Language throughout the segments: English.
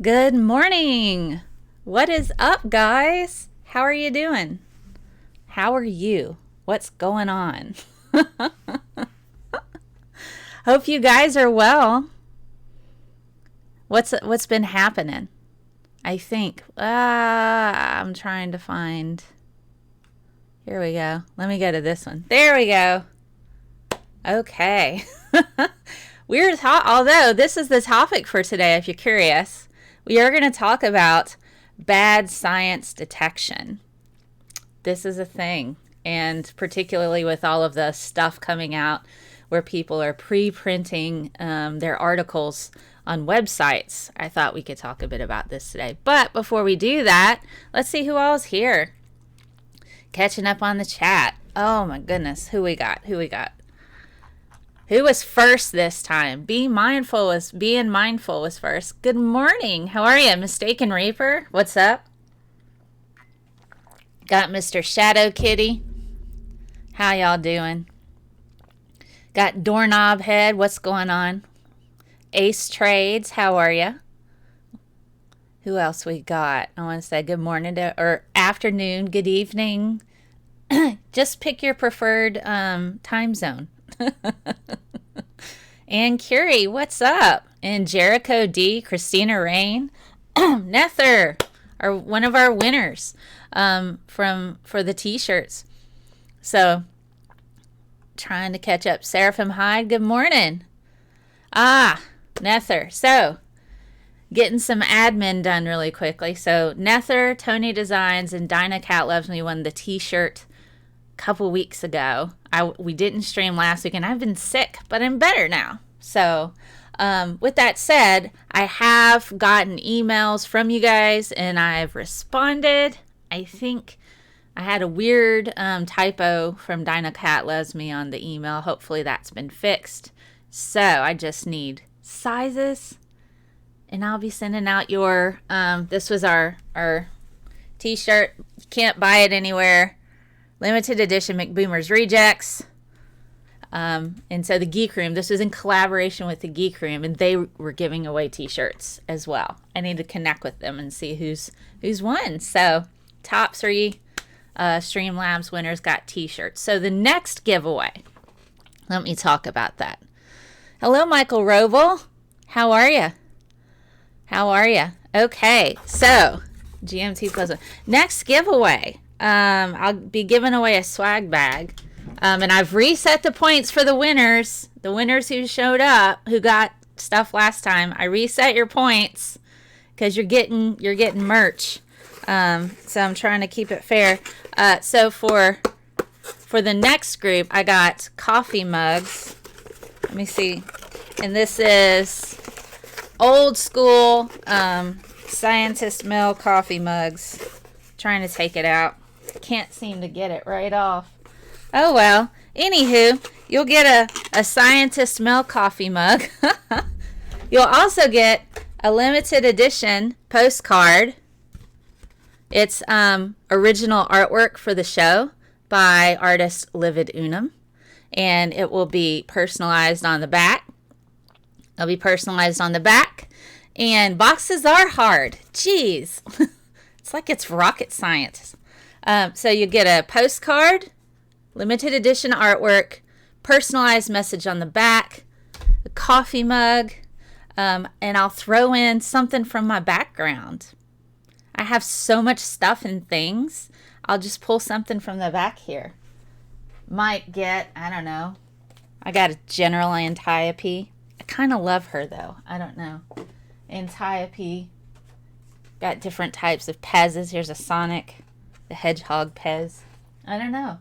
Good morning. What is up, guys? How are you doing? How are you? What's going on? Hope you guys are well. What's been happening? I think I'm trying to find. Here we go. Let me go to this one. There we go. Okay. Although this is the topic for today, if you're curious. We are going to talk about bad science detection. This is a thing, and particularly with all of the stuff coming out where people are pre-printing their articles on websites, I thought we could talk a bit about this today. But before we do that, let's see who all is here. Catching up on the chat. Oh my goodness, who we got? Who was first this time? Being mindful was first. Good morning. How are you, Mistaken Reaper? What's up? Got Mr. Shadow Kitty. How y'all doing? Got Doorknob Head. What's going on? Ace Trades. How are you? Who else we got? I want to say good morning or afternoon, good evening. Just pick your preferred time zone. And Curie, what's up? And Jericho D, Christina Rain, Nether, are one of our winners for the t-shirts. So trying to catch up. Seraphim Hyde, good morning. Nether. So getting some admin done really quickly. So Nether, Tony Designs, and Dinah Cat Loves Me won the t-shirt couple weeks ago. We didn't stream last week and I've been sick, but I'm better now. So with that said, I have gotten emails from you guys and I've responded. I think I had a weird typo from Dinah Cat Loves Me on the email. Hopefully that's been fixed. So I just need sizes and I'll be sending out your this was our t-shirt. You can't buy it anywhere. Limited edition McBoomer's Rejects. And so the Geek Room, this was in collaboration with the Geek Room, and they were giving away t-shirts as well. I need to connect with them and see who's won. So top 3 Streamlabs winners got t-shirts. So the next giveaway, let me talk about that. Hello, Michael Roval. How are you? Okay, so GMT plus 1. Next giveaway. I'll be giving away a swag bag. And I've reset the points for the winners who showed up, who got stuff last time. I reset your points because you're getting merch. So I'm trying to keep it fair. So for the next group, I got coffee mugs. Let me see. And this is old school Scientist Mel coffee mugs. Trying to take it out. Can't seem to get it right off. Oh well. Anywho, you'll get a Scientist Mel coffee mug. You'll also get a limited edition postcard. It's original artwork for the show by artist Livid Unum. And it will be personalized on the back. It'll be personalized on the back. And boxes are hard. Jeez. It's like it's rocket science. So you get a postcard, limited edition artwork, personalized message on the back, a coffee mug, and I'll throw in something from my background. I have so much stuff and things. I'll just pull something from the back here. Might get, I don't know. I got a General Antiope. I kind of love her though. I don't know. Antiope. Got different types of Pez's. Here's a Sonic the Hedgehog Pez. I don't know.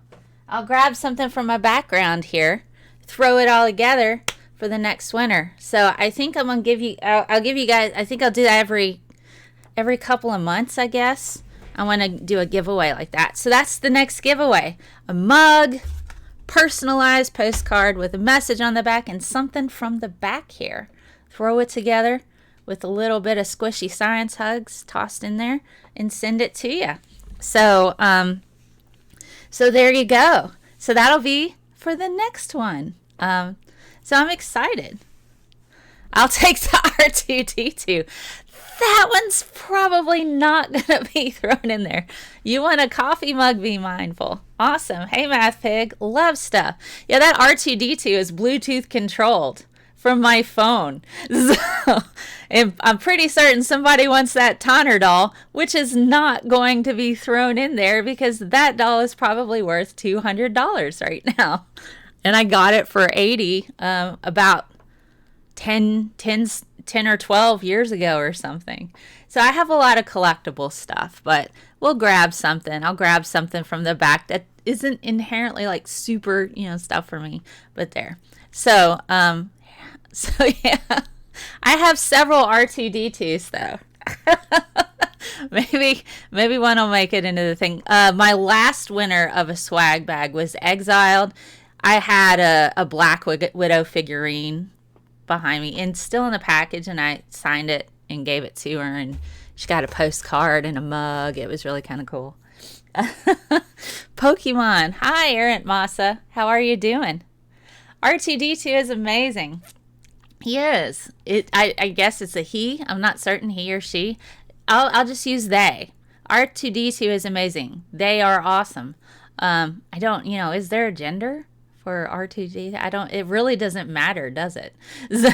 I'll grab something from my background here, throw it all together for the next winner. So I think I'm gonna give you. I'll give you guys. I think I'll do that every couple of months. I guess I want to do a giveaway like that. So that's the next giveaway: a mug, personalized postcard with a message on the back, and something from the back here. Throw it together with a little bit of squishy science hugs tossed in there, and send it to you. So there you go. So that'll be for the next one. So I'm excited. I'll take the R2D2. That one's probably not going to be thrown in there. You want a coffee mug, be mindful. Awesome. Hey, Math Pig. Love stuff. Yeah, that R2D2 is Bluetooth controlled from my phone. So, and I'm pretty certain somebody wants that Tonner doll, which is not going to be thrown in there because that doll is probably worth $200 right now. And I got it for $80 about 10 or 12 years ago or something. So I have a lot of collectible stuff, but we'll grab something. I'll grab something from the back that isn't inherently like super, stuff for me, but there. So yeah, I have several R2D2s though. maybe one will make it into the thing. My last winner of a swag bag was Exiled. I had a Black Widow figurine behind me and still in the package, and I signed it and gave it to her, and she got a postcard and a mug. It was really kind of cool. Pokemon. Hi, Errant Masa. How are you doing? R2D2 is amazing. He is. I guess it's a he. I'm not certain, he or she. I'll just use they. R2D2 is amazing. They are awesome. I don't, is there a gender for R2D2? It really doesn't matter, does it? So,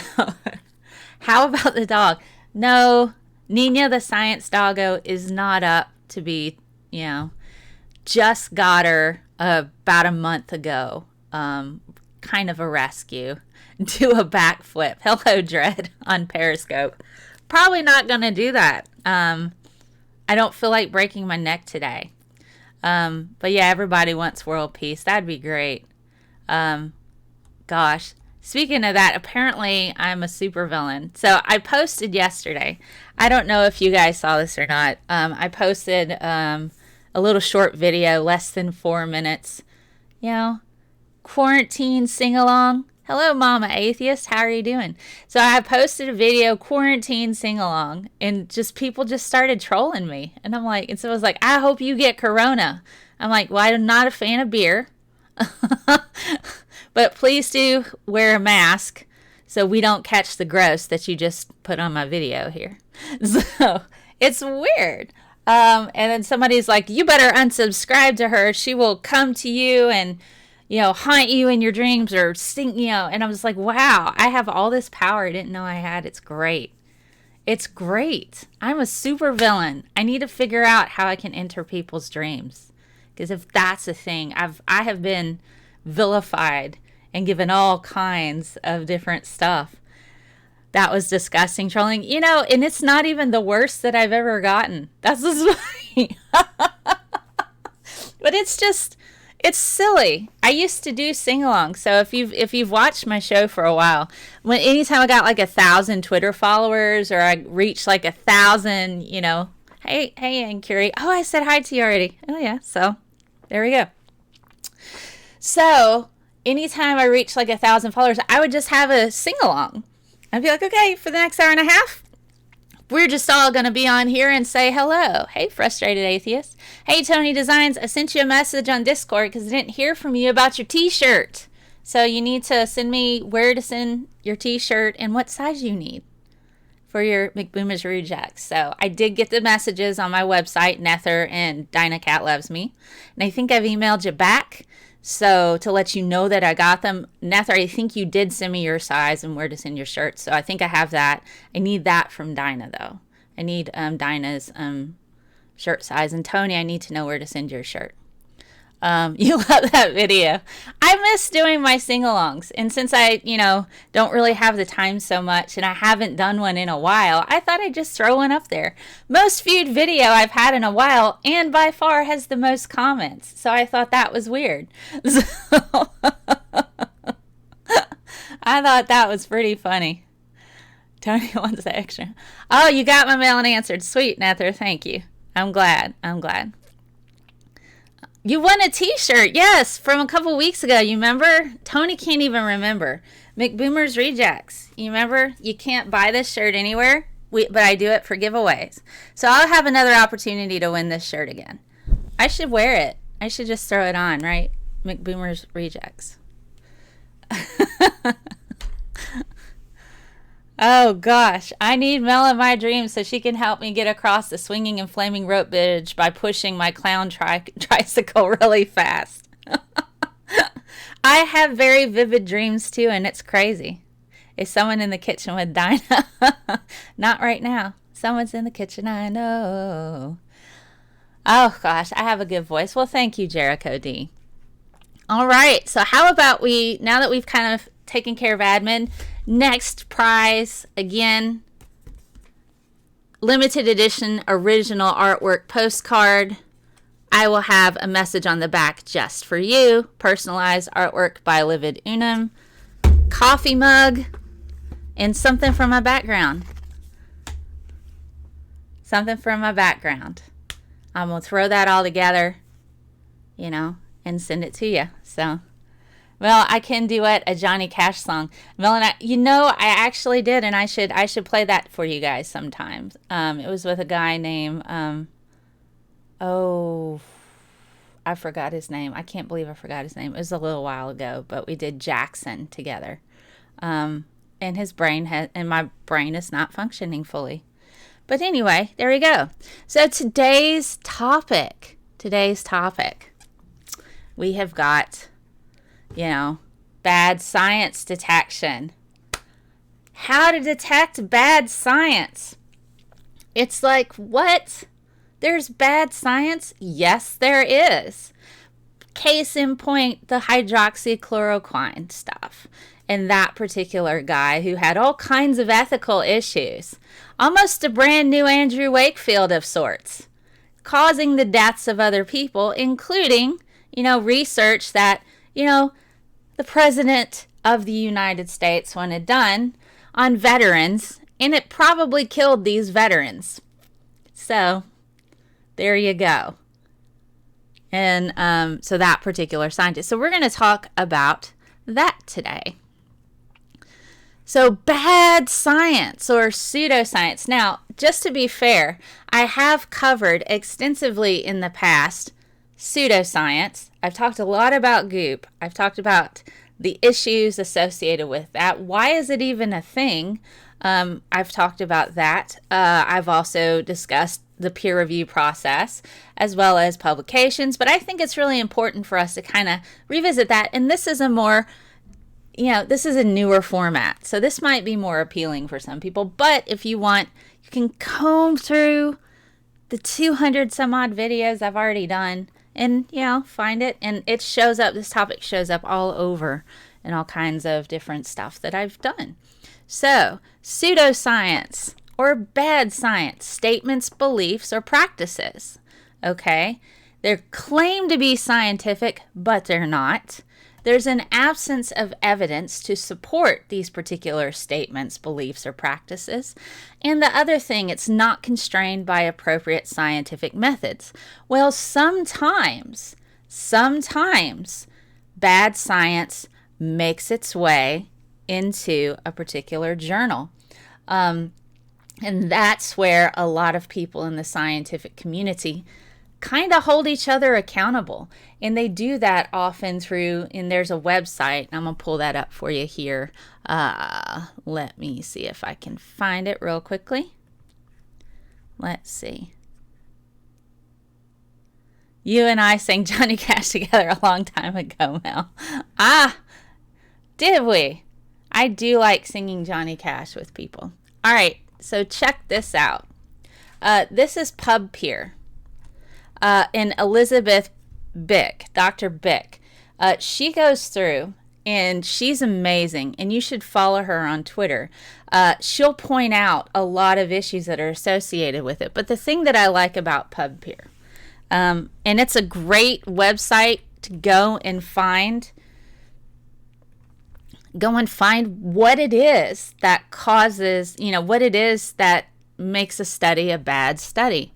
how about the dog? No, Nina the science doggo is not up to be, just got her about a month ago. Kind of a rescue. Do a backflip. Hello, Dread, on Periscope. Probably not going to do that. I don't feel like breaking my neck today. But yeah, everybody wants world peace. That'd be great. Gosh, speaking of that, apparently I'm a supervillain. So I posted yesterday. I don't know if you guys saw this or not. I posted a little short video, less than 4 minutes. Quarantine sing-along. Hello, Mama Atheist. How are you doing? So I posted a video, quarantine sing-along, and people just started trolling me. And I'm like, and so I was like, I hope you get corona. I'm like, well, I'm not a fan of beer. But please do wear a mask so we don't catch the gross that you just put on my video here. So it's weird. And then somebody's like, you better unsubscribe to her. She will come to you and haunt you in your dreams or sting, and I was like, wow, I have all this power I didn't know I had. It's great. It's great. I'm a super villain. I need to figure out how I can enter people's dreams. Because if that's a thing, I have been vilified and given all kinds of different stuff. That was disgusting trolling. And it's not even the worst that I've ever gotten. That's just funny. But it's silly. I used to do sing-along. So if you've watched my show for a while, anytime I got like 1,000 Twitter followers or I reached like 1,000, hey, Ann Curie. Oh, I said hi to you already. Oh yeah. So there we go. So anytime I reached like 1,000 followers, I would just have a sing-along. I'd be like, okay, for the next hour and a half, we're just all going to be on here and say hello. Hey, Frustrated Atheist. Hey, Tony Designs. I sent you a message on Discord because I didn't hear from you about your t-shirt. So you need to send me where to send your t-shirt and what size you need for your McBoomer's Rejects. So I did get the messages on my website, Nether and Dinah Cat Loves Me. And I think I've emailed you back. So to let you know that I got them, Nether, I think you did send me your size and where to send your shirts. So I think I have that. I need that from Dinah, though. I need Dinah's shirt size. And Tony, I need to know where to send your shirt. You love that video. I miss doing my sing-alongs. And since I, don't really have the time so much and I haven't done one in a while, I thought I'd just throw one up there. Most viewed video I've had in a while and by far has the most comments. So I thought that was weird. So I thought that was pretty funny. Tony wants the extra. Oh, you got my mail and answered. Sweet, Nether. Thank you. I'm glad. You won a t-shirt, yes, from a couple weeks ago. You remember? Tony can't even remember. McBoomer's Rejects. You remember? You can't buy this shirt anywhere, but I do it for giveaways. So I'll have another opportunity to win this shirt again. I should wear it. I should just throw it on, right? McBoomer's Rejects. Oh gosh, I need Mel in my dreams so she can help me get across the swinging and flaming rope bridge by pushing my clown tricycle really fast. I have very vivid dreams too, and it's crazy. Is someone in the kitchen with Dinah? Not right now. Someone's in the kitchen, I know. Oh gosh, I have a good voice. Well, thank you, Jericho D. All right, so how about we, now that we've kind of taken care of admin, next prize, again, limited edition original artwork postcard. I will have a message on the back just for you. Personalized artwork by Livid Unum. Coffee mug. And something from my background. Something from my background. I'm going to throw that all together, you know, and send it to you. So, well, I can duet a Johnny Cash song. Mel and I, you know, I actually did, and I should play that for you guys sometimes. It was with a guy named, I forgot his name. I can't believe I forgot his name. It was a little while ago, but we did Jackson together. And his brain and my brain is not functioning fully. But anyway, there we go. So today's topic, we have got, you know, bad science detection. How to detect bad science. It's like, what? There's bad science? Yes, there is. Case in point, the hydroxychloroquine stuff. And that particular guy who had all kinds of ethical issues. Almost a brand new Andrew Wakefield of sorts. Causing the deaths of other people, including, you know, research that, you know, the President of the United States wanted done on veterans. And it probably killed these veterans. So, there you go. And so that particular scientist. So we're going to talk about that today. So bad science or pseudoscience. Now, just to be fair, I have covered extensively in the past pseudoscience. I've talked a lot about goop. I've talked about the issues associated with that. Why is it even a thing? I've talked about that. I've also discussed the peer review process as well as publications, but I think it's really important for us to kind of revisit that. And this is a more, you know, this is a newer format, so this might be more appealing for some people. But if you want, you can comb through the 200 some odd videos I've already done and, you know, find it. And it shows up, this topic shows up all over in all kinds of different stuff that I've done. So, pseudoscience or bad science, statements, beliefs, or practices. Okay? They're claimed to be scientific, but they're not. There's an absence of evidence to support these particular statements, beliefs, or practices. And the other thing, it's not constrained by appropriate scientific methods. Well, sometimes bad science makes its way into a particular journal. And that's where a lot of people in the scientific community kind of hold each other accountable. And they do that often through, and there's a website, and I'm going to pull that up for you here. Let me see if I can find it real quickly. Let's see. You and I sang Johnny Cash together a long time ago, Mel. Did we? I do like singing Johnny Cash with people. All right, so check this out. This is PubPeer. And Elizabeth Bick, Dr. Bick, she goes through, and she's amazing, and you should follow her on Twitter. She'll point out a lot of issues that are associated with it. But the thing that I like about PubPeer, and it's a great website to go and find what it is that causes, you know, what it is that makes a study a bad study.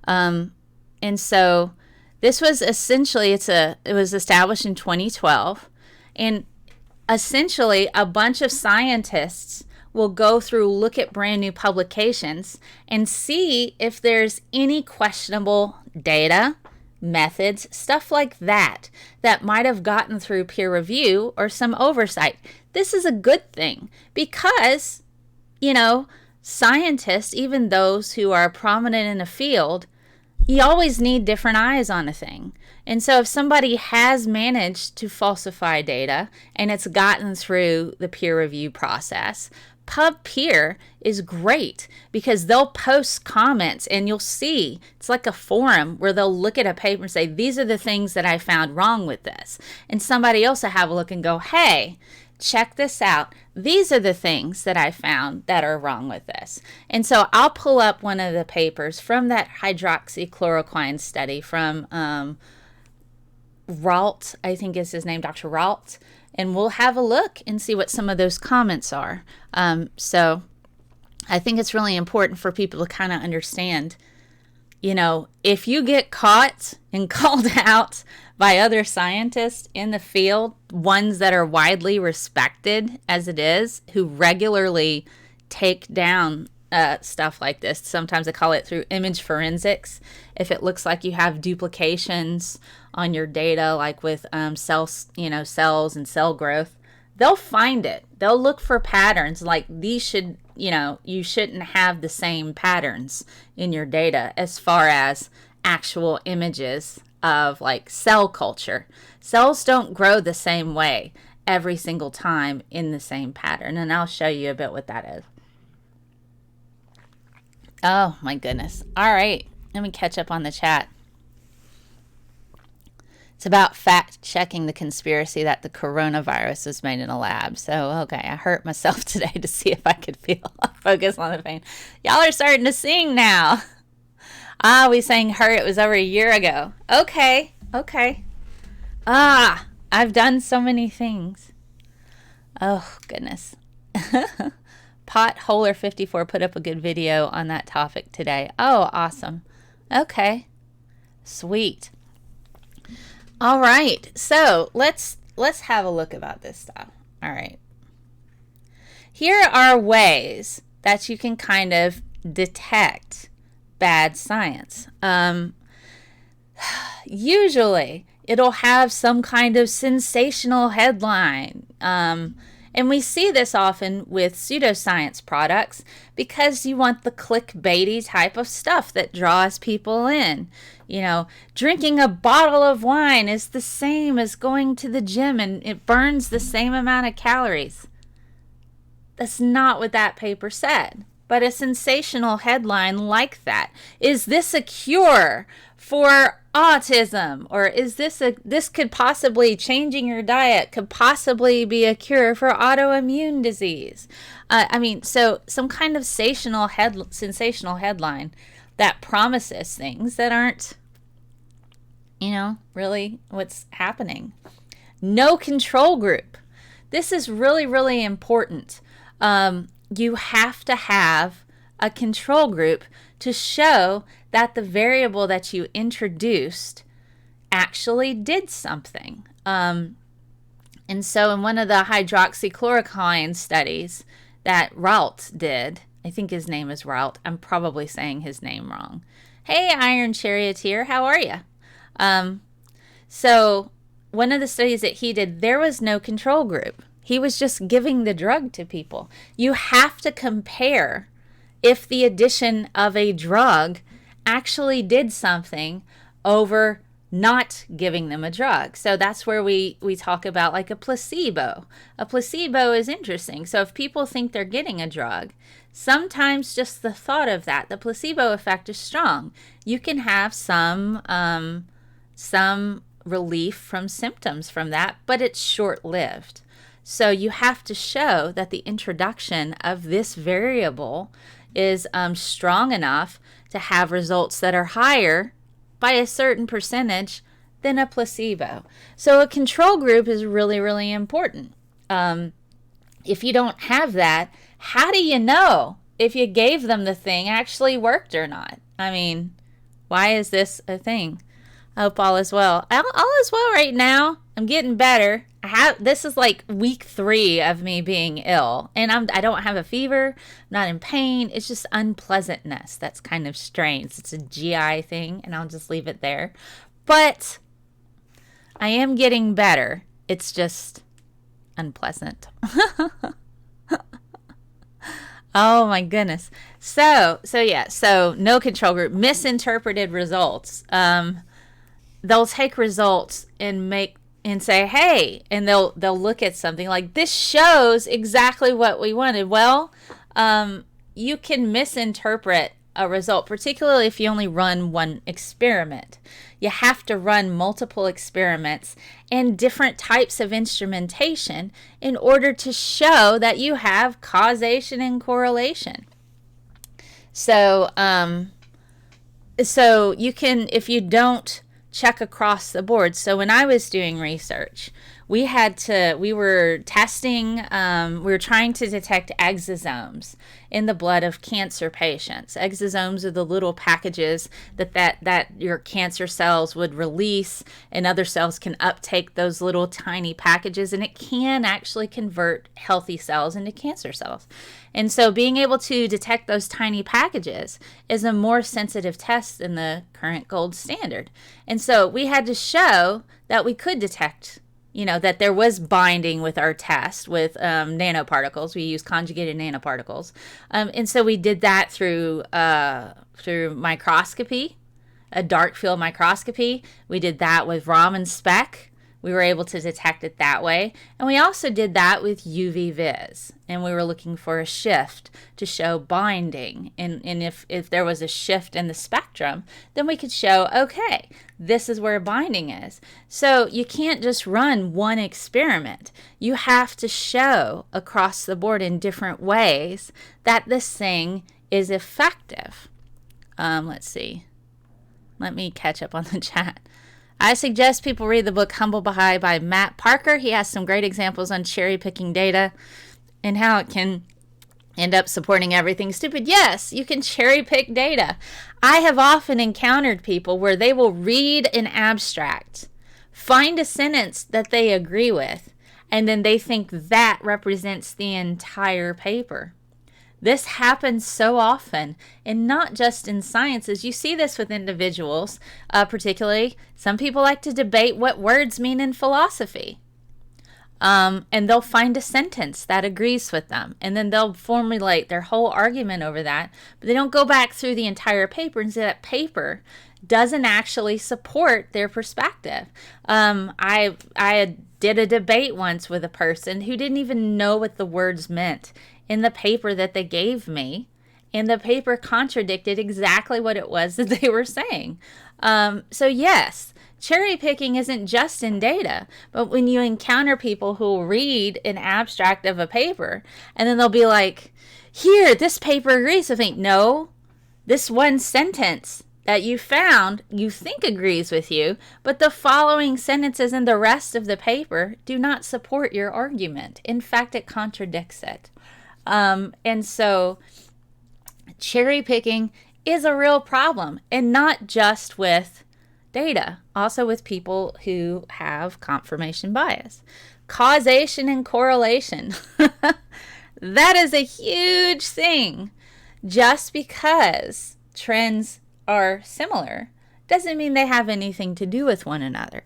And so this was essentially, it was established in 2012, and essentially a bunch of scientists will go through, look at brand new publications and see if there's any questionable data, methods, stuff like that might have gotten through peer review or some oversight. This is a good thing because you know, scientists, even those who are prominent in the field, you always need different eyes on a thing. And so if somebody has managed to falsify data and it's gotten through the peer review process, PubPeer is great because they'll post comments and you'll see it's like a forum where they'll look at a paper and say, these are the things that I found wrong with this. And somebody else will have a look and go, hey, check this out. These are the things that I found that are wrong with this. And so I'll pull up one of the papers from that hydroxychloroquine study from Ralt, I think is his name, Dr. Ralt, and we'll have a look and see what some of those comments are. So I think it's really important for people to kind of understand, you know, if you get caught and called out by other scientists in the field, ones that are widely respected as it is, who regularly take down stuff like this. Sometimes I call it through image forensics. If it looks like you have duplications on your data, like with cells and cell growth, they'll find it. They'll look for patterns like these should, you shouldn't have the same patterns in your data as far as actual images of like cell culture. Cells don't grow the same way every single time in the same pattern. And I'll show you a bit what that is. Oh my goodness. All right. Let me catch up on the chat. It's about fact checking the conspiracy that the coronavirus was made in a lab. So, okay, I hurt myself today to see if I could focus on the pain. Y'all are starting to sing now. We sang hurt. It was over a year ago. Okay. I've done so many things. Oh, goodness. Potholer54 put up a good video on that topic today. Oh, awesome. Okay. Sweet. All right. So let's have a look about this stuff. All right. Here are ways that you can kind of detect bad science. Usually it'll have some kind of sensational headline. And we see this often with pseudoscience products because you want the clickbaity type of stuff that draws people in. Drinking a bottle of wine is the same as going to the gym and it burns the same amount of calories. That's not what that paper said. But a sensational headline like that. Is this a cure for autism? Or is this could possibly, changing your diet could possibly be a cure for autoimmune disease? So some kind of sensational headline that promises things that aren't, really what's happening. No control group. This is really, really important. You have to have a control group to show that the variable that you introduced actually did something. And so in one of the hydroxychloroquine studies that Ralt did, I think his name is Ralt. I'm probably saying his name wrong. Hey, Iron Charioteer, how are you? So one of the studies that he did, there was no control group. He was just giving the drug to people. You have to compare if the addition of a drug actually did something over not giving them a drug. So that's where we talk about like a placebo. A placebo is interesting. So if people think they're getting a drug, sometimes just the thought of that, the placebo effect is strong. You can have some relief from symptoms from that, but it's short-lived. So you have to show that the introduction of this variable is strong enough to have results that are higher by a certain percentage than a placebo. So a control group is really, really important. If you don't have that, how do you know if you gave them the thing actually worked or not? Why is this a thing? I hope all is well. All is well right now. I'm getting better. This is like week 3 of me being ill, and I don't have a fever, I'm not in pain. It's just unpleasantness. That's kind of strange. It's a GI thing, and I'll just leave it there. But I am getting better. It's just unpleasant. Oh my goodness. So no control group, misinterpreted results. They'll take results and say, hey, and they'll look at something like, this shows exactly what we wanted. Well, you can misinterpret a result, particularly if you only run one experiment. You have to run multiple experiments and different types of instrumentation in order to show that you have causation and correlation. So you can, if you don't check across the board. So when I was doing research, we were testing, we were trying to detect exosomes in the blood of cancer patients. Exosomes are the little packages that your cancer cells would release, and other cells can uptake those little tiny packages, and it can actually convert healthy cells into cancer cells. And so being able to detect those tiny packages is a more sensitive test than the current gold standard. And so we had to show that we could detect, that there was binding with our test with nanoparticles. We use conjugated nanoparticles. And so we did that through microscopy, a dark field microscopy. We did that with Raman spec. We were able to detect it that way. And we also did that with UV vis. And we were looking for a shift to show binding. And if there was a shift in the spectrum, then we could show, okay, this is where binding is. So you can't just run one experiment. You have to show across the board in different ways that this thing is effective. Let's see. Let me catch up on the chat. I suggest people read the book Humble Baha'i by Matt Parker. He has some great examples on cherry-picking data and how it can end up supporting everything stupid. Yes, you can cherry-pick data. I have often encountered people where they will read an abstract, find a sentence that they agree with, and then they think that represents the entire paper. This happens so often, and not just in sciences. You see this with individuals, particularly. Some people like to debate what words mean in philosophy. And they'll find a sentence that agrees with them, and then they'll formulate their whole argument over that, but they don't go back through the entire paper and say that paper doesn't actually support their perspective. I did a debate once with a person who didn't even know what the words meant in the paper that they gave me, and the paper contradicted exactly what it was that they were saying. So yes, cherry picking isn't just in data, but when you encounter people who will read an abstract of a paper, and then they'll be like, here, this paper agrees with me. No, this one sentence that you found, you think agrees with you, but the following sentences in the rest of the paper do not support your argument. In fact, it contradicts it. And so cherry picking is a real problem, and not just with data, also with people who have confirmation bias. Causation and correlation. That is a huge thing. Just because trends are similar doesn't mean they have anything to do with one another.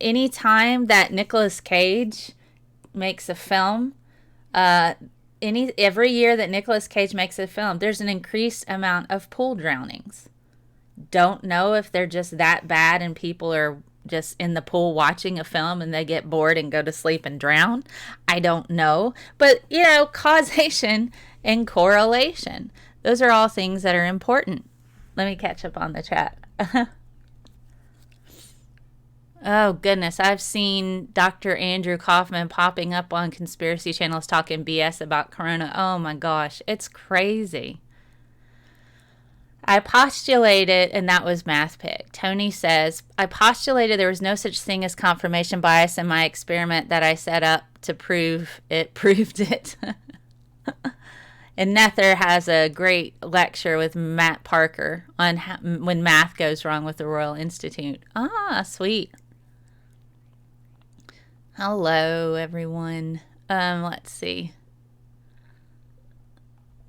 Anytime that Nicolas Cage makes a film, every year that Nicolas Cage makes a film, there's an increased amount of pool drownings. Don't know if they're just that bad and people are just in the pool watching a film and they get bored and go to sleep and drown. I don't know. But, causation and correlation, those are all things that are important. Let me catch up on the chat. Oh, goodness. I've seen Dr. Andrew Kaufman popping up on conspiracy channels talking BS about corona. Oh, my gosh. It's crazy. I postulated, and that was MathPick. Tony says, I postulated there was no such thing as confirmation bias in my experiment that I set up to prove it proved it. And Nether has a great lecture with Matt Parker on when math goes wrong with the Royal Institute. Ah, sweet. Hello, everyone. Let's see.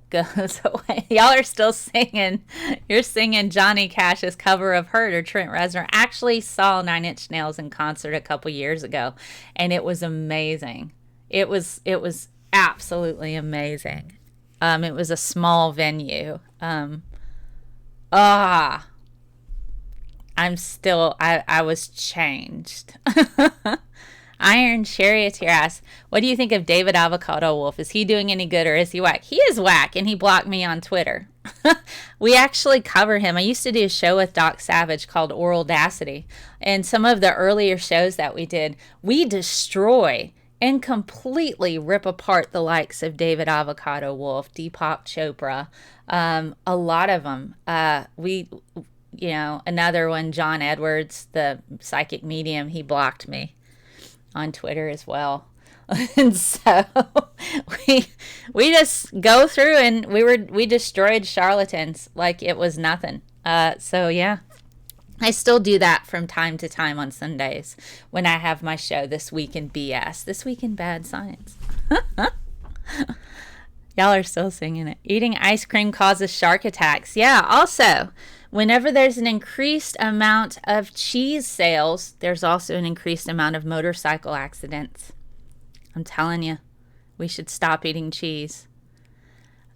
Goes away. Y'all are still singing. You're singing Johnny Cash's cover of Hurt or Trent Reznor. Actually saw Nine Inch Nails in concert a couple years ago, and it was amazing. It was absolutely absolutely amazing. It was a small venue. Ah, I was changed. Iron Charioteer asks, what do you think of David Avocado Wolf? Is he doing any good or is he whack? He is whack, and he blocked me on Twitter. We actually cover him. I used to do a show with Doc Savage called Oral Audacity. And some of the earlier shows that we did, we destroy and completely rip apart the likes of David Avocado Wolf, Deepak Chopra, a lot of them. Another one, John Edwards, the psychic medium, he blocked me on Twitter as well. And so we just go through and we destroyed charlatans like it was nothing. So yeah, I still do that from time to time on Sundays when I have my show, This Week in BS, This Week in Bad Science. Y'all are still singing it. Eating ice cream causes shark attacks. Yeah, also, whenever there's an increased amount of cheese sales, there's also an increased amount of motorcycle accidents. I'm telling you, we should stop eating cheese.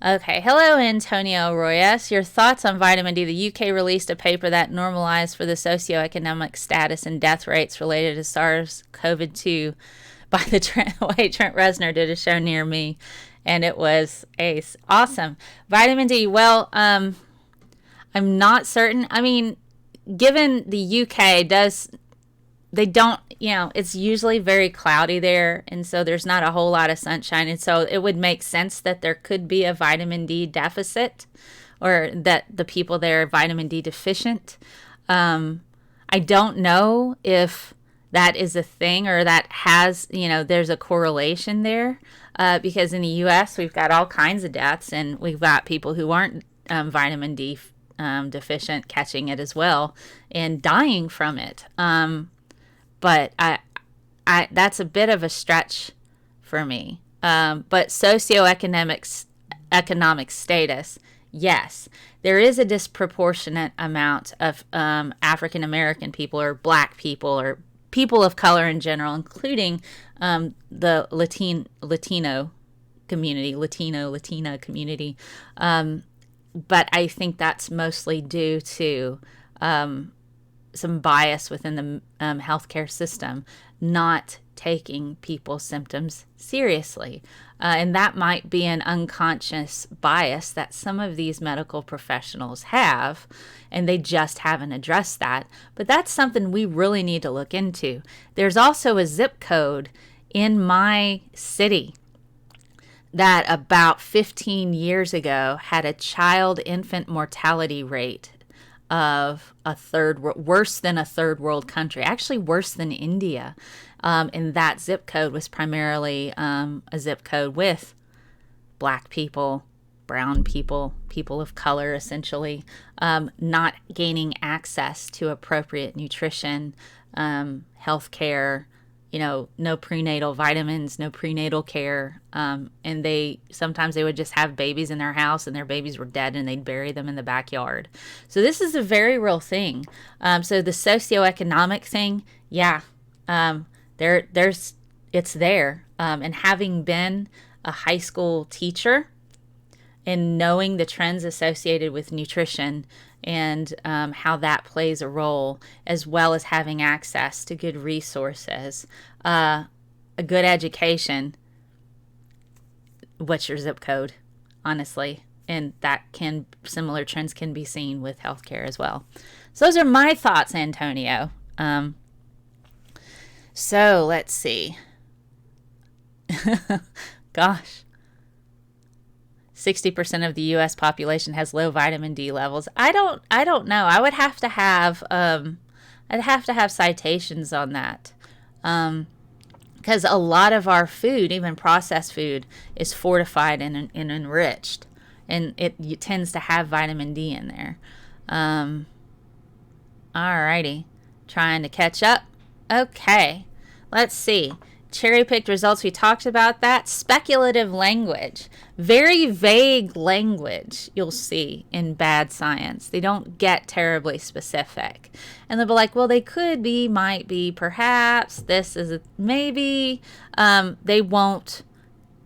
Okay, hello, Antonio Royas. Your thoughts on vitamin D? The UK released a paper that normalized for the socioeconomic status and death rates related to SARS-CoV-2 by the Trent Reznor did a show near me, and it was ace. Awesome. Vitamin D, well, I'm not certain. I mean, given the UK it's usually very cloudy there, and so there's not a whole lot of sunshine, and so it would make sense that there could be a vitamin D deficit, or that the people there are vitamin D deficient. I don't know if that is a thing or that has, there's a correlation there, because in the U.S. we've got all kinds of deaths, and we've got people who aren't vitamin D deficient catching it as well and dying from it. But I that's a bit of a stretch for me. But economic status, yes, there is a disproportionate amount of African American people or black people or people of color in general, including the Latino community, Latina community. But I think that's mostly due to some bias within the healthcare system, not taking people's symptoms seriously. And that might be an unconscious bias that some of these medical professionals have, and they just haven't addressed that. But that's something we really need to look into. There's also a zip code in my city that about 15 years ago had a child-infant mortality rate of worse than a third world country, actually worse than India. And that zip code was primarily a zip code with black people, brown people, people of color, essentially, not gaining access to appropriate nutrition, health care, no prenatal vitamins, no prenatal care. And sometimes they would just have babies in their house and their babies were dead and they'd bury them in the backyard. So this is a very real thing. So the socioeconomic thing, yeah, it's there. And having been a high school teacher and knowing the trends associated with nutrition and how that plays a role, as well as having access to good resources, a good education. What's your zip code, honestly? And similar trends can be seen with healthcare as well. So those are my thoughts, Antonio. So let's see. Gosh. 60% of the U.S. population has low vitamin D levels. I don't know. I would have to have citations on that, because a lot of our food, even processed food, is fortified and enriched, and it tends to have vitamin D in there. Alrighty, trying to catch up. Okay, let's see. Cherry-picked results, we talked about that. Speculative language, very vague language you'll see in bad science. They don't get terribly specific. And they'll be like, well, they could be, might be, perhaps, this is a maybe. They won't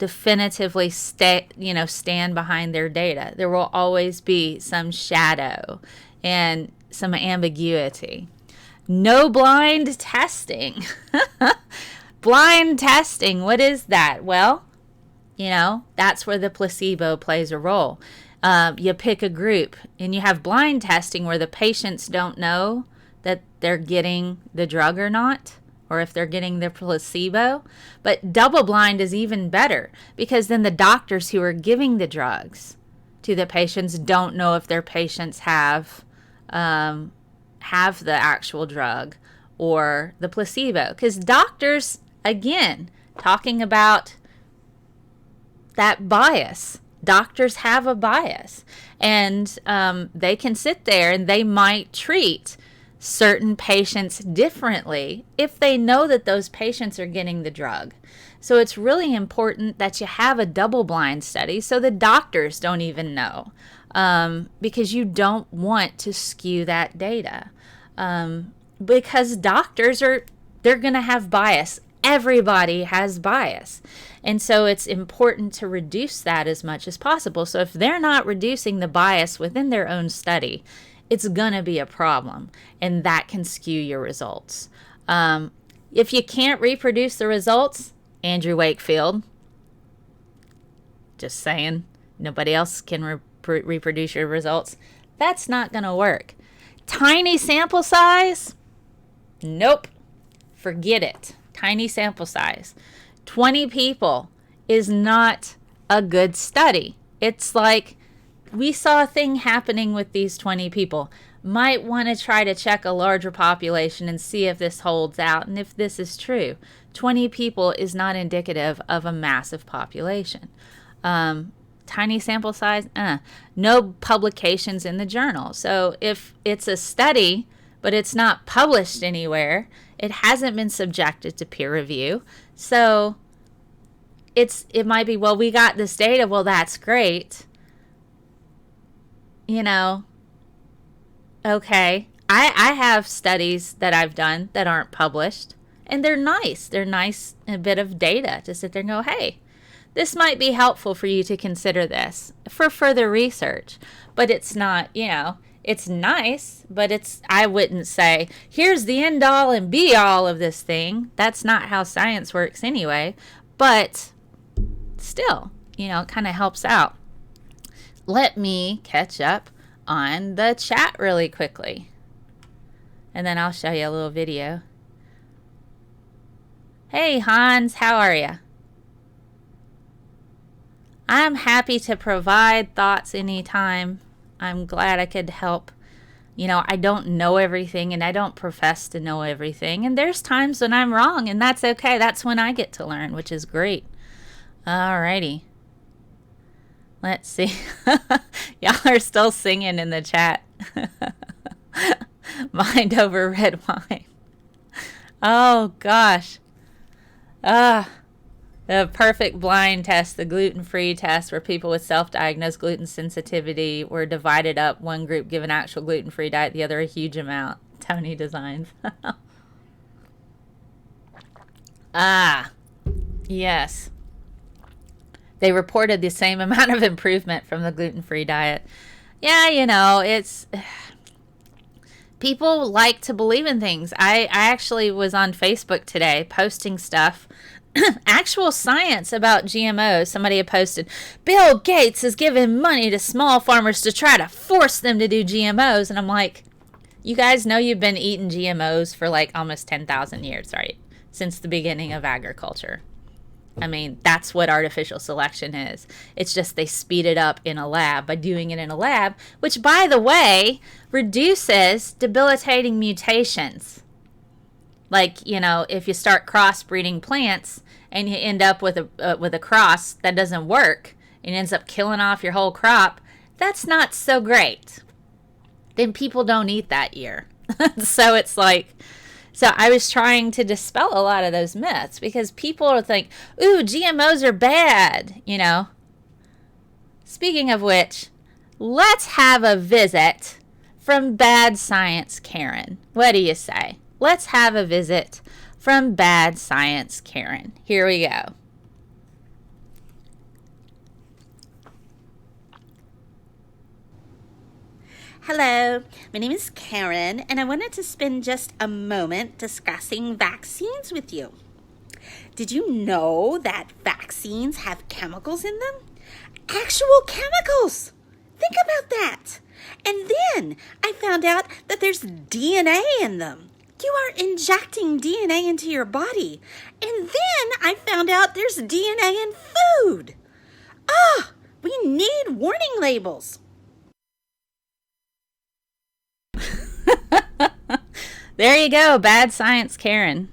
definitively stand behind their data. There will always be some shadow and some ambiguity. No blind testing. Blind testing, what is that? Well, that's where the placebo plays a role. You pick a group and you have blind testing where the patients don't know that they're getting the drug or not, or if they're getting the placebo. But double blind is even better, because then the doctors who are giving the drugs to the patients don't know if their patients have the actual drug or the placebo. Because doctors, again, talking about that bias. Doctors have a bias, and they can sit there and they might treat certain patients differently if they know that those patients are getting the drug. So it's really important that you have a double-blind study so the doctors don't even know, because you don't want to skew that data, because doctors they're going to have bias. Everybody has bias. And so it's important to reduce that as much as possible. So if they're not reducing the bias within their own study, it's going to be a problem, and that can skew your results. If you can't reproduce the results, Andrew Wakefield, just saying, nobody else can reproduce your results, that's not going to work. Tiny sample size? Nope. Forget it. Tiny sample size. 20 people is not a good study. It's like, we saw a thing happening with these 20 people. Might want to try to check a larger population and see if this holds out and if this is true. 20 people is not indicative of a massive population. Tiny sample size, no publications in the journal. So if it's a study, but it's not published anywhere, it hasn't been subjected to peer review. So it might be, well, we got this data. Well, that's great. Okay. I have studies that I've done that aren't published, and they're nice. They're nice, a bit of data to sit there and go, hey, this might be helpful for you to consider this for further research. But it's not, it's nice, but I wouldn't say, here's the end all and be all of this thing. That's not how science works anyway. But still, it kind of helps out. Let me catch up on the chat really quickly, and then I'll show you a little video. Hey, Hans, how are you? I'm happy to provide thoughts anytime. I'm glad I could help. I don't know everything, and I don't profess to know everything. And there's times when I'm wrong, and that's okay. That's when I get to learn, which is great. Alrighty. Let's see. Y'all are still singing in the chat. Mind over red wine. Oh, gosh. The perfect blind test, the gluten-free test, where people with self-diagnosed gluten sensitivity were divided up. One group given actual gluten-free diet, the other a huge amount. Tony Designs. Yes. They reported the same amount of improvement from the gluten-free diet. Yeah, it's... People like to believe in things. I actually was on Facebook today posting stuff, actual science about GMOs. Somebody had posted, Bill Gates is giving money to small farmers to try to force them to do GMOs. And I'm like, you guys know you've been eating GMOs for like almost 10,000 years, right? Since the beginning of agriculture. I mean, that's what artificial selection is. It's just they speed it up in a lab by doing it in a lab, which, by the way, reduces debilitating mutations. Like, if you start crossbreeding plants and you end up with a cross that doesn't work and ends up killing off your whole crop, that's not so great. Then people don't eat that year. So it's like... So I was trying to dispel a lot of those myths, because people think, ooh, GMOs are bad, Speaking of which, let's have a visit from Bad Science Karen. What do you say? Let's have a visit from Bad Science Karen. Here we go. Hello, my name is Karen, and I wanted to spend just a moment discussing vaccines with you. Did you know that vaccines have chemicals in them? Actual chemicals! Think about that. And then I found out that there's DNA in them. You are injecting DNA into your body. And then I found out there's DNA in food. We need warning labels. There you go, bad science Karen.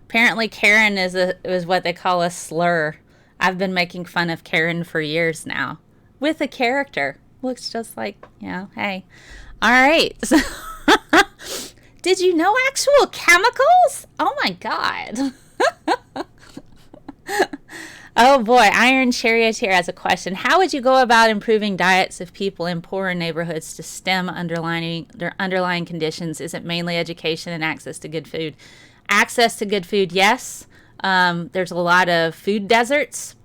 Apparently Karen is what they call a slur. I've been making fun of Karen for years now. With a character. Looks just like, hey. All right. Did you know actual chemicals? Oh my God. Oh boy, Iron Charioteer has a question. How would you go about improving diets of people in poorer neighborhoods to stem their underlying conditions? Is it mainly education and access to good food? Access to good food, yes. There's a lot of food deserts.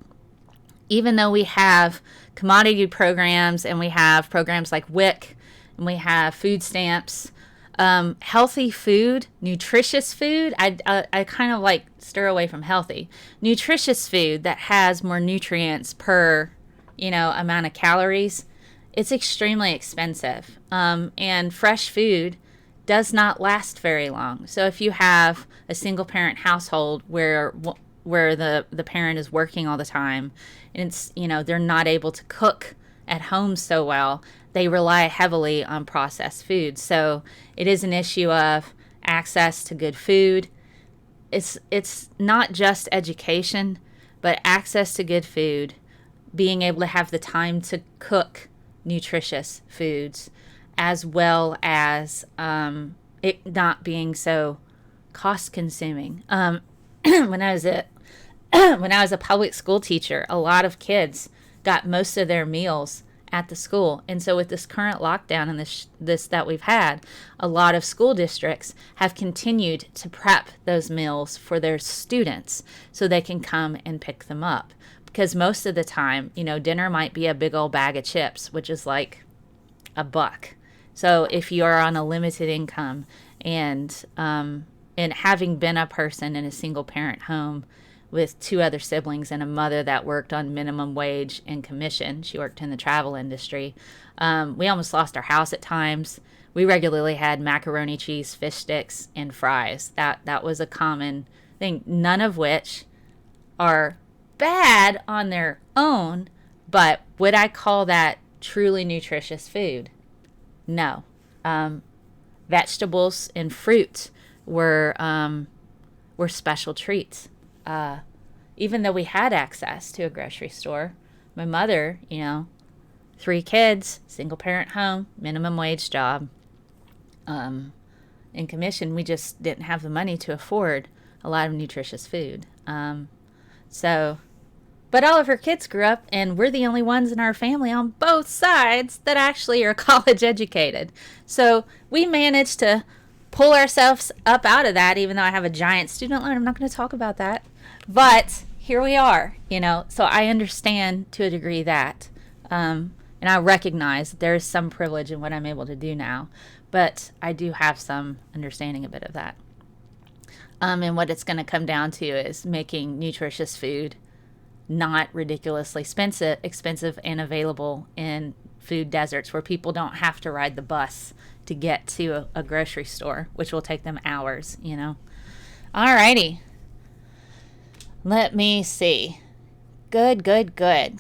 Even though we have commodity programs and we have programs like WIC and we have food stamps, healthy food, nutritious food, I kind of like stir away from healthy. Nutritious food that has more nutrients per, amount of calories, it's extremely expensive. And fresh food does not last very long. So if you have a single parent household where the parent is working all the time and it's, they're not able to cook at home so well, they rely heavily on processed food. So it is an issue of access to good food. It's not just education, but access to good food, being able to have the time to cook nutritious foods, as well as it not being so cost consuming. When I was a public school teacher, a lot of kids got most of their meals at the school. And so with this current lockdown and this that we've had, a lot of school districts have continued to prep those meals for their students so they can come and pick them up. Because most of the time, dinner might be a big old bag of chips, which is like $1. So if you are on a limited income and having been a person in a single parent home with 2 other siblings and a mother that worked on minimum wage and commission. She worked in the travel industry. We almost lost our house at times. We regularly had macaroni, cheese, fish sticks, and fries. That was a common thing, none of which are bad on their own, but would I call that truly nutritious food? No. Vegetables and fruit were special treats. Even though we had access to a grocery store, my mother, 3 kids, single parent home, minimum wage job, in commission, we just didn't have the money to afford a lot of nutritious food. But all of her kids grew up, and we're the only ones in our family on both sides that actually are college educated. So we managed to pull ourselves up out of that, even though I have a giant student loan. I'm not going to talk about that. But here we are, so I understand to a degree that, and I recognize that there is some privilege in what I'm able to do now, but I do have some understanding a bit of that. And what it's going to come down to is making nutritious food not ridiculously expensive and available in food deserts where people don't have to ride the bus to get to a grocery store, which will take them hours, Alrighty. Let me see. Good.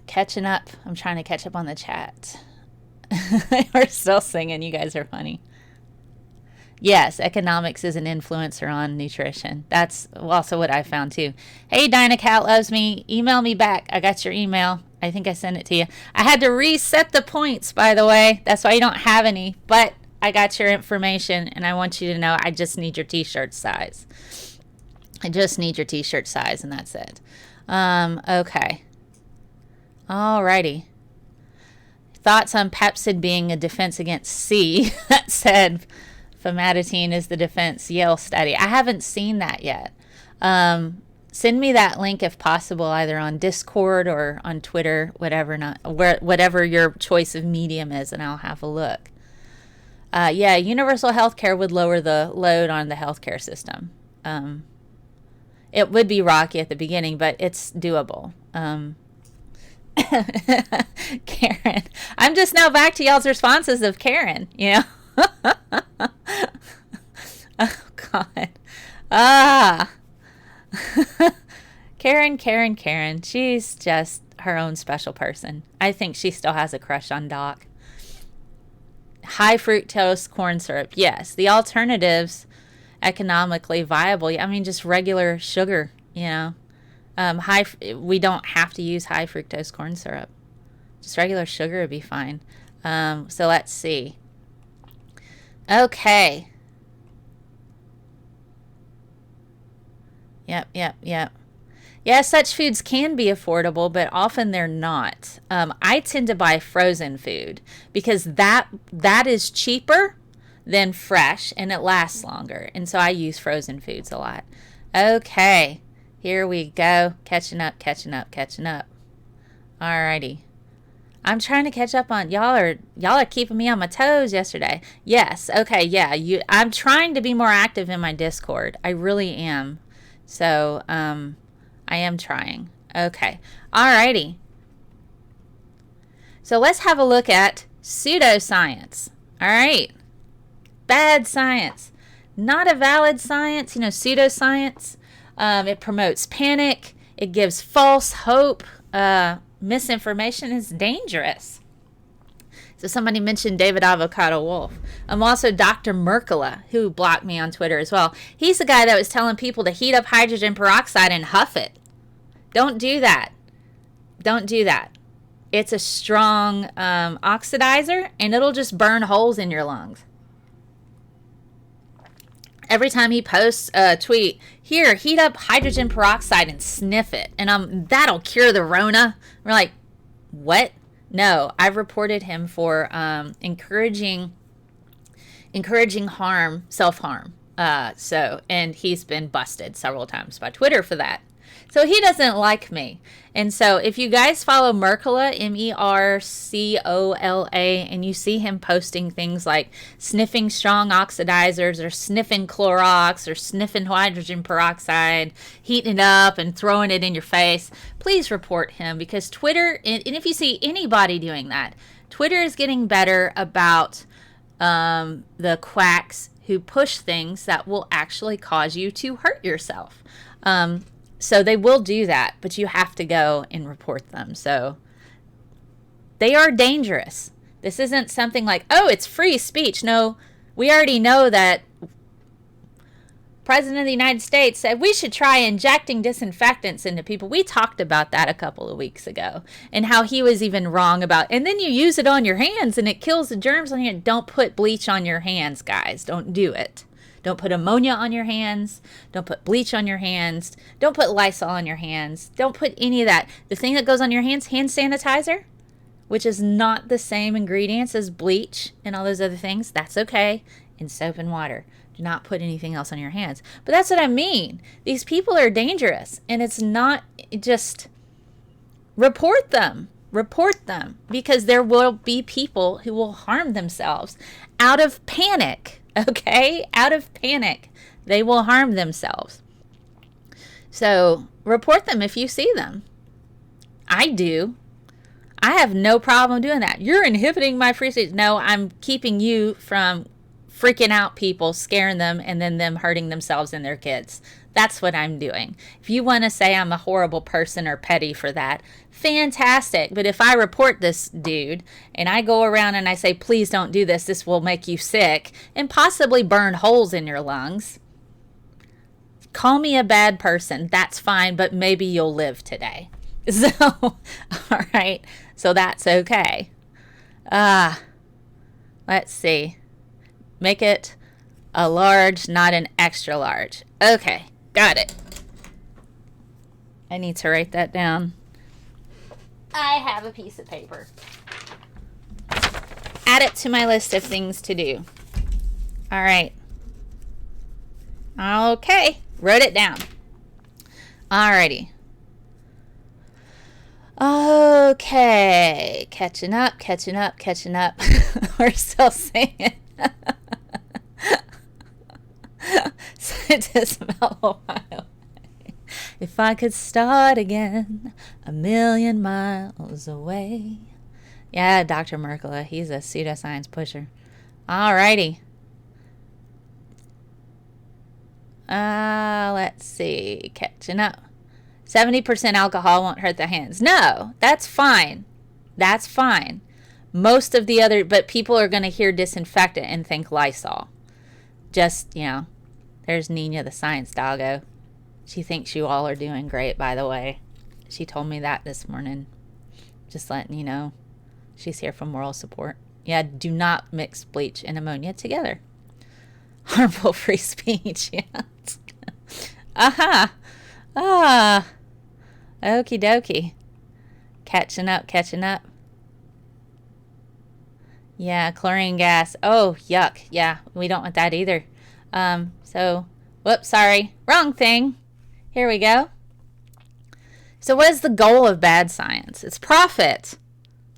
Catching up. I'm trying to catch up on the chat. We're still singing. You guys are funny. Yes, economics is an influencer on nutrition. That's also what I found too. Hey, Dynacat loves me. Email me back. I got your email. I think I sent it to you. I had to reset the points, by the way. That's why you don't have any. But I got your information, and I want you to know I just need your t-shirt size. I just need your t-shirt size, and that's it. Okay. Alrighty. Thoughts on Pepsid being a defense against C? That said, famotidine is the defense Yale study. I haven't seen that yet. Send me that link if possible, either on Discord or on Twitter, whatever your choice of medium is, and I'll have a look. Yeah, universal health care would lower the load on the healthcare system. It would be rocky at the beginning, but it's doable. Karen, I'm just now back to y'all's responses of Karen, you know? Oh, God. Ah. Karen. She's just her own special person. I think she still has a crush on Doc. High fructose corn syrup. Yes. The alternatives, economically viable. I mean, just regular sugar, you know. We don't have to use high fructose corn syrup. Just regular sugar would be fine. So let's see. Okay. Yep. Yeah, such foods can be affordable, but often they're not. I tend to buy frozen food because that is cheaper than fresh and it lasts longer. And so I use frozen foods a lot. Okay, here we go. Catching up. Alrighty. I'm trying to catch up on y'all are keeping me on my toes yesterday. Yes, okay, yeah. I'm trying to be more active in my Discord. I really am. So, I am trying. Okay. Alrighty. So let's have a look at pseudoscience. Alright. Bad science. Not a valid science. Pseudoscience. It promotes panic. It gives false hope. Misinformation is dangerous. So somebody mentioned David Avocado Wolf. Also Dr. Mercola, who blocked me on Twitter as well. He's the guy that was telling people to heat up hydrogen peroxide and huff it. Don't do that. It's a strong oxidizer, and it'll just burn holes in your lungs. Every time he posts a tweet, here, heat up hydrogen peroxide and sniff it. And that'll cure the Rona. We're like, what? No, I've reported him for encouraging harm, self-harm. And he's been busted several times by Twitter for that. So he doesn't like me. And so if you guys follow Mercola, Mercola, and you see him posting things like sniffing strong oxidizers or sniffing Clorox or sniffing hydrogen peroxide, heating it up and throwing it in your face, please report him, because Twitter, and if you see anybody doing that, Twitter is getting better about the quacks who push things that will actually cause you to hurt yourself. So they will do that, but you have to go and report them. So they are dangerous. This isn't something like, oh, it's free speech. No, we already know that President of the United States said we should try injecting disinfectants into people. We talked about that a couple of weeks ago and how he was even wrong about, and then you use it on your hands and it kills the germs on you. Don't put bleach on your hands, guys. Don't do it. Don't put ammonia on your hands. Don't put bleach on your hands. Don't put Lysol on your hands. Don't put any of that. The thing that goes on your hands, hand sanitizer, which is not the same ingredients as bleach and all those other things, that's okay. And soap and water. Do not put anything else on your hands. But that's what I mean. These people are dangerous. And it's not just report them. Report them. Because there will be people who will harm themselves out of panic. Okay? Out of panic. They will harm themselves. So report them if you see them. I do. I have no problem doing that. You're inhibiting my free speech. No, I'm keeping you from freaking out people, scaring them, and then them hurting themselves and their kids. That's what I'm doing. If you want to say I'm a horrible person or petty for that, fantastic. But if I report this dude and I go around and I say, please don't do this, this will make you sick and possibly burn holes in your lungs, call me a bad person. That's fine, but maybe you'll live today. So, all right. So that's okay. Let's see. Make it a large, not an extra large. Okay, got it. I need to write that down. I have a piece of paper. Add it to my list of things to do. All right. Okay, wrote it down. Alrighty. Okay, catching up. We're still singing. Scientist Mel. If I could start again 1,000,000 miles away. Yeah, Dr. Merkla, he's a pseudoscience pusher. Alrighty. Let's see. Catching up. 70% alcohol won't hurt the hands. No, that's fine. That's fine. Most of the other, but people are going to hear disinfectant and think Lysol. Just, there's Nina the science doggo. She thinks you all are doing great, by the way. She told me that this morning. Just letting you know. She's here for moral support. Yeah, do not mix bleach and ammonia together. Harmful free speech. Yeah. Aha. Okie dokie. Catching up. Yeah, chlorine gas. Oh, yuck. Yeah, we don't want that either. Whoops, sorry. Wrong thing. Here we go. So what is the goal of bad science? It's profit.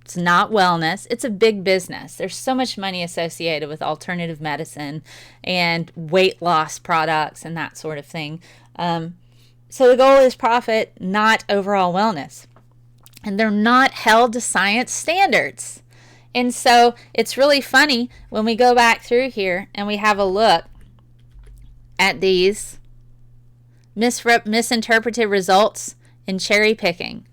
It's not wellness. It's a big business. There's so much money associated with alternative medicine and weight loss products and that sort of thing. So the goal is profit, not overall wellness. And they're not held to science standards. And so it's really funny when we go back through here and we have a look at these misinterpreted results in cherry picking.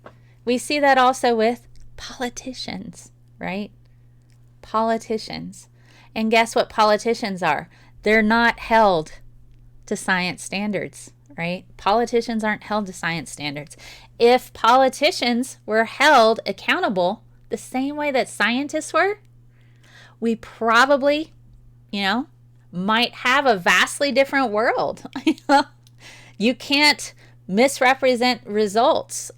We see that also with politicians, right? Politicians. And guess what politicians are? They're not held to science standards, right? Politicians aren't held to science standards. If politicians were held accountable the same way that scientists were, we probably, might have a vastly different world. You can't misrepresent results,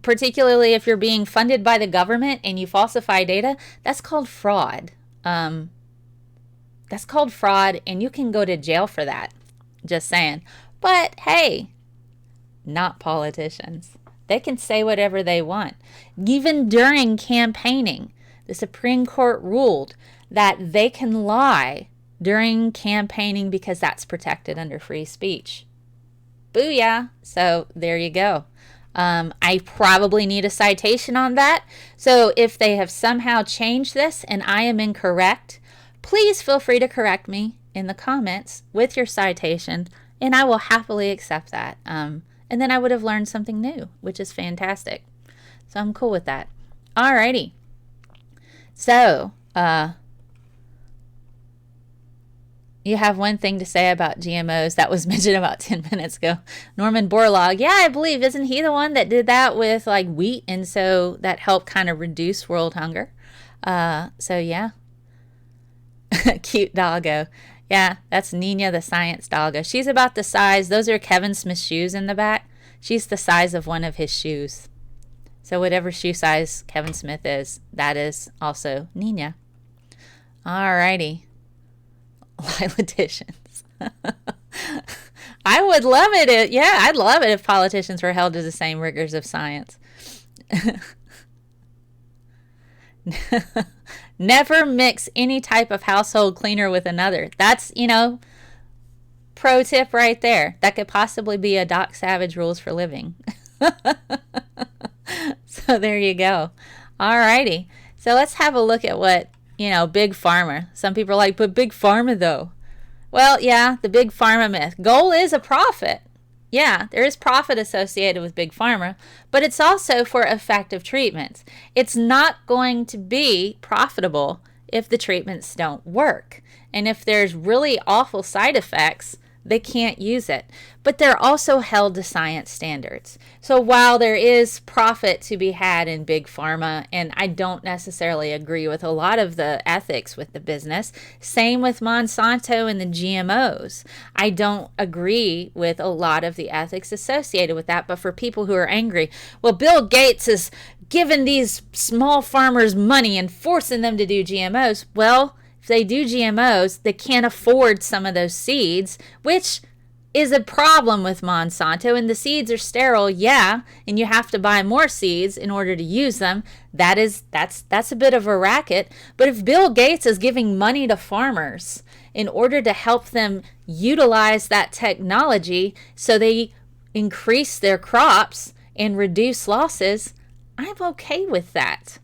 particularly if you're being funded by the government and you falsify data. That's called fraud. And you can go to jail for that. Just saying. But hey, not politicians. They can say whatever they want. Even during campaigning, the Supreme Court ruled that they can lie during campaigning because that's protected under free speech. Booyah. So there you go. I probably need a citation on that. So if they have somehow changed this and I am incorrect, please feel free to correct me in the comments with your citation, and I will happily accept that. And then I would have learned something new, which is fantastic. So I'm cool with that. Alrighty. So, you have one thing to say about GMOs that was mentioned about 10 minutes ago. Norman Borlaug. Yeah, I believe. Isn't he the one that did that with like wheat? And so that helped kind of reduce world hunger. So yeah. Cute doggo. Yeah, that's Nina the science doggo. She's about the size. Those are Kevin Smith's shoes in the back. She's the size of one of his shoes. So whatever shoe size Kevin Smith is, that is also Nina. Alrighty. Politicians. I would love it. I'd love it if politicians were held to the same rigors of science. Never mix any type of household cleaner with another. That's, pro tip right there. That could possibly be a Doc Savage rules for living. So there you go. Alrighty. So let's have a look at what Big Pharma. Some people are like, but Big Pharma though. Well, yeah, the Big Pharma myth. Goal is a profit. Yeah, there is profit associated with Big Pharma, but it's also for effective treatments. It's not going to be profitable if the treatments don't work. And if there's really awful side effects, they can't use it. But they're also held to science standards. So while there is profit to be had in Big Pharma, and I don't necessarily agree with a lot of the ethics with the business, same with Monsanto and the GMOs. I don't agree with a lot of the ethics associated with that. But for people who are angry, well, Bill Gates is giving these small farmers money and forcing them to do GMOs. Well, if they do GMOs, they can't afford some of those seeds, which is a problem with Monsanto, and the seeds are sterile, yeah, and you have to buy more seeds in order to use them. That's a bit of a racket. But if Bill Gates is giving money to farmers in order to help them utilize that technology so they increase their crops and reduce losses, I'm okay with that.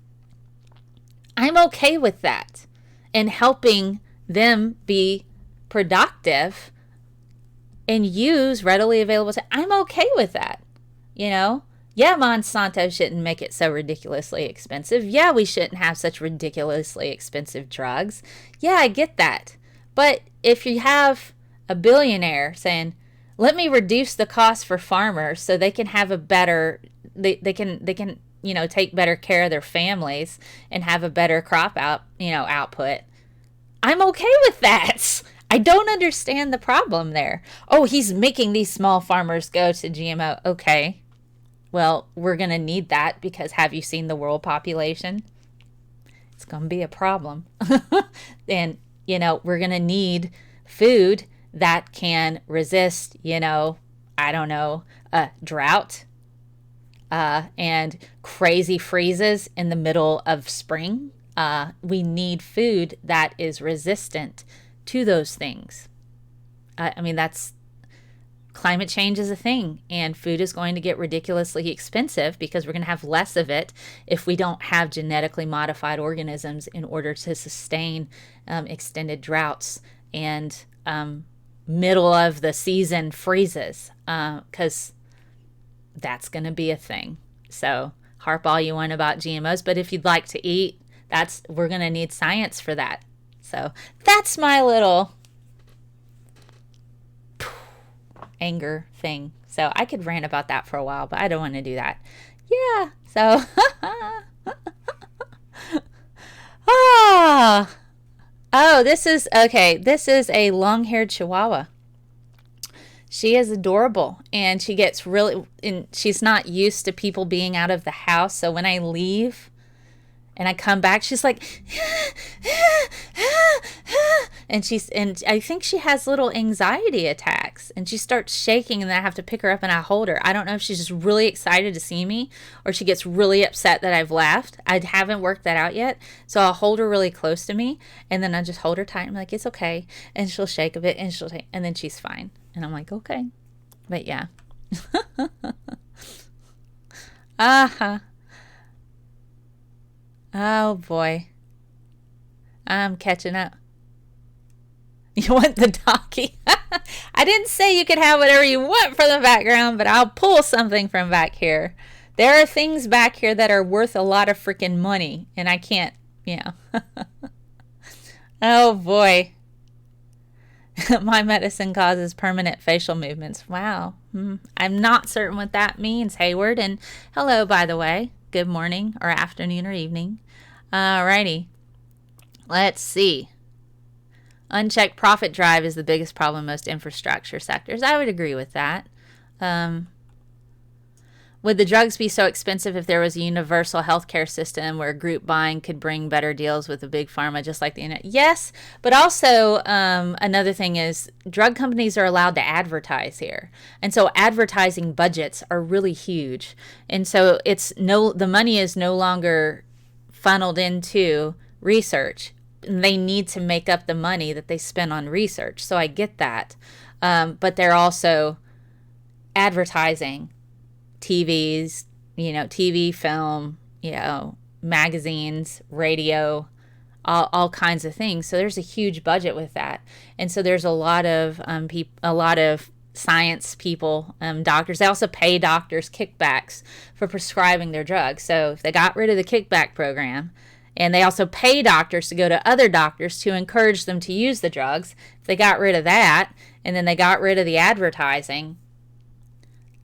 I'm okay with that. And helping them be productive and use readily available. I'm okay with that. Yeah, Monsanto shouldn't make it so ridiculously expensive. Yeah, we shouldn't have such ridiculously expensive drugs. Yeah, I get that. But if you have a billionaire saying, let me reduce the cost for farmers so they can have a better, they can take better care of their families and have a better crop output, I'm okay with that. I don't understand the problem there. Oh, he's making these small farmers go to GMO. Okay. Well, we're going to need that because have you seen the world population? It's going to be a problem. And, we're going to need food that can resist, drought and crazy freezes in the middle of spring. We need food that is resistant to those things. That's climate change is a thing, and food is going to get ridiculously expensive because we're going to have less of it if we don't have genetically modified organisms in order to sustain extended droughts and middle of the season freezes, because that's going to be a thing. So harp all you want about GMOs, but if you'd like to eat, we're going to need science for that. So that's my little anger thing. So I could rant about that for a while, but I don't want to do that. Yeah. So this is a long-haired Chihuahua. She is adorable, and she gets and she's not used to people being out of the house. So when I leave and I come back, she's like, and I think she has little anxiety attacks, and she starts shaking, and then I have to pick her up and I hold her. I don't know if she's just really excited to see me or she gets really upset that I've left. I haven't worked that out yet. So I'll hold her really close to me, and then I just hold her tight. I'm like, it's okay. And she'll shake a bit, and then she's fine. And I'm like, okay. But yeah. Oh boy. I'm catching up. You want the doggy? I didn't say you could have whatever you want from the background, but I'll pull something from back here. There are things back here that are worth a lot of freaking money, and I can't, Oh boy. My medicine causes permanent facial movements. Wow. I'm not certain what that means, Hayward. And hello, by the way. Good morning or afternoon or evening. Alrighty. Let's see. Unchecked profit drive is the biggest problem in most infrastructure sectors. I would agree with that. Would the drugs be so expensive if there was a universal healthcare system where group buying could bring better deals with the big pharma, just like the internet? Yes, but also another thing is drug companies are allowed to advertise here, and so advertising budgets are really huge, and so the money is no longer funneled into research. They need to make up the money that they spend on research, so I get that, but they're also advertising. TVs, TV, film, magazines, radio, all kinds of things. So there's a huge budget with that, and so there's a lot of science people, doctors. They also pay doctors kickbacks for prescribing their drugs. So if they got rid of the kickback program, and they also pay doctors to go to other doctors to encourage them to use the drugs, if they got rid of that, and then they got rid of the advertising,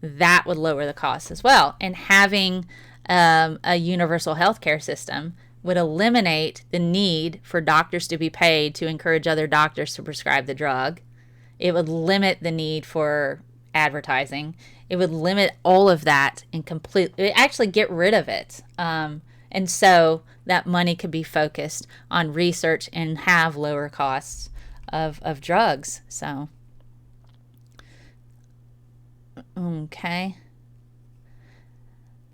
that would lower the cost as well. And having a universal healthcare system would eliminate the need for doctors to be paid to encourage other doctors to prescribe the drug. It would limit the need for advertising. It would limit all of that and actually get rid of it. And so that money could be focused on research and have lower costs of drugs. So Okay.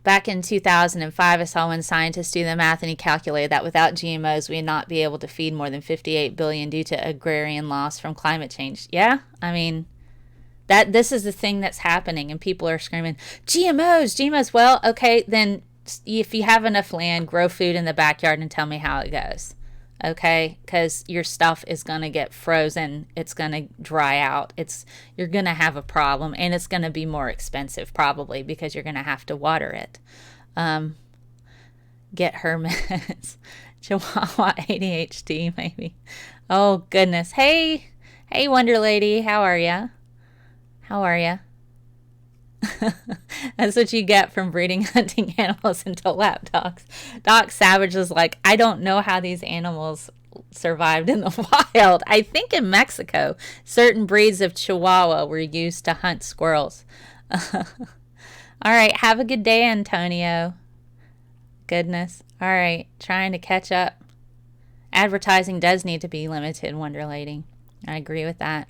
Back in 2005, I saw one scientist do the math, and he calculated that without GMOs, we would not be able to feed more than 58 billion due to agrarian loss from climate change. Yeah, I mean, this is the thing that's happening, and people are screaming, GMOs, GMOs. Well, okay, then if you have enough land, grow food in the backyard and tell me how it goes. Okay, because your stuff is going to get frozen, it's going to dry out, you're going to have a problem, and it's going to be more expensive probably because you're going to have to water it. Get hermits. Chihuahua ADHD maybe. Oh goodness. Hey Wonder Lady, how are ya? That's what you get from breeding hunting animals into lap dogs. Doc Savage was like, I don't know how these animals survived in the wild. I think in Mexico, certain breeds of Chihuahua were used to hunt squirrels. All right, have a good day, Antonio. Goodness. All right, trying to catch up. Advertising does need to be limited, Wonder Lady. I agree with that.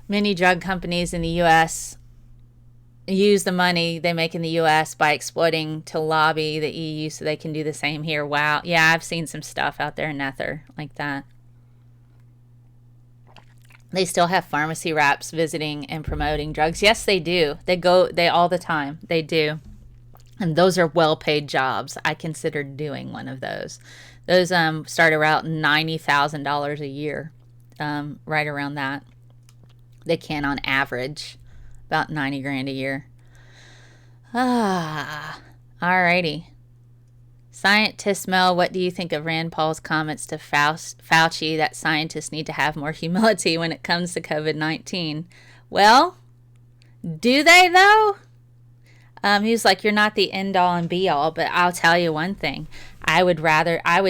Many drug companies in the U.S. use the money they make in the U.S. by exploiting to lobby the EU so they can do the same here. Wow. Yeah, I've seen some stuff out there in Nether like that. They still have pharmacy reps visiting and promoting drugs. Yes, they do. They all the time. They do. And those are well-paid jobs. I considered doing one of those. Those start around $90,000 a year, right around that. They can, on average, about 90 grand a year. Alrighty. Scientist Mel, what do you think of Rand Paul's comments to Fauci that scientists need to have more humility when it comes to COVID-19? Well, do they though? He was like, you're not the end all and be all, but I'll tell you one thing. I would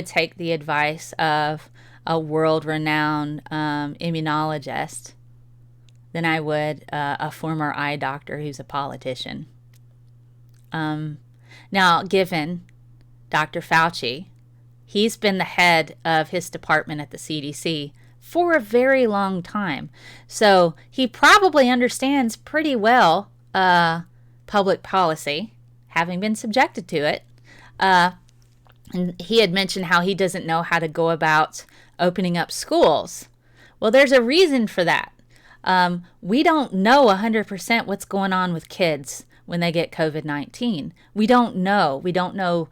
take the advice of a world-renowned immunologist than I would a former eye doctor who's a politician. Now, given Dr. Fauci, he's been the head of his department at the CDC for a very long time. So he probably understands pretty well public policy, having been subjected to it. And he had mentioned how he doesn't know how to go about opening up schools. Well, there's a reason for that. We don't know 100% what's going on with kids when they get COVID-19. We don't know. We don't know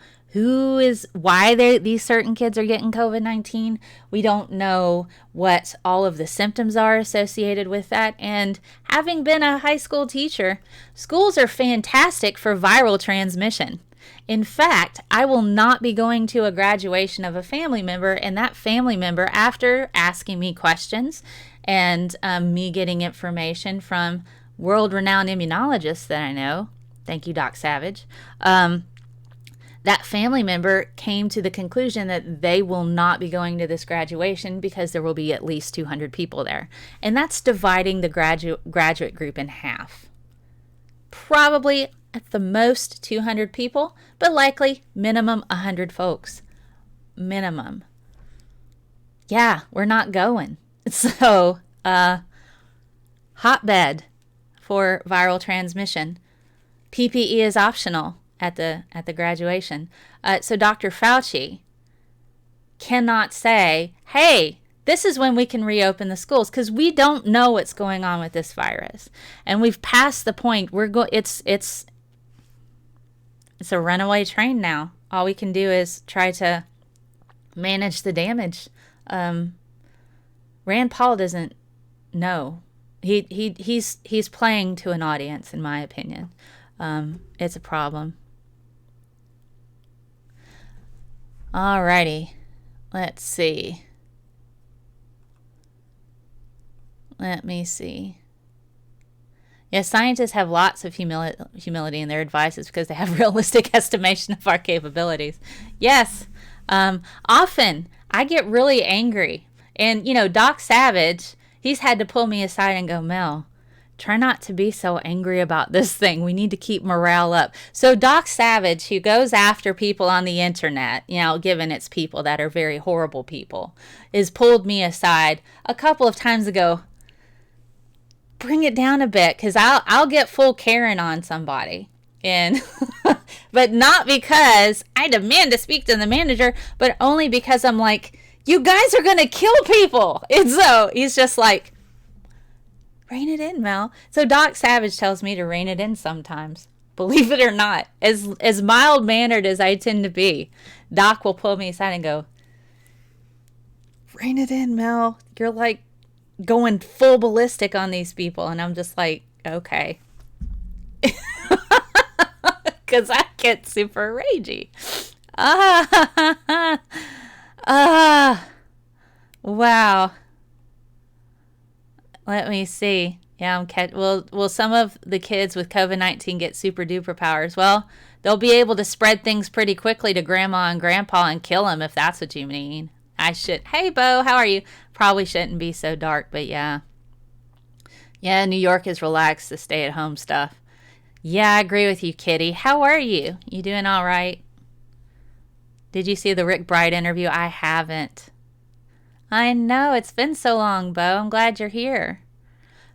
why these certain kids are getting COVID-19. We don't know what all of the symptoms are associated with that. And having been a high school teacher, schools are fantastic for viral transmission. In fact, I will not be going to a graduation of a family member, and that family member, after asking me questions and me getting information from world-renowned immunologists that I know, thank you, Doc Savage, that family member came to the conclusion that they will not be going to this graduation because there will be at least 200 people there. And that's dividing the graduate group in half. Probably at the most 200 people, but likely minimum 100 folks. Minimum. Yeah, we're not going. So, hotbed for viral transmission. PPE is optional at the graduation. So Dr. Fauci cannot say, hey, this is when we can reopen the schools, because we don't know what's going on with this virus. And we've passed the point. It's a runaway train now. All we can do is try to manage the damage. Rand Paul doesn't know. He's playing to an audience, in my opinion. It's a problem. Alrighty. Let's see. Let me see. Yeah, scientists have lots of humility in their advices because they have realistic estimation of our capabilities. Yes. Often I get really angry. And, Doc Savage, he's had to pull me aside and go, Mel, try not to be so angry about this thing. We need to keep morale up. So Doc Savage, who goes after people on the internet, given it's people that are very horrible people, has pulled me aside a couple of times ago. bring it down a bit, because I'll get full Karen on somebody. And but not because I demand to speak to the manager, but only because I'm like, you guys are going to kill people. And so he's just like, rein it in, Mel. So Doc Savage tells me to rein it in sometimes. Believe it or not, as mild-mannered as I tend to be, Doc will pull me aside and go, rein it in, Mel. You're like going full ballistic on these people. And I'm just like, okay. Because I get super ragey. Wow. Let me see. Yeah, will some of the kids with COVID-19 get super duper powers? Well, they'll be able to spread things pretty quickly to grandma and grandpa and kill them, if that's what you mean. Hey, Bo, how are you? Probably shouldn't be so dark, but yeah. Yeah, New York is relaxed, the stay-at-home stuff. Yeah, I agree with you, Kitty. How are you? You doing all right? Did you see the Rick Bright interview? I haven't. I know, it's been so long, Bo. I'm glad you're here.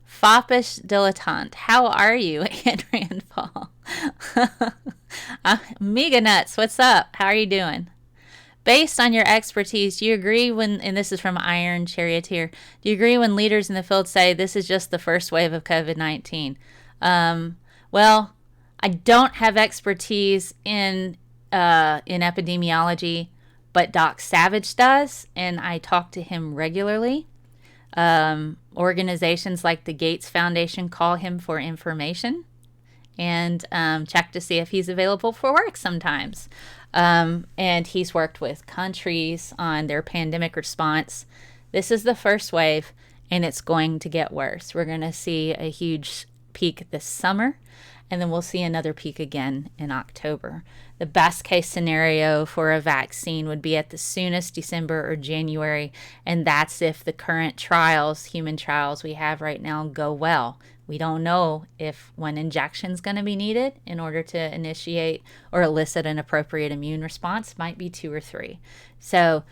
Foppish dilettante. How are you, Anne Rand Paul? Mega Nuts, what's up? How are you doing? Based on your expertise, do you agree when, and this is from Iron Charioteer, do you agree when leaders in the field say this is just the first wave of COVID-19? Well, I don't have expertise in epidemiology, but Doc Savage does, and I talk to him regularly. Organizations like the Gates Foundation call him for information and check to see if he's available for work sometimes. And he's worked with countries on their pandemic response. This is the first wave, and it's going to get worse. We're going to see a huge peak this summer, and then we'll see another peak again in October. The best case scenario for a vaccine would be at the soonest December or January, and that's if the current trials, human trials we have right now, go well. We don't know if one injection is going to be needed in order to initiate or elicit an appropriate immune response. Might be 2 or 3. So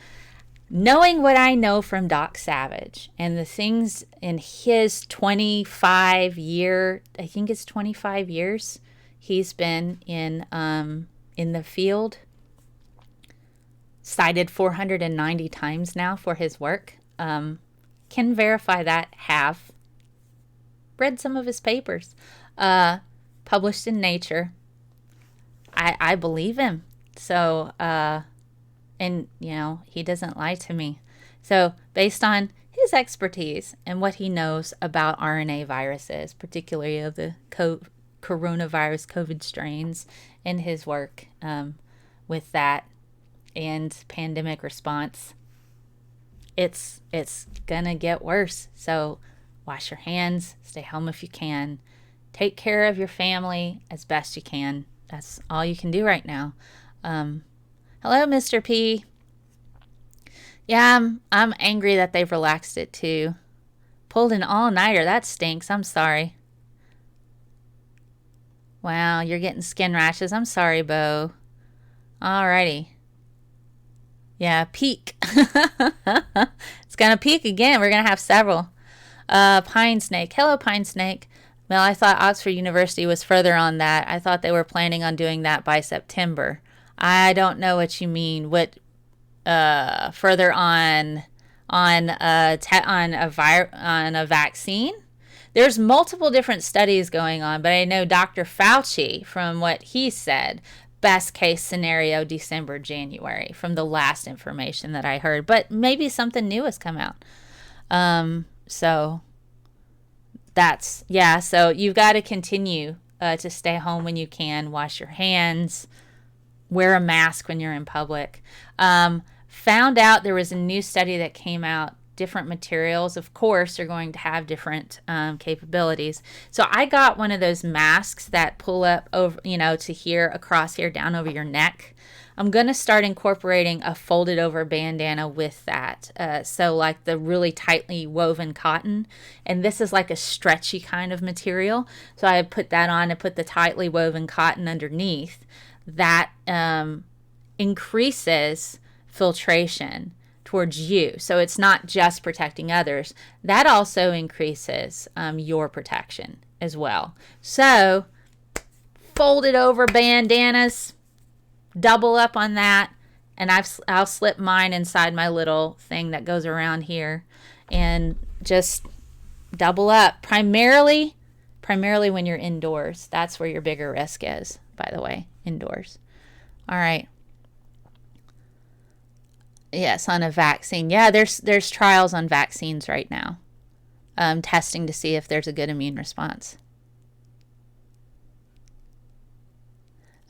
knowing what I know from Doc Savage and the things in his 25-year, I think it's 25 years he's been in the field, cited 490 times now for his work, can verify that, have read some of his papers, published in Nature. I believe him. So, and, you know, he doesn't lie to me. So based on his expertise and what he knows about RNA viruses, particularly of the coronavirus COVID strains, and his work with that and pandemic response, it's gonna get worse. So wash your hands, stay home if you can, take care of your family as best you can. That's all you can do right now. Hello, Mr. P. Yeah, I'm angry that they've relaxed it too. Pulled an all-nighter. That stinks. I'm sorry. Wow, you're getting skin rashes. I'm sorry, Bo. Alrighty. Yeah, peak. It's going to peak again. We're going to have several. Pine Snake. Hello, Pine Snake. Well, I thought Oxford University was further on that. I thought they were planning on doing that by September. I don't know what you mean. What further on a vaccine? There's multiple different studies going on, but I know Dr. Fauci, from what he said, best case scenario December, January, from the last information that I heard. But maybe something new has come out. So that's, yeah, so you've got to continue to stay home when you can, wash your hands, wear a mask when you're in public. Found out there was a new study that came out. Different materials, of course, are going to have different capabilities. So I got one of those masks that pull up over, to here, across here, down over your neck. I'm going to start incorporating a folded over bandana with that. So like the really tightly woven cotton, and this is like a stretchy kind of material. So I put that on and put the tightly woven cotton underneath. That increases filtration towards you. So it's not just protecting others. That also increases your protection as well. So folded over bandanas, double up on that, and I'll slip mine inside my little thing that goes around here and just double up. Primarily when you're indoors. That's where your bigger risk is, by the way, indoors. All right. Yes, on a vaccine. Yeah, there's trials on vaccines right now, testing to see if there's a good immune response.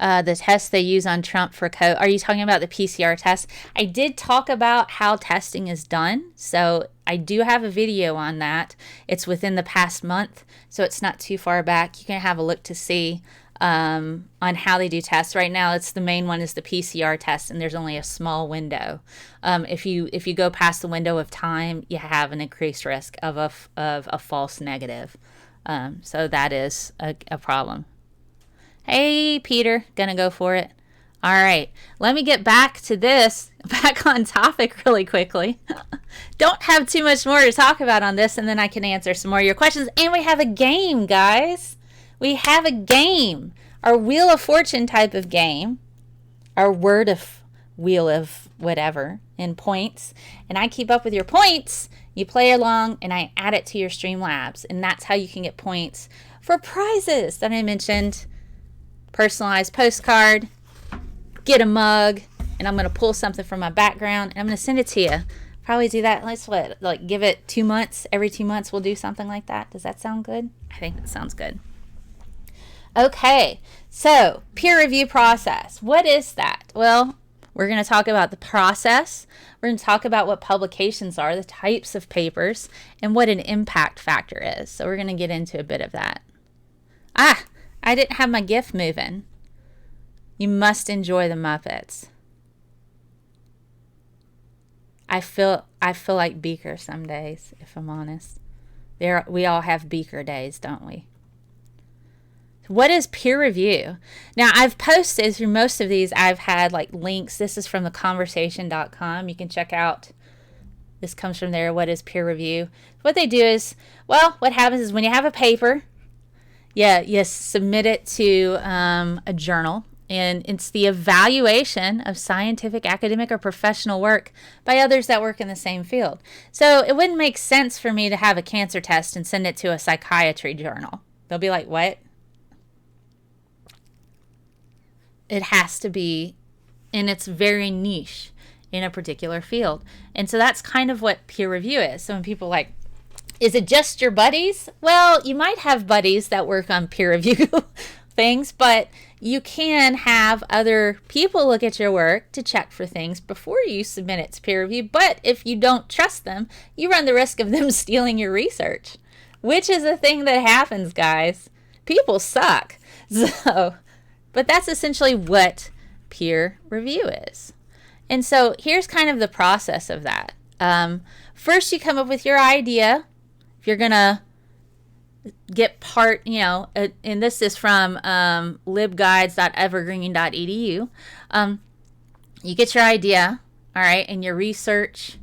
The test they use on Trump for COVID. Are you talking about the PCR test? I did talk about how testing is done. So I do have a video on that. It's within the past month, so it's not too far back. You can have a look to see on how they do tests. Right now, it's the main one is the PCR test, and there's only a small window. If you go past the window of time, you have an increased risk of a false negative. So that is a problem. Hey, Peter, gonna go for it. All right, let me get back to this, back on topic really quickly. Don't have too much more to talk about on this, and then I can answer some more of your questions. And we have a game, guys. We have a game, our Wheel of Fortune type of game, our word of wheel of whatever in points. And I keep up with your points. You play along, and I add it to your Streamlabs. And that's how you can get points for prizes that I mentioned. Personalized postcard, get a mug, and I'm going to pull something from my background, and I'm going to send it to you. Probably do that. Let's give it 2 months. Every 2 months we'll do something like that. Does that sound good? I think that sounds good. Okay, so peer review process. What is that? Well, we're going to talk about the process. We're going to talk about what publications are, the types of papers, and what an impact factor is. So we're going to get into a bit of that. I didn't have my GIF moving. You must enjoy the Muppets. I feel like Beaker some days, if I'm honest. We all have Beaker days, don't we? What is peer review? Now, I've posted through most of these, I've had links. This is from theconversation.com. You can check out. This comes from there. What is peer review? What they do is, what happens is when you have a paper, you submit it to a journal, and it's the evaluation of scientific, academic, or professional work by others that work in the same field. So it wouldn't make sense for me to have a cancer test and send it to a psychiatry journal. They'll be like, what? It has to be, and it's very niche in a particular field. And so that's kind of what peer review is. So when people is it just your buddies? Well, you might have buddies that work on peer review things, but you can have other people look at your work to check for things before you submit it to peer review. But if you don't trust them, you run the risk of them stealing your research, which is a thing that happens, guys. People suck. But that's essentially what peer review is. And so here's kind of the process of that. First, you come up with your idea. If you're going to get and this is from libguides.evergreen.edu. You get your idea, all right, and your research,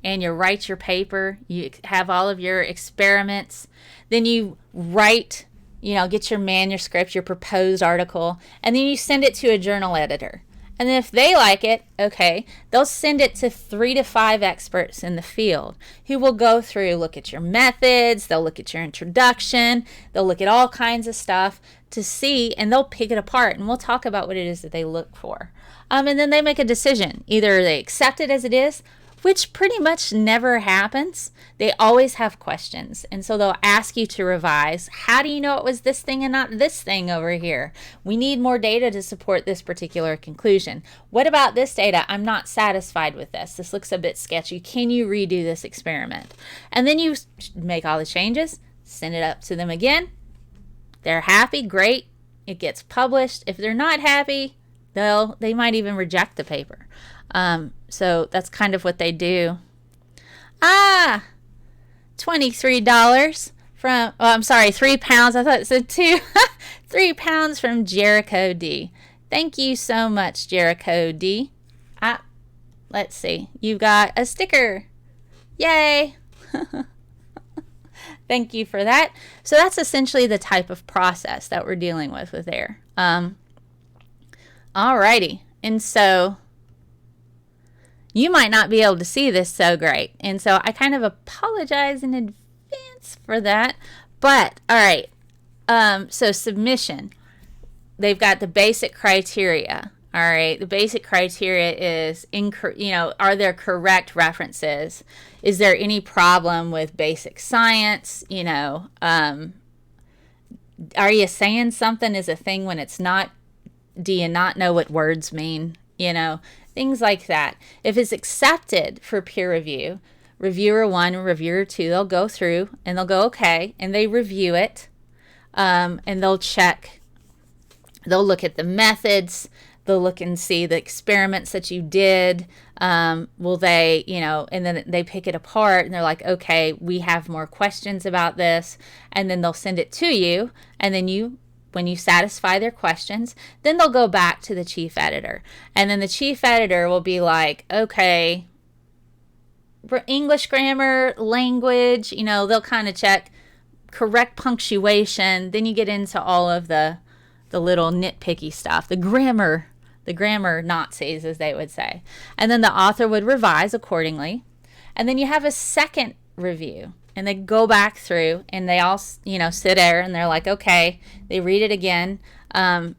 and you write your paper. You have all of your experiments. Then you write, get your manuscript, your proposed article, and then you send it to a journal editor. And then if they like it, okay, they'll send it to 3 to 5 experts in the field who will go through, look at your methods, they'll look at your introduction, they'll look at all kinds of stuff to see, and they'll pick it apart, and we'll talk about what it is that they look for. And then they make a decision. Either they accept it as it is, which pretty much never happens. They always have questions. And so they'll ask you to revise. How do you know it was this thing and not this thing over here? We need more data to support this particular conclusion. What about this data? I'm not satisfied with this. This looks a bit sketchy. Can you redo this experiment? And then you make all the changes, send it up to them again. They're happy, great. It gets published. If they're not happy, they might even reject the paper. So that's kind of what they do. $23 from, £3. I thought it said 2. £3 from Jericho D. Thank you so much, Jericho D. let's see. You've got a sticker. Yay. Thank you for that. So that's essentially the type of process that we're dealing with there. Alrighty. And so you might not be able to see this so great. And so I kind of apologize in advance for that. But, all right. So submission. They've got the basic criteria. All right. The basic criteria is, are there correct references? Is there any problem with basic science? Are you saying something is a thing when it's not? Do you not know what words mean? Things like that. If it's accepted for peer review, reviewer 1 or reviewer 2, they'll go through and they'll go, okay, and they review it, and they'll check. They'll look at the methods. They'll look and see the experiments that you did. Will they, and then they pick it apart and they're like, okay, we have more questions about this. And then they'll send it to you. And then when you satisfy their questions, then they'll go back to the chief editor. And then the chief editor will be like, okay, English grammar, language, they'll kind of check correct punctuation. Then you get into all of the little nitpicky stuff, the grammar Nazis, as they would say. And then the author would revise accordingly. And then you have a second review. And they go back through and they all, sit there and they're like, okay, they read it again.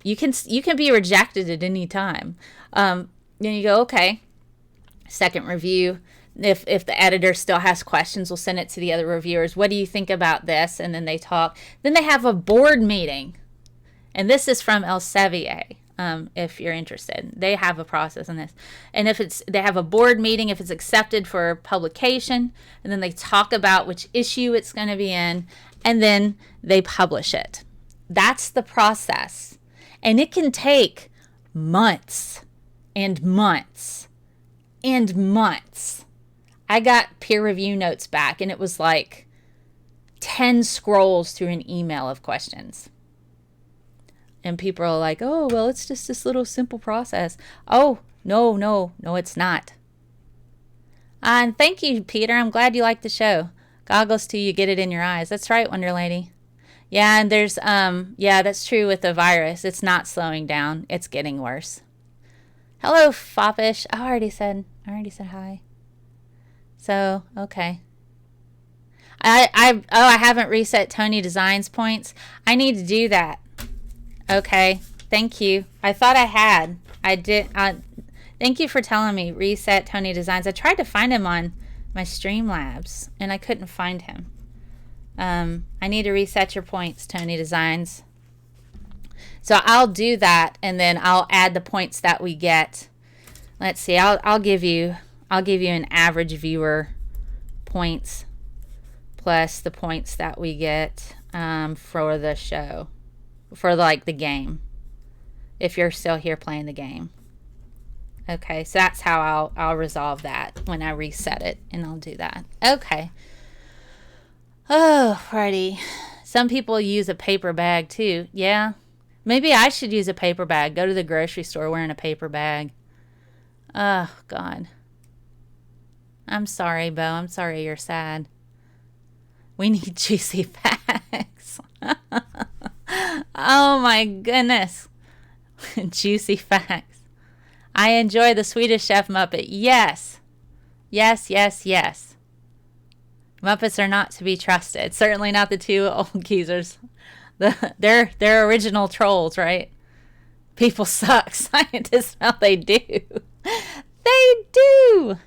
You can be rejected at any time. Then you go, okay, second review. If the editor still has questions, we'll send it to the other reviewers. What do you think about this? And then they talk. Then they have a board meeting. And this is from Elsevier, if you're interested. They have a process in this. And they have a board meeting if it's accepted for publication, and then they talk about which issue it's going to be in, and then they publish it. That's the process. And it can take months and months and months. I got peer review notes back, and it was like 10 scrolls through an email of questions. And people are like, oh, well, it's just this little simple process. Oh, no, it's not. And thank you, Peter. I'm glad you like the show. Goggles till you get it in your eyes. That's right, Wonder Lady. Yeah, and there's, that's true with the virus. It's not slowing down. It's getting worse. Hello, Foppish. I already said hi. So, okay. I haven't reset Tony Designs points. I need to do that. Okay, thank you. I thought I had. I did. Thank you for telling me. Reset Tony Designs. I tried to find him on my Streamlabs, and I couldn't find him. I need to reset your points, Tony Designs. So I'll do that, and then I'll add the points that we get. Let's see. I'll give you an average viewer points plus the points that we get for the show. For the game, if you're still here playing the game. Okay, so that's how I'll resolve that when I reset it, and I'll do that. Okay. Oh, Freddie. Some people use a paper bag too. Yeah, maybe I should use a paper bag. Go to the grocery store wearing a paper bag. Oh, God. I'm sorry, Bo. I'm sorry you're sad. We need juicy facts. Oh my goodness. Juicy facts. I enjoy the Swedish Chef Muppet. Yes. Yes. Muppets are not to be trusted. Certainly not the two old geezers. They're original trolls, right? People suck. Scientists Mel, they do. They do.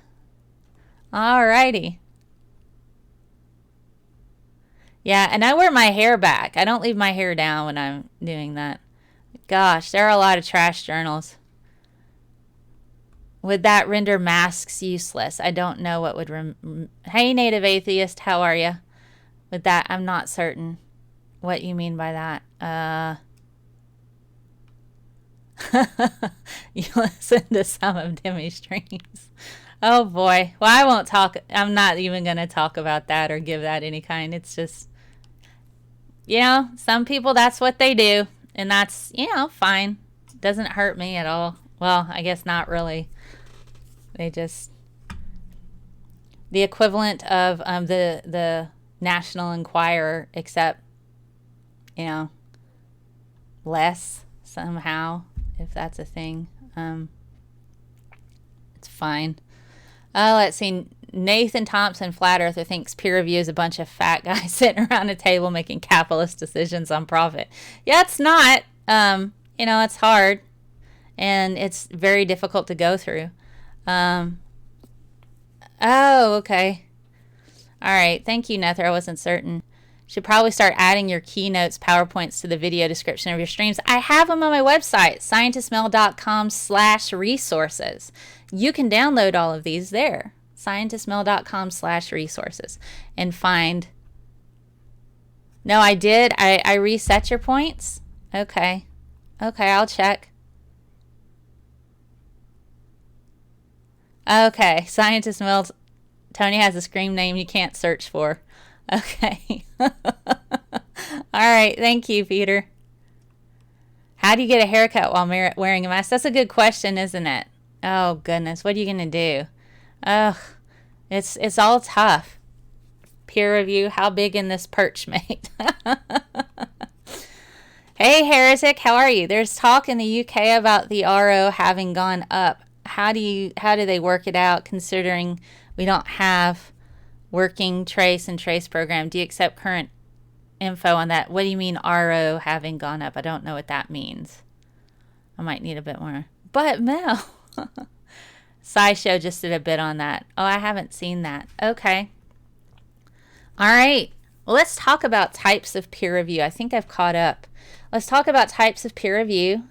Alrighty. Yeah, and I wear my hair back. I don't leave my hair down when I'm doing that. Gosh, there are a lot of trash journals. Would that render masks useless? I don't know what would... Hey, Native Atheist, how are you? With that, I'm not certain what you mean by that. You listen to some of Demi's streams. Oh, boy. Well, I won't talk... I'm not even going to talk about that or give that any kind. It's just... some people, that's what they do. And that's, fine. Doesn't hurt me at all. Well, I guess not really. They just, the equivalent of the National Enquirer, except, less somehow, if that's a thing. It's fine. Let's see. Nathan Thompson, Flat Earther, thinks peer review is a bunch of fat guys sitting around a table making capitalist decisions on profit. Yeah, it's not. It's hard, and it's very difficult to go through. Oh, okay. All right. Thank you, Nether. I wasn't certain. Should probably start adding your keynotes, PowerPoints to the video description of your streams. I have them on my website, scientistmel.com/resources. You can download all of these there, scientistmel.com/resources, and find. No, I did. I reset your points. Okay. Okay, I'll check. Okay, Scientist Mel. Tony has a scream name you can't search for. Okay. All right. Thank you, Peter. How do you get a haircut while wearing a mask? That's a good question, isn't it? Oh, goodness. What are you going to do? Ugh. It's all tough. Peer review. How big in this perch, mate? Hey, Heretic. How are you? There's talk in the UK about the RO having gone up. How do they work it out, considering we don't have working trace and trace program? Do you accept current info on that? What do you mean RO having gone up? I don't know what that means. I might need a bit more. But Mel, SciShow just did a bit on that. Oh, I haven't seen that. Okay. All right. Well, let's talk about types of peer review. I think I've caught up. Let's talk about types of peer review.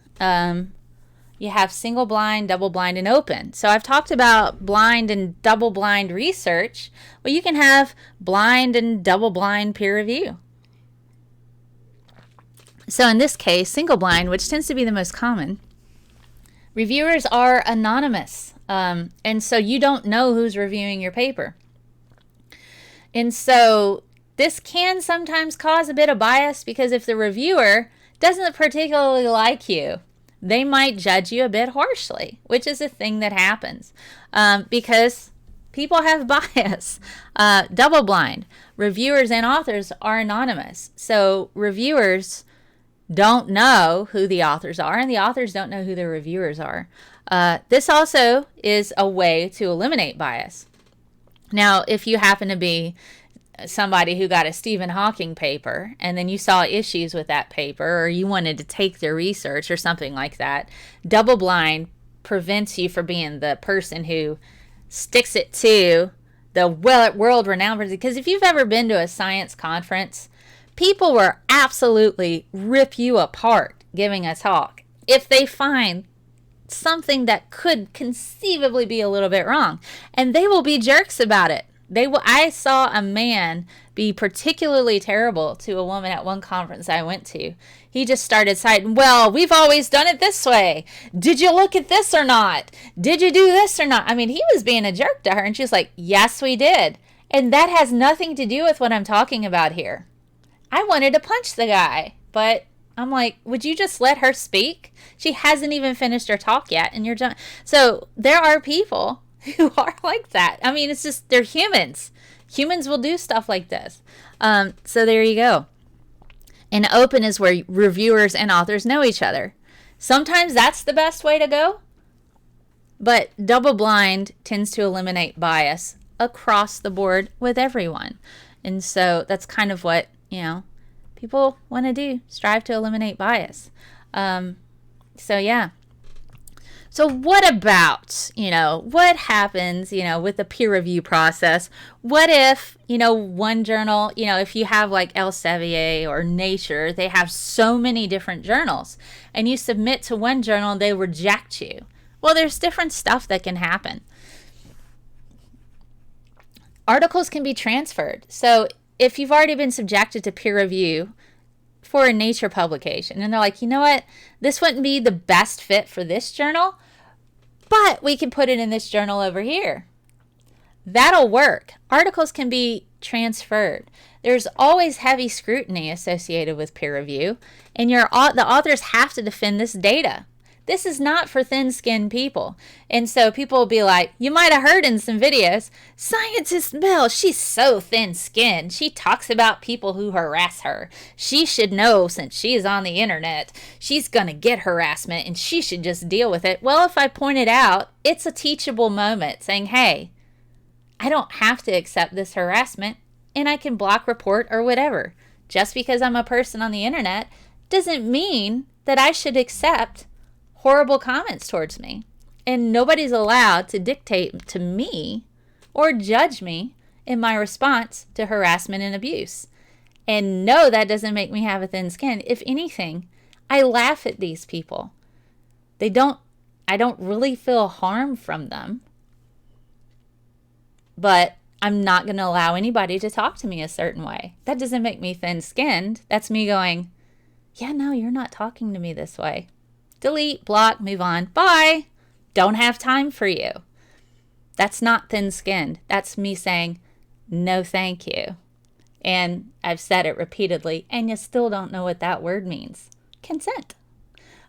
You have single blind, double blind, and open. So I've talked about blind and double blind research. Well, you can have blind and double blind peer review. So in this case, single blind, which tends to be the most common, reviewers are anonymous. And so you don't know who's reviewing your paper. And so this can sometimes cause a bit of bias, because if the reviewer doesn't particularly like you, they might judge you a bit harshly, which is a thing that happens because people have bias. Double blind. Reviewers and authors are anonymous. So reviewers don't know who the authors are, and the authors don't know who the reviewers are. This also is a way to eliminate bias. Now, if you happen to be somebody who got a Stephen Hawking paper and then you saw issues with that paper, or you wanted to take their research or something like that, double blind prevents you from being the person who sticks it to the world-renowned person. Because if you've ever been to a science conference, people will absolutely rip you apart giving a talk if they find something that could conceivably be a little bit wrong, and they will be jerks about it. I saw a man be particularly terrible to a woman at one conference I went to. He just started citing, well, we've always done it this way. Did you look at this or not? Did you do this or not? I mean, he was being a jerk to her, and she was like, yes, we did. And that has nothing to do with what I'm talking about here. I wanted to punch the guy, but I'm like, would you just let her speak? She hasn't even finished her talk yet, and you're done. So there are people who are like that. I mean, it's just, they're humans. Humans will do stuff like this. So there you go. And open is where reviewers and authors know each other. Sometimes that's the best way to go, but double blind tends to eliminate bias across the board with everyone. And so that's kind of what, people want to do, strive to eliminate bias. So yeah. So what about, what happens, with the peer review process? What if, one journal, if you have like Elsevier or Nature, they have so many different journals, and you submit to one journal and they reject you. Well, there's different stuff that can happen. Articles can be transferred. So if you've already been subjected to peer review for a Nature publication, and they're like, you know what, this wouldn't be the best fit for this journal, but we can put it in this journal over here. That'll work. Articles can be transferred. There's always heavy scrutiny associated with peer review, and the authors have to defend this data. This is not for thin-skinned people. And so people will be like, you might have heard in some videos, Scientist Mel, she's so thin-skinned. She talks about people who harass her. She should know since she is on the internet, she's going to get harassment and she should just deal with it. Well, if I point it out, it's a teachable moment saying, hey, I don't have to accept this harassment and I can block, report, or whatever. Just because I'm a person on the internet doesn't mean that I should accept horrible comments towards me. And nobody's allowed to dictate to me or judge me in my response to harassment and abuse. And no, that doesn't make me have a thin skin. If anything, I laugh at these people. I don't really feel harm from them. But I'm not going to allow anybody to talk to me a certain way. That doesn't make me thin-skinned. That's me going, yeah, no, you're not talking to me this way. Delete, block, move on. Bye. Don't have time for you. That's not thin-skinned. That's me saying, no, thank you. And I've said it repeatedly, and you still don't know what that word means. Consent.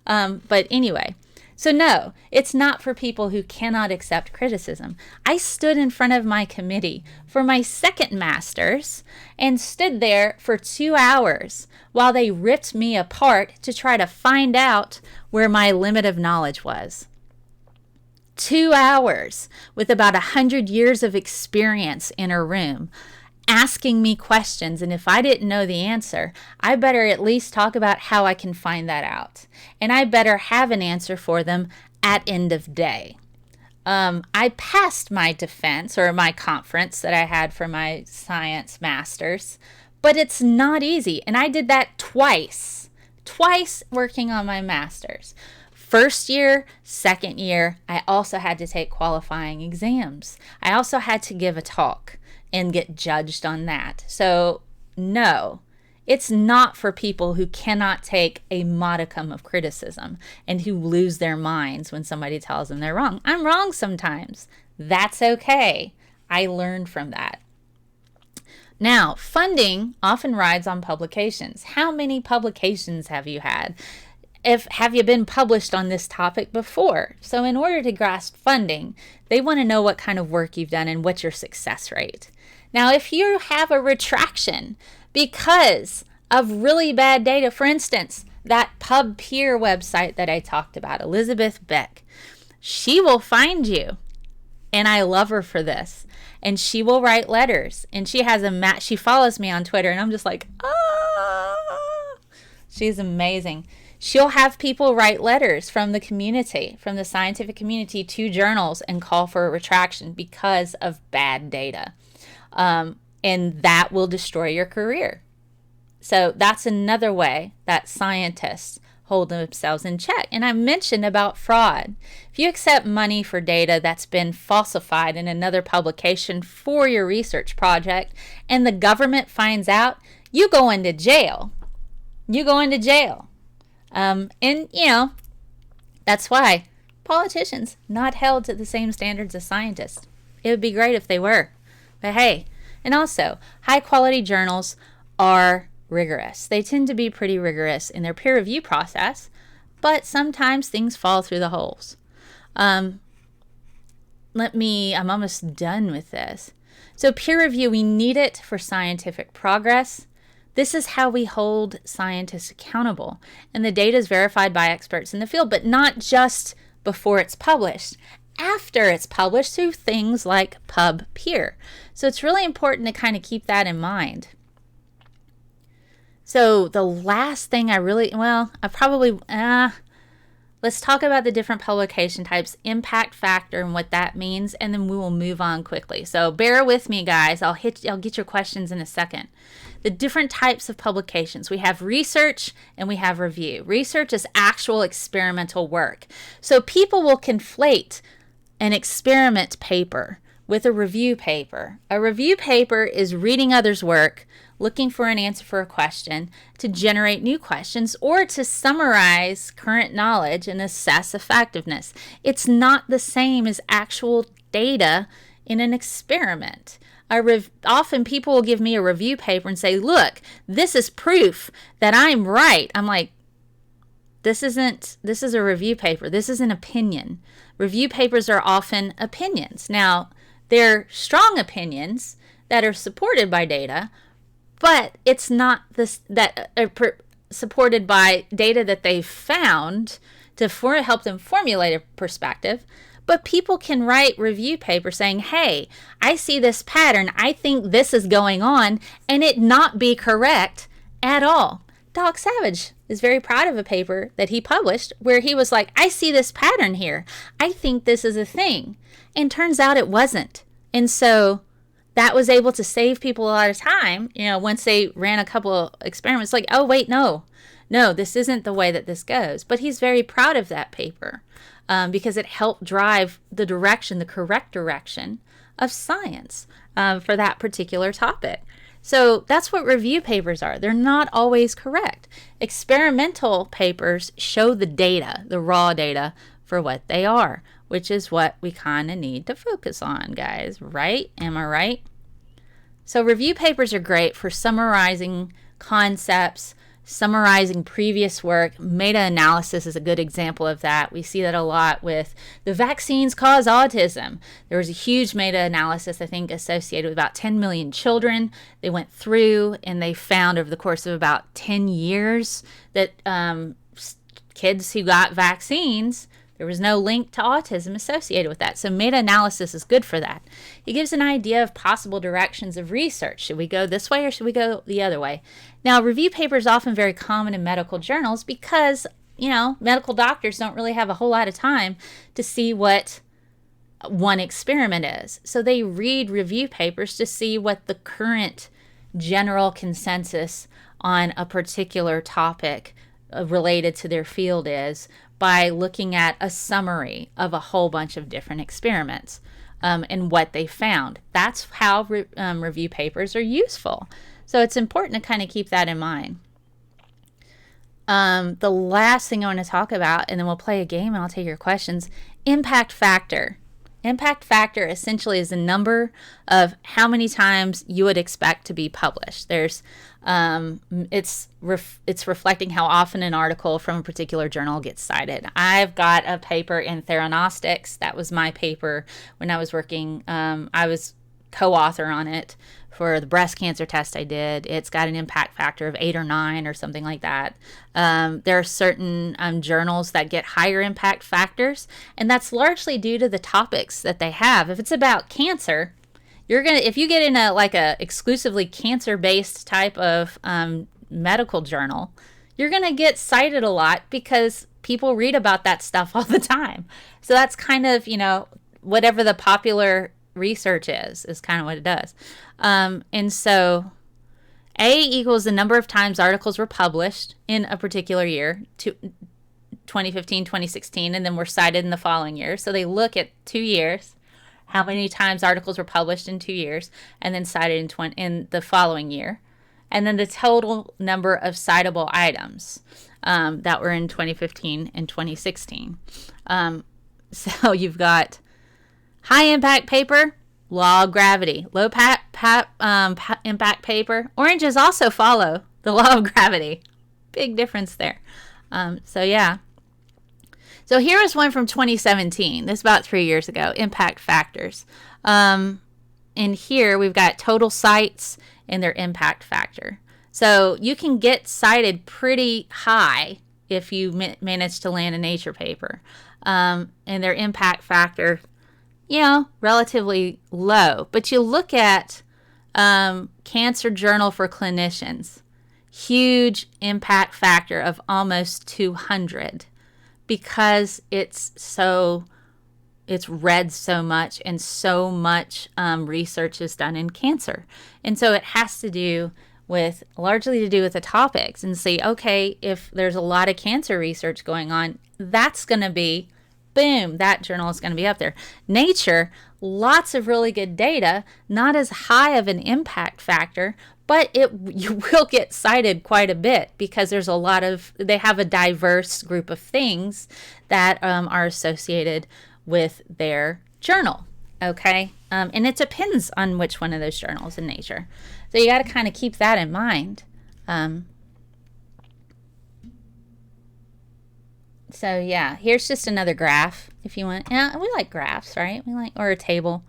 But anyway, so no, it's not for people who cannot accept criticism. I stood in front of my committee for my second master's and stood there for 2 hours while they ripped me apart to try to find out where my limit of knowledge was. 2 hours with about 100 years of experience in a room asking me questions, and if I didn't know the answer, I better at least talk about how I can find that out. And I better have an answer for them at end of day. I passed my defense or my conference that I had for my science masters, but it's not easy. And I did that twice working on my masters. First year, second year, I also had to take qualifying exams. I also had to give a talk and get judged on that. So no, it's not for people who cannot take a modicum of criticism and who lose their minds when somebody tells them they're wrong. I'm wrong sometimes. That's okay. I learned from that. Now, funding often rides on publications. How many publications have you had? Have you been published on this topic before? So in order to grasp funding, they want to know what kind of work you've done and what's your success rate. Now, if you have a retraction because of really bad data, for instance, that PubPeer website that I talked about, Elizabeth Beck, she will find you. And I love her for this. And she will write letters. And she has she follows me on Twitter, and I'm just like, ah, she's amazing. She'll have people write letters from the community, from the scientific community to journals and call for a retraction because of bad data. And that will destroy your career. So that's another way that scientists hold themselves in check. And I mentioned about fraud. If you accept money for data that's been falsified in another publication for your research project and the government finds out, you go into jail. You go into jail. And, you know, that's why politicians not held to the same standards as scientists. It would be great if they were. But hey, and also, high-quality journals are rigorous. They tend to be pretty rigorous in their peer review process, but sometimes things fall through the holes. I'm almost done with this. So peer review, we need it for scientific progress. This is how we hold scientists accountable. And the data is verified by experts in the field, but not just before it's published. After it's published through things like PubPeer. So it's really important to kind of keep that in mind. So the last thing let's talk about the different publication types, impact factor and what that means, and then we will move on quickly. So bear with me, guys. I'll get your questions in a second. The different types of publications. We have research and we have review. Research is actual experimental work. So people will conflate an experiment paper with a review paper. A review paper is reading others' work, looking for an answer for a question, to generate new questions, or to summarize current knowledge and assess effectiveness. It's not the same as actual data in an experiment. Often people will give me a review paper and say, look, this is proof that I'm right. I'm like, this is a review paper. This is an opinion. Review papers are often opinions. Now, they're strong opinions that are supported by data, but it's not this that are supported by data that they've found to help them formulate a perspective. But people can write review papers saying, hey, I see this pattern. I think this is going on, and it not be correct at all. Doc Savage is very proud of a paper that he published where he was like, I see this pattern here. I think this is a thing. And turns out it wasn't. And so that was able to save people a lot of time. Once they ran a couple of experiments, like, oh, wait, no, this isn't the way that this goes. But he's very proud of that paper because it helped drive the correct direction of science for that particular topic. So that's what review papers are. They're not always correct. Experimental papers show the data, the raw data, for what they are, which is what we kind of need to focus on, guys, right? Am I right? So review papers are great for summarizing concepts, summarizing previous work. Meta-analysis is a good example of that. We see that a lot with the vaccines cause autism. There was a huge meta-analysis, I think, associated with about 10 million children. They went through and they found over the course of about 10 years that kids who got vaccines, there was no link to autism associated with that. So meta-analysis is good for that. It gives an idea of possible directions of research. Should we go this way or should we go the other way? Now, review papers are often very common in medical journals because, medical doctors don't really have a whole lot of time to see what one experiment is. So they read review papers to see what the current general consensus on a particular topic related to their field is by looking at a summary of a whole bunch of different experiments and what they found. That's how review papers are useful. So it's important to kind of keep that in mind. The last thing I want to talk about, and then we'll play a game and I'll take your questions, impact factor. Impact factor essentially is the number of how many times you would expect to be published. There's it's reflecting how often an article from a particular journal gets cited. I've got a paper in Theranostics. That was my paper when I was working. I was co-author on it for the breast cancer test I did. It's got an impact factor of 8 or 9 or something like that. There are certain journals that get higher impact factors, and that's largely due to the topics that they have. If it's about cancer, if you get in a exclusively cancer-based type of medical journal, you're gonna get cited a lot because people read about that stuff all the time. So that's kind of whatever the popular research is kind of what it does. And so A equals the number of times articles were published in a particular year, 2015, 2016, and then were cited in the following year. So they look at 2 years, how many times articles were published in 2 years, and then cited in the following year. And then the total number of citable items that were in 2015 and 2016. So you've got high impact paper, law of gravity. Low impact paper. Oranges also follow the law of gravity. Big difference there. So yeah. So here is one from 2017. This is about 3 years ago. Impact factors. And here we've got total cites and their impact factor. So you can get cited pretty high if you manage to land a Nature paper. And their impact factor, relatively low. But you look at Cancer Journal for Clinicians, huge impact factor of almost 200 because it's read so much and so much research is done in cancer. And so it has to do with, largely to do with the topics and see, okay, if there's a lot of cancer research going on, that's going to be boom, that journal is going to be up there. Nature, lots of really good data, not as high of an impact factor, but you will get cited quite a bit because there's they have a diverse group of things that are associated with their journal, okay? And it depends on which one of those journals in Nature. So you got to kind of keep that in mind. So yeah, here's just another graph if you want. Yeah, we like graphs, right? We like, or a table.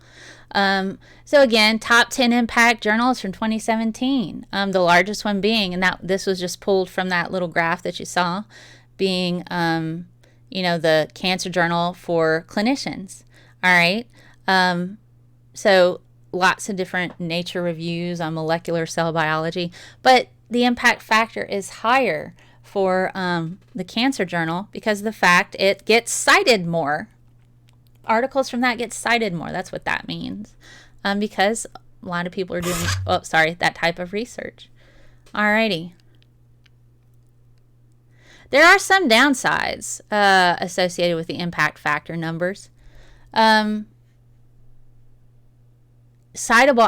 So again, top 10 impact journals from 2017. The largest one being, and this was just pulled from that little graph that you saw, being, the Cancer Journal for clinicians. All right. So lots of different Nature reviews on molecular cell biology, but the impact factor is higher for the Cancer Journal because of the fact it gets cited more. Articles from that get cited more. That's what that means. Because a lot of people are doing, that type of research. Alrighty. There are some downsides associated with the impact factor numbers. Citable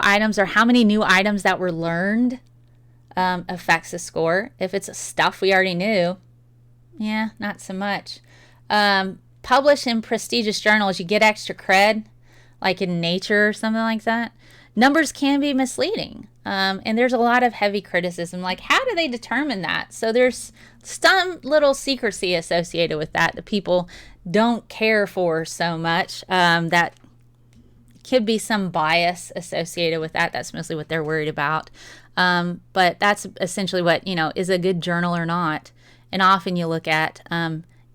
items, or how many new items that were learned, affects the score. If it's stuff we already knew, yeah, not so much. Publish in prestigious journals, you get extra cred, like in Nature or something like that. Numbers can be misleading, and there's a lot of heavy criticism, like how do they determine that? So there's some little secrecy associated with that people don't care for so much. That could be some bias associated with that. That's mostly what they're worried about. But that's essentially what, is a good journal or not. And often you look at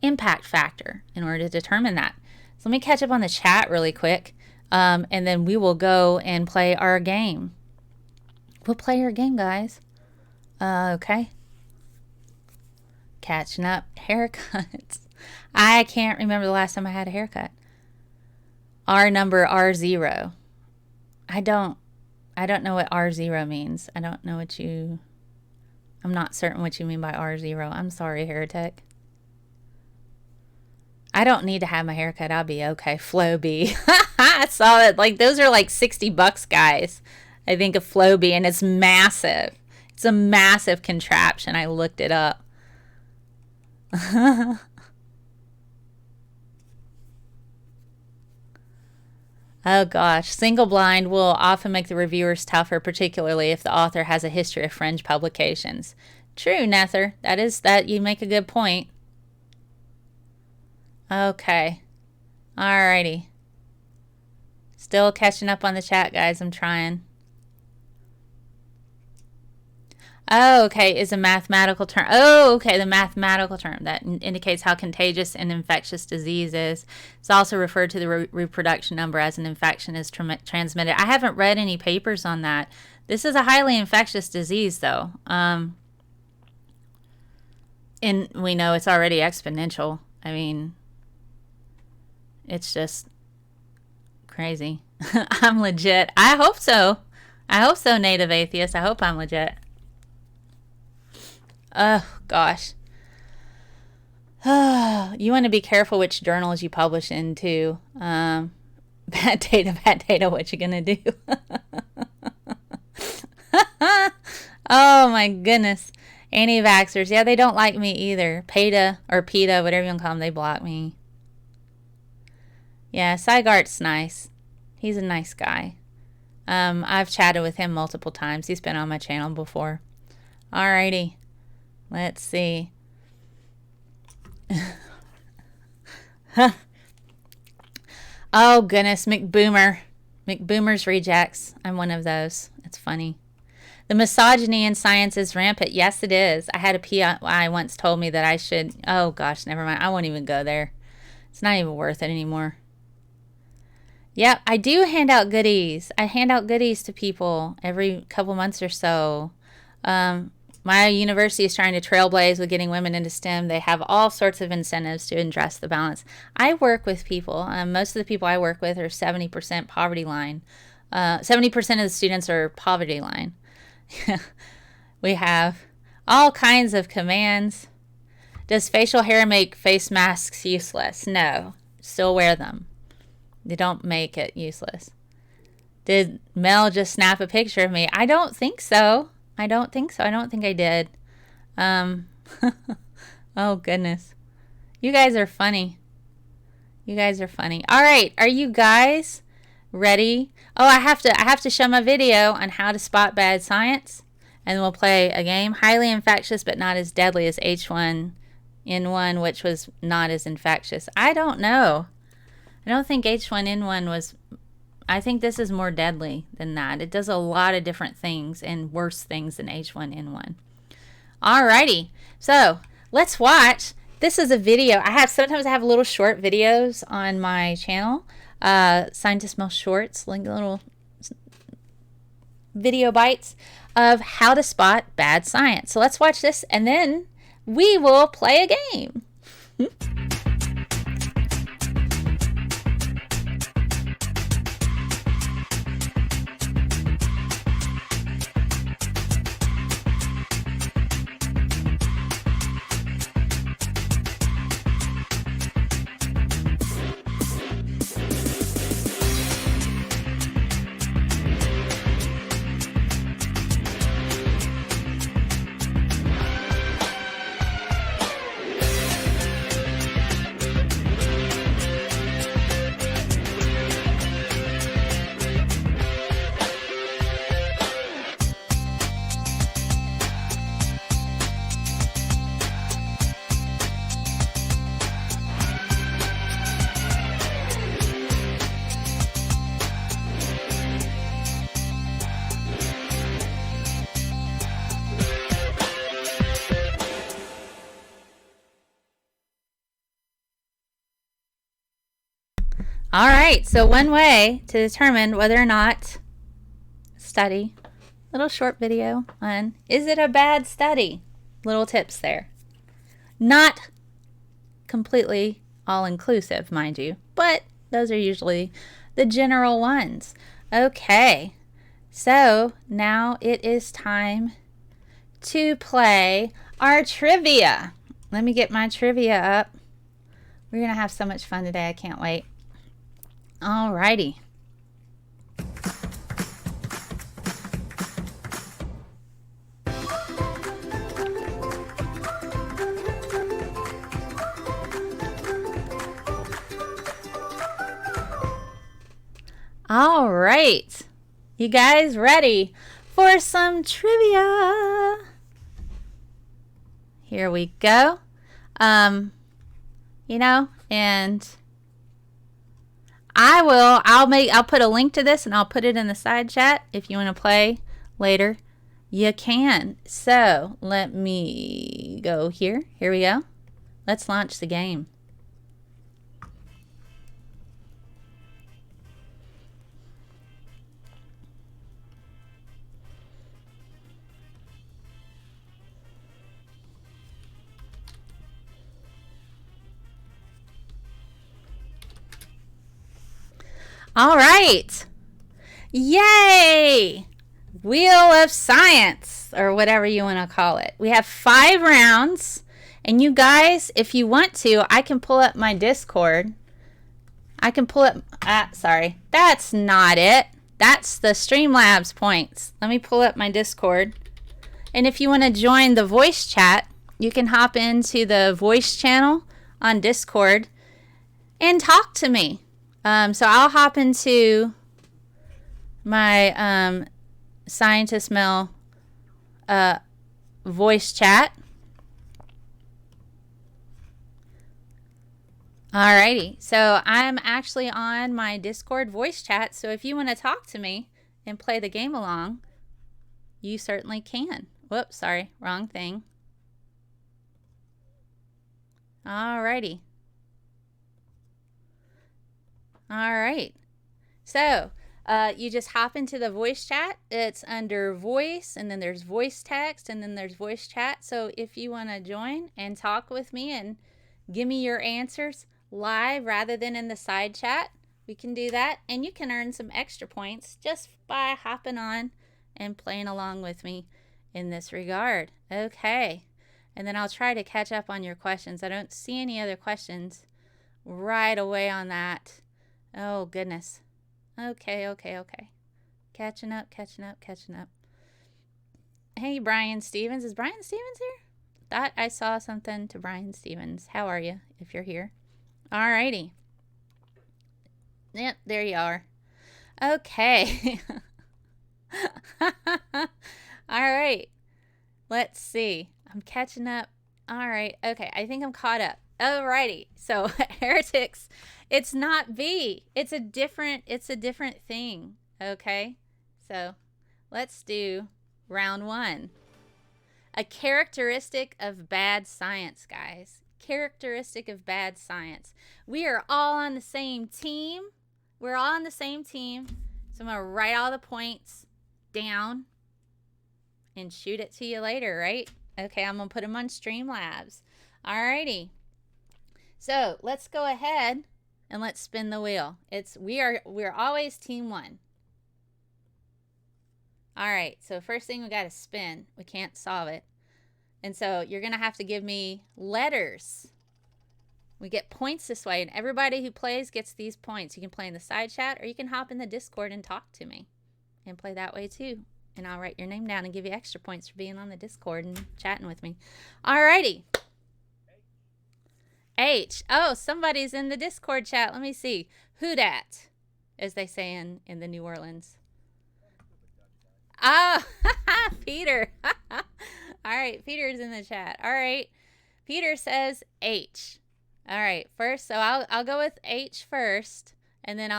impact factor in order to determine that. So let me catch up on the chat really quick, and then we will go and play our game. We'll play our game, guys. Okay. Catching up. Haircuts. I can't remember the last time I had a haircut. R number R0. I don't know what R0 means. I don't know I'm not certain what you mean by R0. I'm sorry, Heretic. I don't need to have my hair cut. I'll be okay. Flow B. I saw it. Like, those are like $60, guys. I think a Flow B, and it's massive. It's a massive contraption. I looked it up. Oh gosh, single blind will often make the reviewers tougher, particularly if the author has a history of fringe publications. True, Nether. That you make a good point. Okay. Alrighty. Still catching up on the chat, guys. I'm trying. Oh, okay, is a mathematical term. Oh, okay, the mathematical term that indicates how contagious an infectious disease is. It's also referred to the reproduction number as an infection is transmitted. I haven't read any papers on that. This is a highly infectious disease, though. And we know it's already exponential. I mean, it's just crazy. I'm legit. I hope so. I hope so, Native Atheist. I hope I'm legit. Oh, gosh. You want to be careful which journals you publish in, too. Bad data, what you going to do? Oh, my goodness. Anti-vaxxers. Yeah, they don't like me either. PETA, or PETA, whatever you want to call them, they block me. Yeah, Sygart's nice. He's a nice guy. I've chatted with him multiple times. He's been on my channel before. Alrighty. Let's see. Oh, goodness. McBoomer's rejects. I'm one of those. It's funny. The misogyny in science is rampant. Yes, it is. I had a PI once told me that I should... Oh, gosh, never mind. I won't even go there. It's not even worth it anymore. Yep, I do hand out goodies. I hand out goodies to people every couple months or so. My university is trying to trailblaze with getting women into STEM. They have all sorts of incentives to address the balance. I work with people. Most of the people I work with are 70% poverty line. 70% of the students are poverty line. We have all kinds of commands. Does facial hair make face masks useless? No. Still wear them. They don't make it useless. Did Mel just snap a picture of me? I don't think so. I don't think I did. Oh, goodness. You guys are funny. All right. Are you guys ready? Oh, I have to show my video on how to spot bad science. And we'll play a game. Highly infectious, but not as deadly as H1N1 H1N1, which was not as infectious. I don't know. I don't think H1N1 was, I think this is more deadly than that. It does a lot of different things and worse things than H1N1. Alrighty, so let's watch. This is a video. Sometimes I have little short videos on my channel, Scientist Mel Shorts, like little video bites of how to spot bad science. So let's watch this, and then we will play a game. All right, so one way to determine whether or not study, little short video on, is it a bad study? Little tips there. Not completely all-inclusive, mind you, but those are usually the general ones. Okay, so now it is time to play our trivia. Let me get my trivia up. We're going to have so much fun today, I can't wait. Alrighty. All right. You guys ready for some trivia? Here we go. And I'll put a link to this and I'll put it in the side chat if you want to play later. You can. So let me go here. Here we go. Let's launch the game. All right. Yay! Wheel of Science, or whatever you want to call it. We have 5 rounds. And you guys, if you want to, I can pull up my Discord. I can pull up, sorry, that's not it. That's the Streamlabs points. Let me pull up my Discord. And if you want to join the voice chat, you can hop into the voice channel on Discord and talk to me. So I'll hop into my Scientist Mel voice chat. Alrighty, so I'm actually on my Discord voice chat, so if you want to talk to me and play the game along, you certainly can. Whoops, sorry, wrong thing. Alrighty. Alright, so you just hop into the voice chat. It's under voice, and then there's voice text, and then there's voice chat. So if you want to join and talk with me and give me your answers live rather than in the side chat, we can do that. And you can earn some extra points just by hopping on and playing along with me in this regard. Okay, and then I'll try to catch up on your questions. I don't see any other questions right away on that. Oh, goodness. Okay. Catching up. Hey, Brian Stevens. Is Brian Stevens here? Thought I saw something to Brian Stevens. How are you, if you're here? Alrighty. Yep, there you are. Okay. Alright. Let's see. I'm catching up All right. Okay. I think I'm caught up. Alrighty. So heretics, it's not B. It's a different thing. Okay. So let's do round 1. A characteristic of bad science, guys. Characteristic of bad science. We are all on the same team. We're all on the same team. So I'm going to write all the points down and shoot it to you later, right? Okay, I'm going to put them on Streamlabs. Alrighty. So let's go ahead and let's spin the wheel. We're always team 1. All right, so first thing we got to spin. We can't solve it. And so you're going to have to give me letters. We get points this way, and everybody who plays gets these points. You can play in the side chat, or you can hop in the Discord and talk to me and play that way too. And I'll write your name down and give you extra points for being on the Discord and chatting with me. All righty. H. Oh, somebody's in the Discord chat. Let me see. Who dat, as they say in the New Orleans. Oh, Peter. All right, Peter's in the chat. All right. Peter says H. All right, first, so I'll go with H first, and then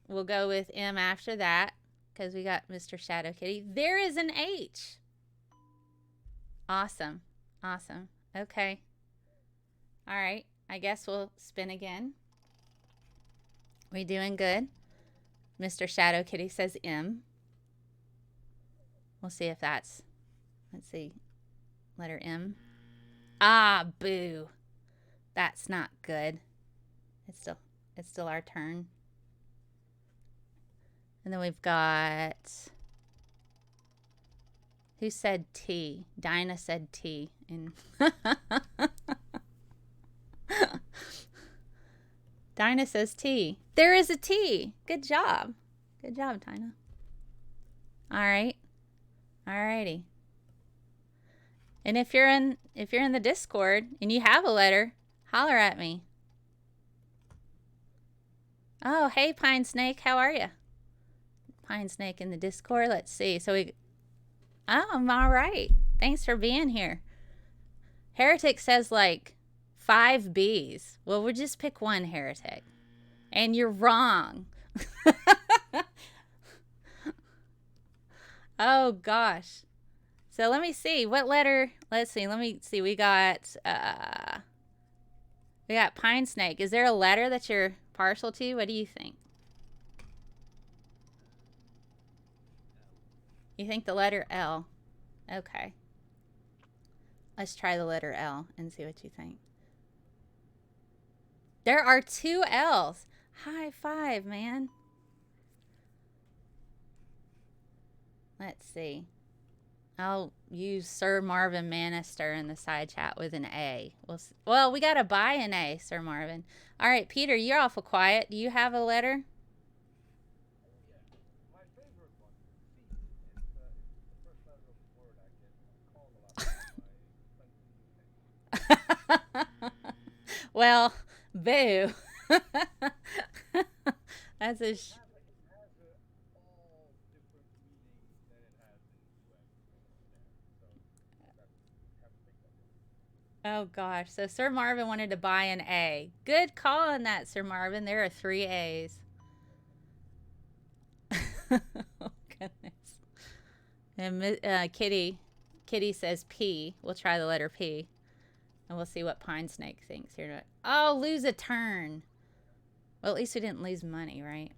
we'll go with M after that, because we got Mr. Shadow Kitty. There is an H. Awesome. Awesome. Okay. All right, I guess we'll spin again. We doing good? Mr. Shadow Kitty says M. We'll see if that's, let's see, letter M. Ah, boo. That's not good. It's still our turn. And then we've got, who said T? Dinah said T. And Dinah says T. There is a T. Good job. Good job, Dinah. All right. Alrighty. And if you're in the Discord and you have a letter, holler at me. Oh, hey Pine Snake, how are you? Pine Snake in the Discord. Let's see. I'm all right. Thanks for being here. Heretic says like 5 B's. Well, we'll just pick one, Heretic. And you're wrong. Oh gosh. So let me see what letter. Let's see. Let me see. We got Pine Snake. Is there a letter that you're partial to? What do you think? You think the letter L? Okay. Let's try the letter L and see what you think. There are 2 L's. High five, man. Let's see. I'll use Sir Marvin Manister in the side chat with an A. Well, we got to buy an A, Sir Marvin. All right, Peter, you're awful quiet. Do you have a letter? My favorite one is C. It's the first letter of the word I get called a lot by friends in the UK. Well, boo. That's a... Oh gosh. So Sir Marvin wanted to buy an A. Good call on that, Sir Marvin. There are 3 A's. Oh goodness. And Kitty says P. We'll try the letter P. And we'll see what Pine Snake thinks here. Oh, lose a turn. Well, at least we didn't lose money, right?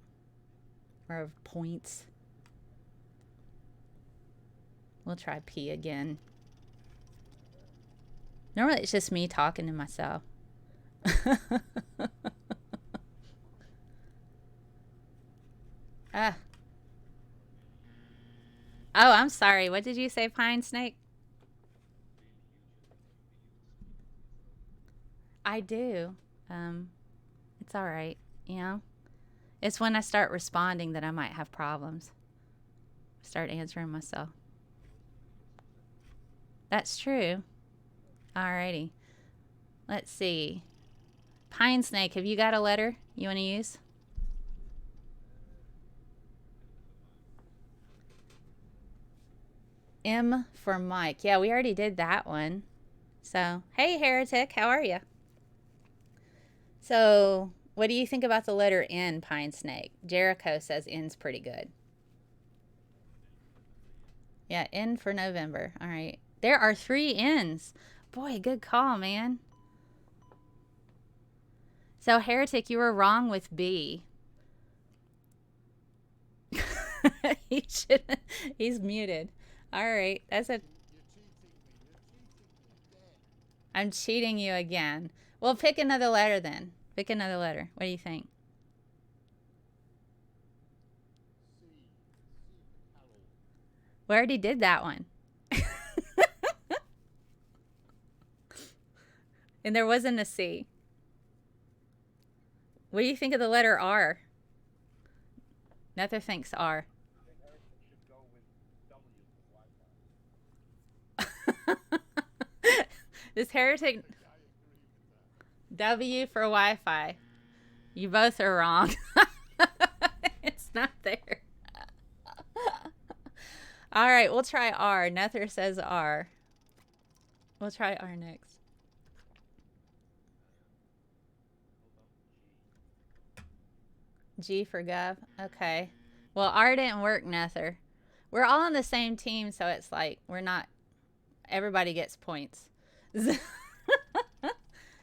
Or points. We'll try P again. Normally it's just me talking to myself. Oh, I'm sorry. What did you say, Pine Snake? I do. It's all right. You know, it's when I start responding that I might have problems. Start answering myself. That's true. Alrighty. Let's see. Pine Snake, have you got a letter you want to use? M for Mike. Yeah, we already did that one. So, hey, Heretic, how are you? So, what do you think about the letter N, Pine Snake? Jericho says N's pretty good. Yeah, N for November. All right. There are 3 N's. Boy, good call, man. So, Heretic, you were wrong with B. he should. He's muted. All right. That's a. I'm cheating you again. Well, pick another letter then. Pick another letter. What do you think? We already did that one. And there wasn't a C. What do you think of the letter R? Nether thinks R. I think Erickson should go with W for Wi-Fi. This Heretic W for Wi-Fi. You both are wrong. It's not there. All right, we'll try R. Nether says R. We'll try R next. G for Gov. Okay. Well, R didn't work, Nether. We're all on the same team, so it's like we're not. Everybody gets points.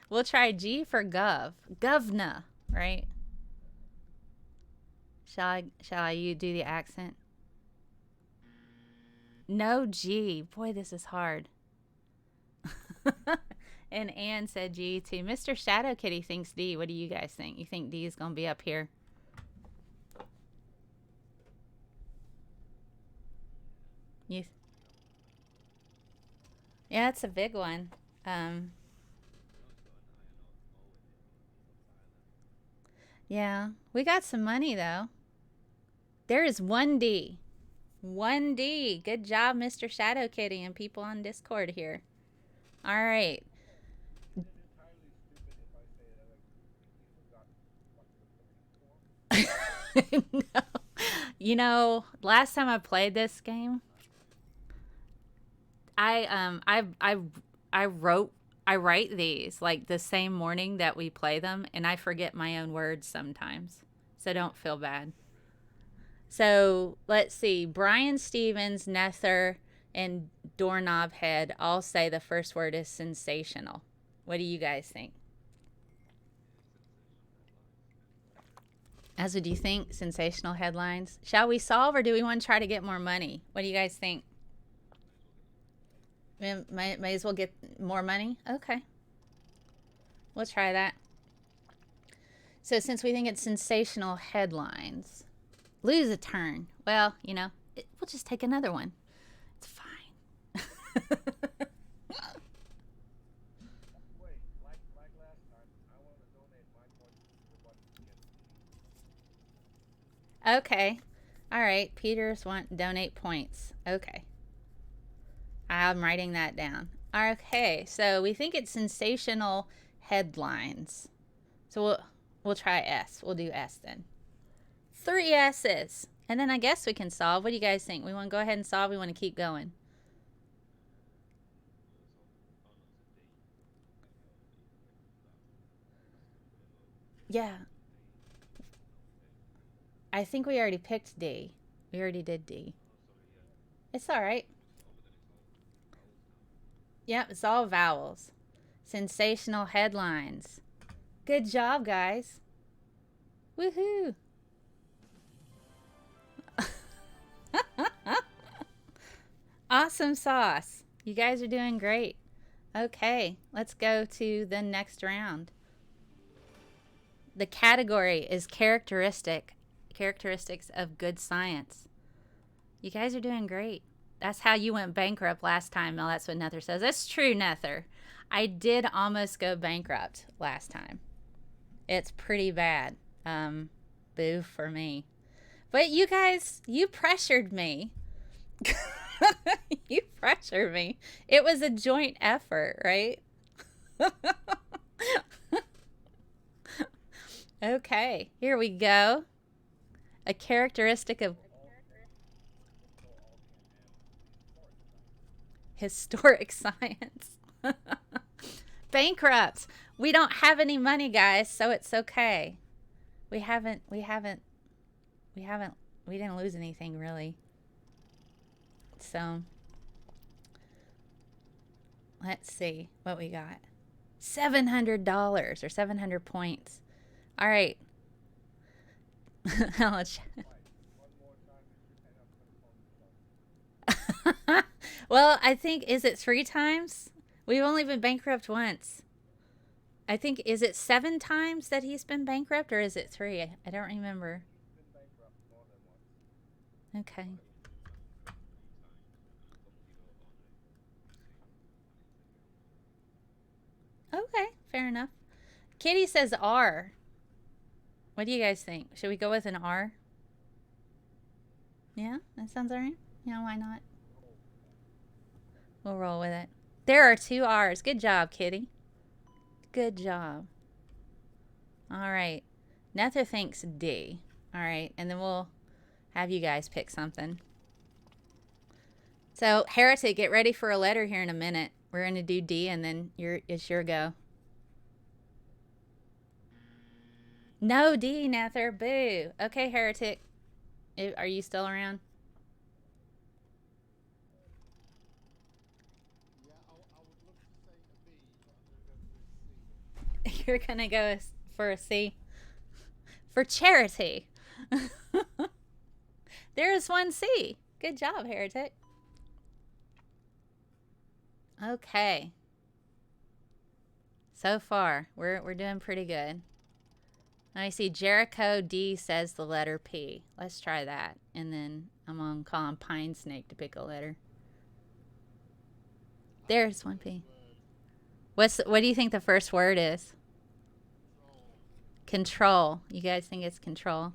We'll try G for Gov. Govna, right? Shall you do the accent? No G. Boy, this is hard. And Ann said G too. Mr. Shadow Kitty thinks D. What do you guys think? You think D is going to be up here? Yeah, it's a big one. Yeah, we got some money though. There is 1D. 1D. Good job, Mr. Shadow Kitty and people on Discord here. All right. Is it entirely stupid if I say that you forgot what the 34? No. You know, last time I played this game, I write these like the same morning that we play them, and I forget my own words sometimes. So don't feel bad. So let's see. Brian Stevens, Nether, and Doorknob Head all say the first word is sensational. What do you guys think? As do you think? Sensational headlines. Shall we solve, or do we want to try to get more money? What do you guys think? May as well get more money? Okay. We'll try that. So since we think it's sensational headlines, lose a turn. Well, you know, we'll just take another one. It's fine. Wait, like last time, I want to donate my points for what to get. Okay. All right. Peters want donate points. Okay. I'm writing that down. Okay. So we think it's sensational headlines. So we'll try S. We'll do S then. 3 S's. And then I guess we can solve. What do you guys think? We want to go ahead and solve? We want to keep going? Yeah. I think we already picked D. We already did D. It's all right. Yep, it's all vowels. Sensational headlines. Good job, guys. Woohoo. Awesome sauce. You guys are doing great. Okay, let's go to the next round. The category is characteristics of good science. You guys are doing great. That's how you went bankrupt last time, Mel. That's what Nether says. That's true, Nether. I did almost go bankrupt last time. It's pretty bad. Boo for me. But you guys, you pressured me. You pressured me. It was a joint effort, right? Okay, here we go. A characteristic of historic science. Bankrupt. We don't have any money, guys, so it's okay. We didn't lose anything really. So, let's see what we got. $700 or 700 points. All right. One more time and I'm gonna call you. Well, I think, is it 3 times? We've only been bankrupt once. I think, is it 7 times that he's been bankrupt, or is it 3? I don't remember. Been bankrupt more than once. Okay. Okay, fair enough. Kitty says R. What do you guys think? Should we go with an R? Yeah, that sounds alright. Yeah, why not? We'll roll with it. There are 2 R's. Good job, Kitty. Good job. All right. Nether thinks D. All right, and then we'll have you guys pick something. So, Heretic, get ready for a letter here in a minute. We're going to do D, and then it's your go. No D, Nether. Boo. Okay, Heretic. Are you still around? Yeah, I would love to say a B, but I'm gonna go for a C. You're going to go for a C. For charity. There is one C. Good job, Heretic. Okay. So far, we're doing pretty good. I see Jericho D says the letter P. Let's try that. And then I'm going to call him Pine Snake to pick a letter. There's one P. What do you think the first word is? Control. You guys think it's control?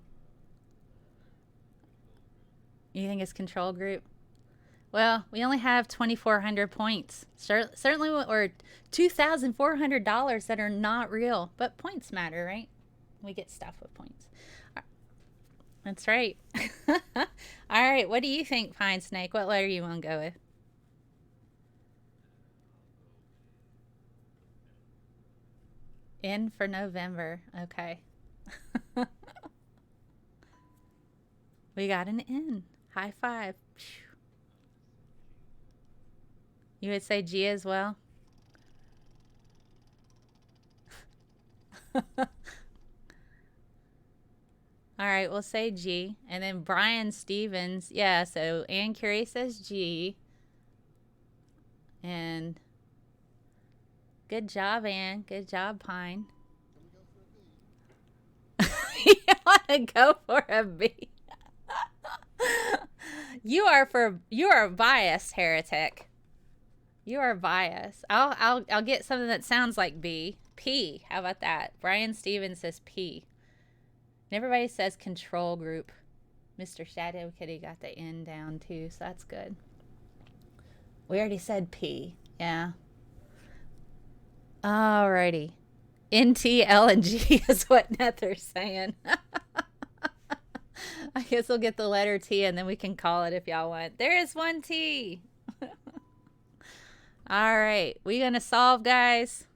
You think it's control group? Well, we only have 2,400 points. Certainly, or $2,400 that are not real. But points matter, right? We get stuff with points. That's right. All right. What do you think, Pine Snake? What letter you want to go with? N for November. Okay. We got an N. High five. You would say G as well? All right, we'll say G. And then Brian Stevens. Yeah, so Ann Curie says G. And good job, Ann. Good job, Pine. You want to go for a B? You are biased, Heretic. You are biased. I'll get something that sounds like B. P. How about that? Brian Stevens says P. And everybody says control group. Mr. Shadow Kitty got the N down too, so that's good. We already said P. Yeah. Alrighty. N, T, L, and G is what Nether's saying. I guess we'll get the letter T and then we can call it if y'all want. There is one T. All right. We gonna solve, guys?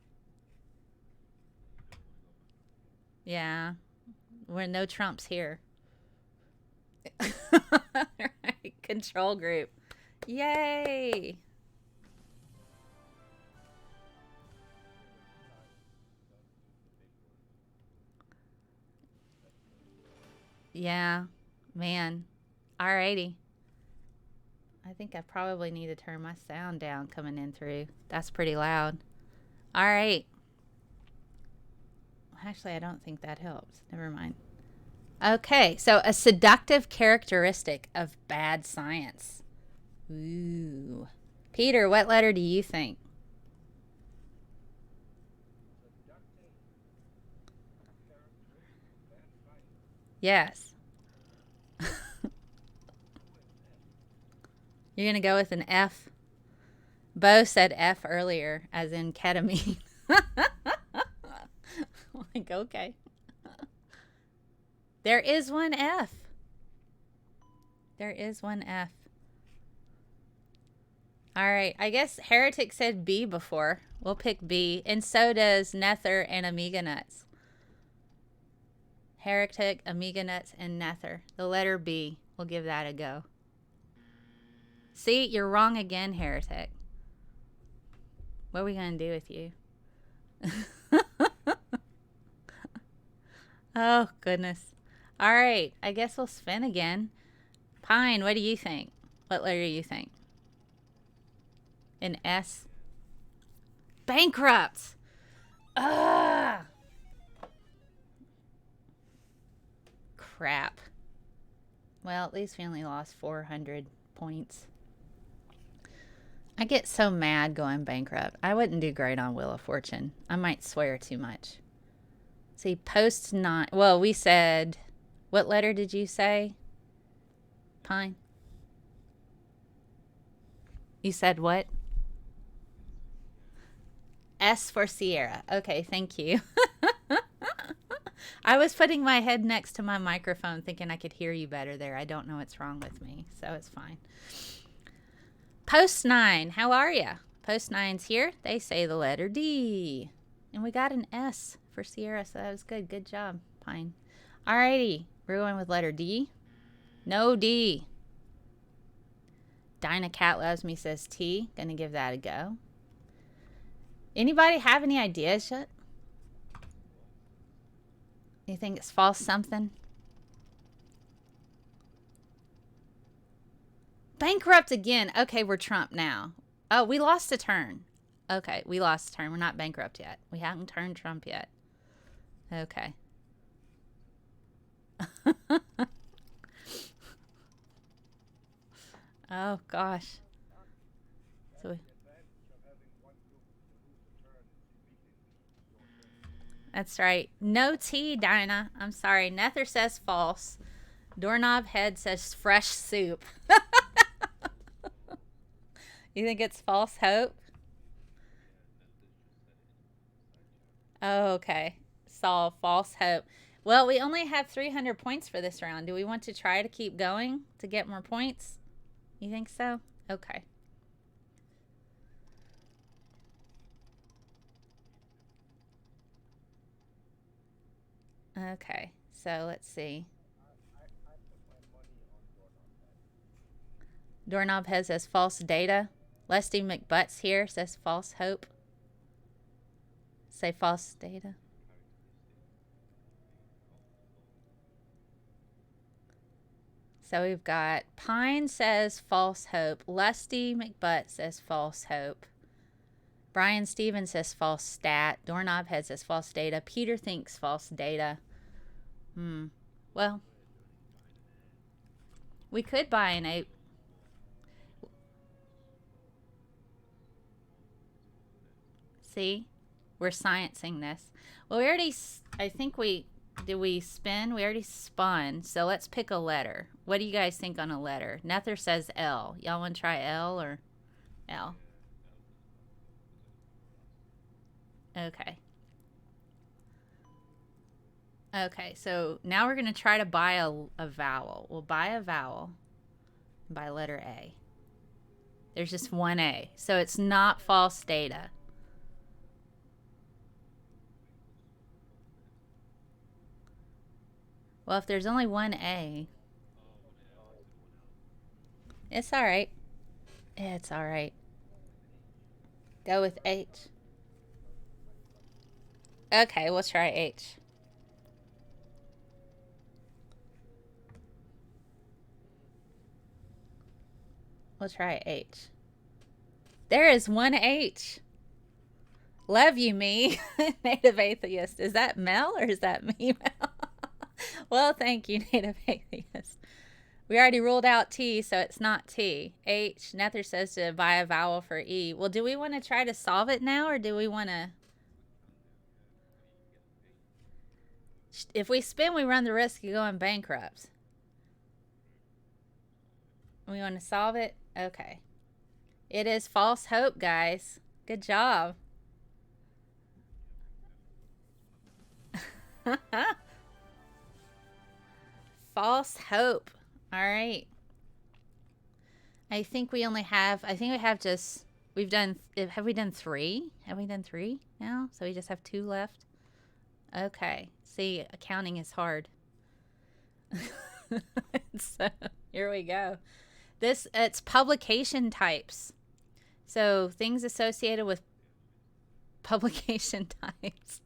Yeah. We're no Trumps here. Right. Control group. Yay. Yeah. Man. Alrighty. I think I probably need to turn my sound down coming in through. That's pretty loud. All right. Actually, I don't think that helps. Never mind. Okay, so a seductive characteristic of bad science. Ooh. Peter, what letter do you think? Yes. You're going to go with an F? Bo said F earlier, as in ketamine. Like, okay. There is one F. There is one F. All right. I guess Heretic said B before. We'll pick B. And so does Nether and Amiga Nuts. Heretic, Amiga Nuts, and Nether. The letter B. We'll give that a go. See, you're wrong again, Heretic. What are we going to do with you? Oh, goodness. All right. I guess we'll spin again. Pine, what do you think? What letter do you think? An S? Bankrupt! Ugh! Crap. Well, at least we only lost 400 points. I get so mad going bankrupt. I wouldn't do great on Wheel of Fortune. I might swear too much. See, post 9. Well, we said... What letter did you say? Pine? You said what? S for Sierra. Okay, thank you. I was putting my head next to my microphone thinking I could hear you better there. I don't know what's wrong with me, so it's fine. Post 9, how are you? Post 9's here. They say the letter D. And we got an S for Sierra, so that was good. Good job, Pine. Alrighty, we're going with letter D. No D. Dinah Cat Loves Me says T. Gonna give that a go. Anybody have any ideas yet? You think it's false something? Bankrupt again. Okay, we're Trump now. Oh, we lost a turn. Okay, we lost a turn. We're not bankrupt yet. We haven't turned Trump yet. Okay. Oh, gosh. So we... That's right. No T, Dinah. I'm sorry. Nether says false. Doorknob Head says fresh soup. You think it's false hope? Oh, okay. Saw false hope. Well, we only have 300 points for this round. Do we want to try to keep going to get more points? You think so? Okay. Okay. So let's see. Doorknob Head says false data. Lesty McButts here says false hope. Say false data. So we've got Pine says false hope. Lusty McButt says false hope. Brian Stevens says false stat. Doorknob Head says false data. Peter thinks false data. Well, we could buy an 8. See? We're sciencing this. Well, we already... I think we... Did we spin? We already spun. So let's pick a letter. What do you guys think on a letter? Nether says L. Y'all want to try L or L? Okay. Okay, so now we're going to try to buy a vowel. We'll buy a vowel by letter A. There's just one A. So it's not false data. Well, if there's only one A, it's all right. It's all right. Go with H. Okay, we'll try H. We'll try H. There is one H. Love you, me. Native Atheist. Is that Mel or is that me, Mel? Well, thank you, Native Atheist. We already ruled out T, so it's not T. H. Nether says to buy a vowel for E. Well, do we want to try to solve it now, or do we want to... If we spin, we run the risk of going bankrupt. We want to solve it? Okay. It is false hope, guys. Good job. False hope. All right. I think we have just, have we done 3? Have we done 3 now? So we just have 2 left? Okay. See, accounting is hard. So here we go. It's publication types. So things associated with publication types.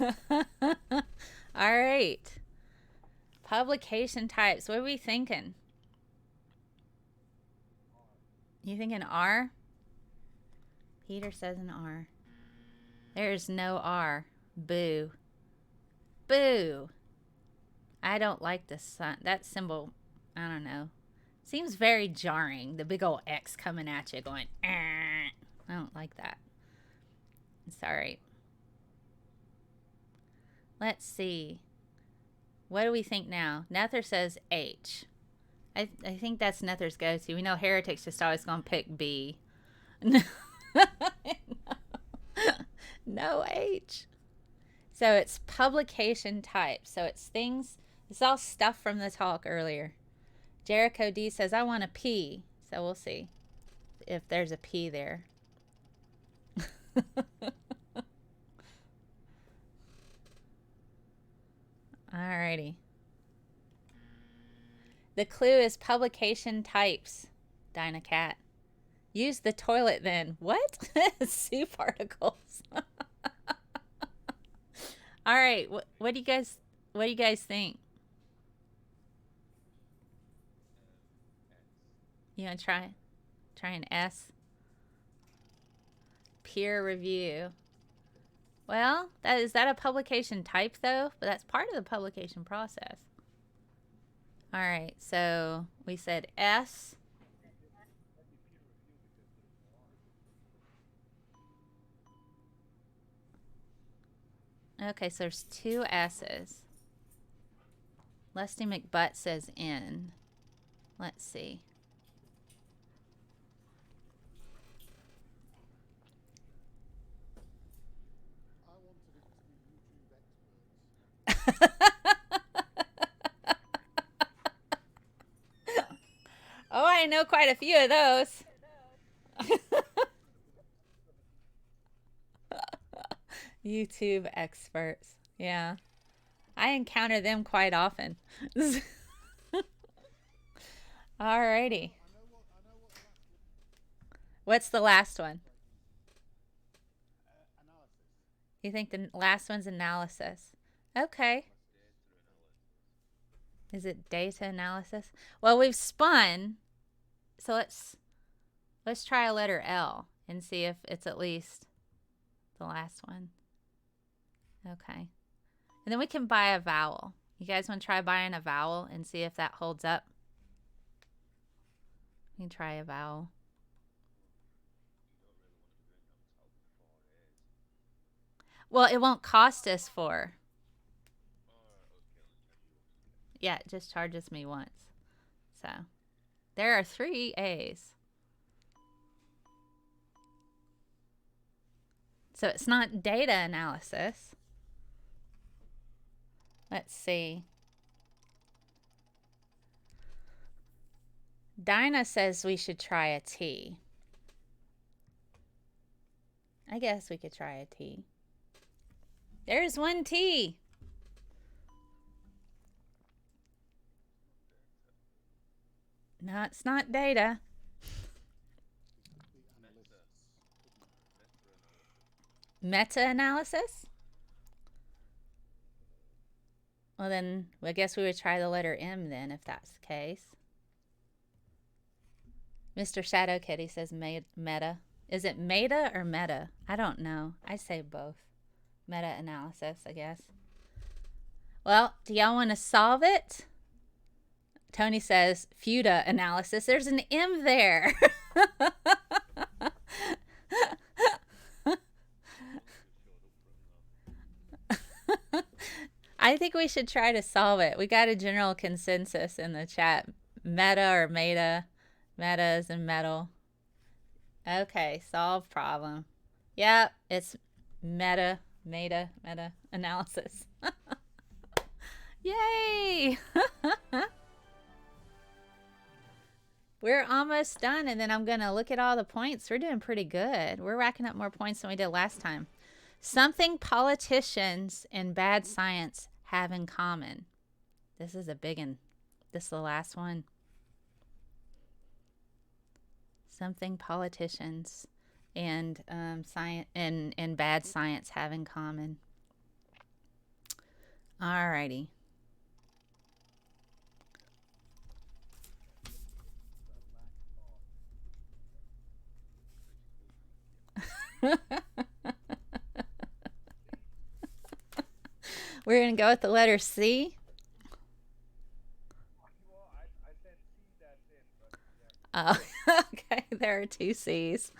All right. Publication types. What are we thinking? You thinking R? Peter says an R. There's no R. Boo. Boo. I don't like the sun. That symbol, I don't know. Seems very jarring. The big old X coming at you going, I don't like that. It's all right. Let's see. What do we think now? Nether says H. I think that's Nether's go-to. We know Heretics just always going to pick B. No H. So it's publication type. So it's things, it's all stuff from the talk earlier. Jericho D says, I want a P. So we'll see if there's a P there. Alrighty. The clue is publication types, Dynacat. Use the toilet then. What? Soup articles. All right. What do you guys think? You want to try an S? Peer review. Well, is that a publication type though? But that's part of the publication process. All right. So we said S. Okay, so there's 2 S's. Leslie McButt says N. Let's see. I wanted it to be YouTube experts. Oh, I know quite a few of those. YouTube experts. Yeah. I encounter them quite often. Alrighty. What's the last one? Analysis. You think the last one's analysis? Okay. Is it data analysis? Well, we've spun. So let's try a letter L and see if it's at least the last one. Okay. And then we can buy a vowel. You guys want to try buying a vowel and see if that holds up? You can try a vowel. Well, it won't cost us 4. Yeah, it just charges me once. So there are 3 A's. So it's not data analysis. Let's see. Dinah says we should try a T. I guess we could try a T. There's 1 T. No, it's not data. Meta-analysis? Well, then, I guess we would try the letter M then, if that's the case. Mr. Shadow Kitty says meta. Is it meta or meta? I don't know. I say both. Meta-analysis, I guess. Well, do y'all want to solve it? Tony says FUTA analysis. There's an M there. I think we should try to solve it. We got a general consensus in the chat. Meta or meta. Meta is in metal. Okay, solve problem. Yep, it's meta analysis. Yay! We're almost done, and then I'm going to look at all the points. We're doing pretty good. We're racking up more points than we did last time. Something politicians and bad science have in common. This is a big one. This is the last one. Something politicians and science and bad science have in common. Alrighty. We're going to go with the letter C. Well, I said C, that's it. But yeah. Oh, okay. There are two C's.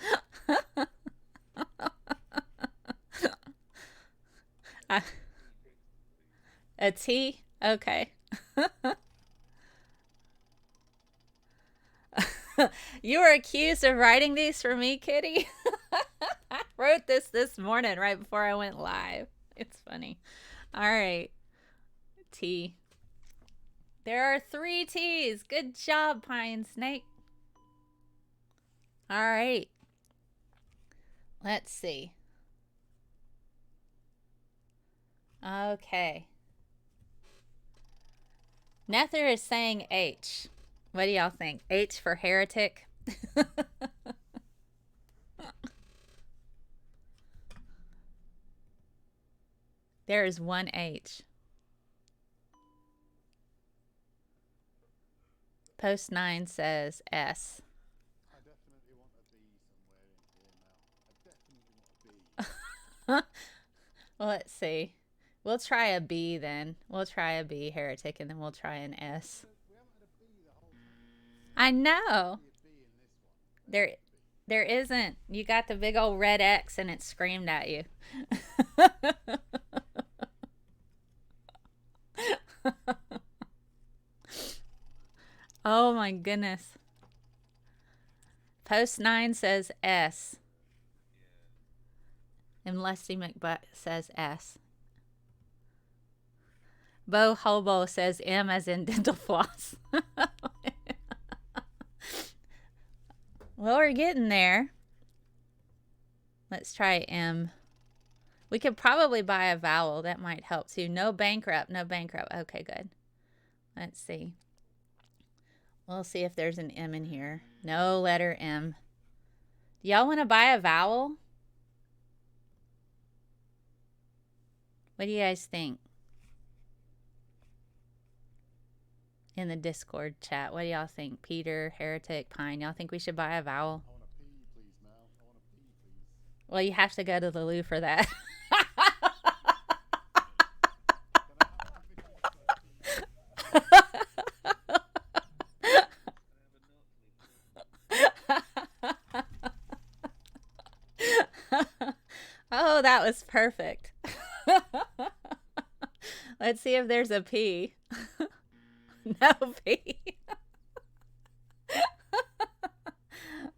Uh, a T? Okay. You were accused of writing these for me, Kitty. I wrote this morning right before I went live. It's funny. All right. T. There are 3 T's. Good job, Pine Snake. All right. Let's see. Okay. Nether is saying H. What do y'all think? H for heretic? There is one H. Post 9 says S. I definitely want a B somewhere in here now. I definitely want a B. Well, let's see. We'll try a B then. We'll try a B, heretic, and then we'll try an S. We haven't had a B the whole time. I know. Be a B in this one. There isn't. You got the big old red X and it screamed at you. Oh my goodness. Post 9 says S. And Lusty McButt says S. Bo Hobo says M as in dental floss. Well, we're getting there. Let's try M. We could probably buy a vowel. That might help too. No bankrupt. No bankrupt. Okay, good. Let's see. We'll see if there's an M in here. No letter M. Do y'all want to buy a vowel? What do you guys think? In the Discord chat, what do y'all think? Peter, Heretic, Pine, y'all think we should buy a vowel? I want a P, please, Mel. I want a P, please. Well, you have to go to the loo for that. Oh, that was perfect. Let's see if there's a P. No P.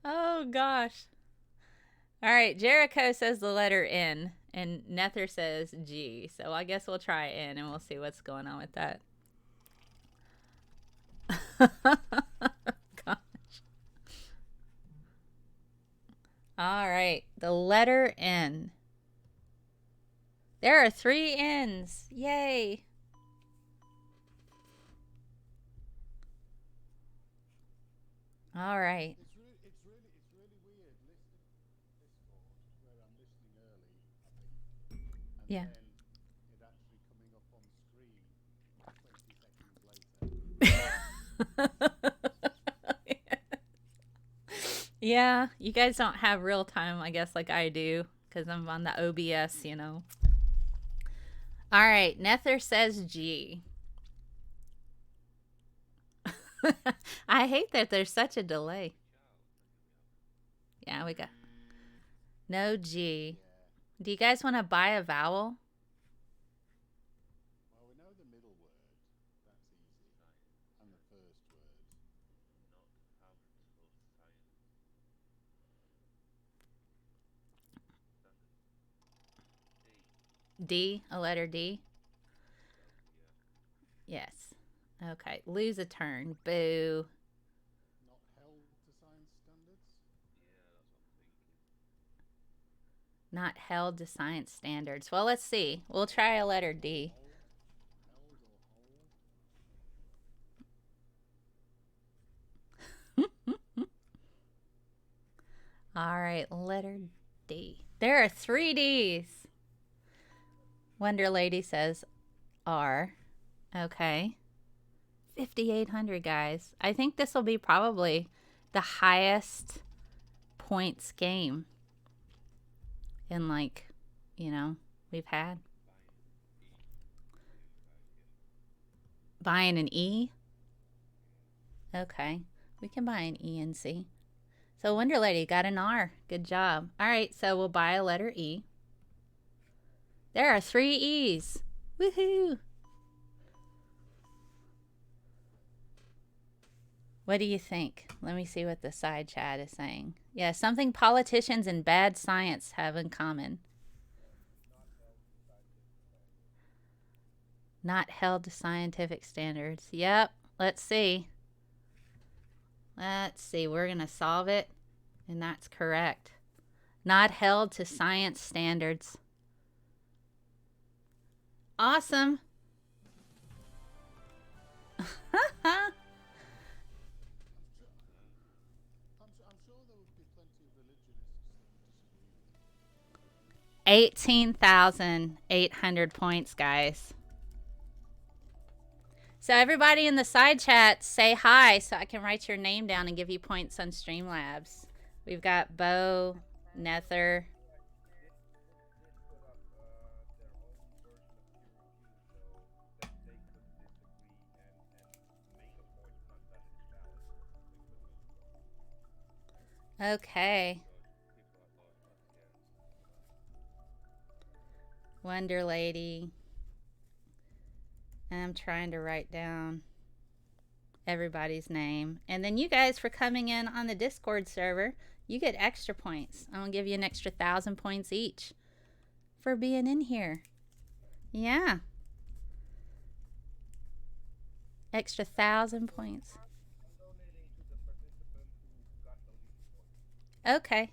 Oh, gosh. All right, Jericho says the letter N, and Nether says G. So I guess we'll try N, and we'll see what's going on with that. Gosh. All right, the letter N. There are 3 N's. Yay. All right. It's really weird listening to Discord where I'm listening early, I think, and Yeah. then it actually coming up on screen 20 seconds later. Yeah, you guys don't have real time, I guess, like I do, because I'm on the OBS, you know. All right, Nether says G. I hate that there's such a delay. Yeah, we got no G. Do you guys want to buy a vowel? Well, we know the middle word. That's easy. And the first word. D, a letter D. Yes. Okay. Lose a turn. Boo. Not held to science standards? Not held to science standards. Well, let's see. We'll try a letter D. Held or whole? All right, letter D. There are 3 D's. Wonder Lady says R. Okay. 5,800, guys. I think this will be probably the highest points game in, like, we've had. Buying an E? Okay. We can buy an E and C. So Wonder Lady got an R. Good job. All right, so we'll buy a letter E. There are 3 E's. Woohoo! What do you think? Let me see what the side chat is saying. Yeah, something politicians and bad science have in common. Not held to scientific standards. Yep. Let's see. Let's see. We're going to solve it. And that's correct. Not held to science standards. Awesome. I'm sure there would be plenty of religionists that would disagree with you. 18,800 points, guys. So everybody in the side chat, say hi so I can write your name down and give you points on Streamlabs. We've got Bo, Nether. Okay. Wonder Lady. I'm trying to write down everybody's name. And then you guys, for coming in on the Discord server, you get extra points. I'm going to give you an extra 1,000 points each for being in here. Yeah. Extra 1,000 points. Okay.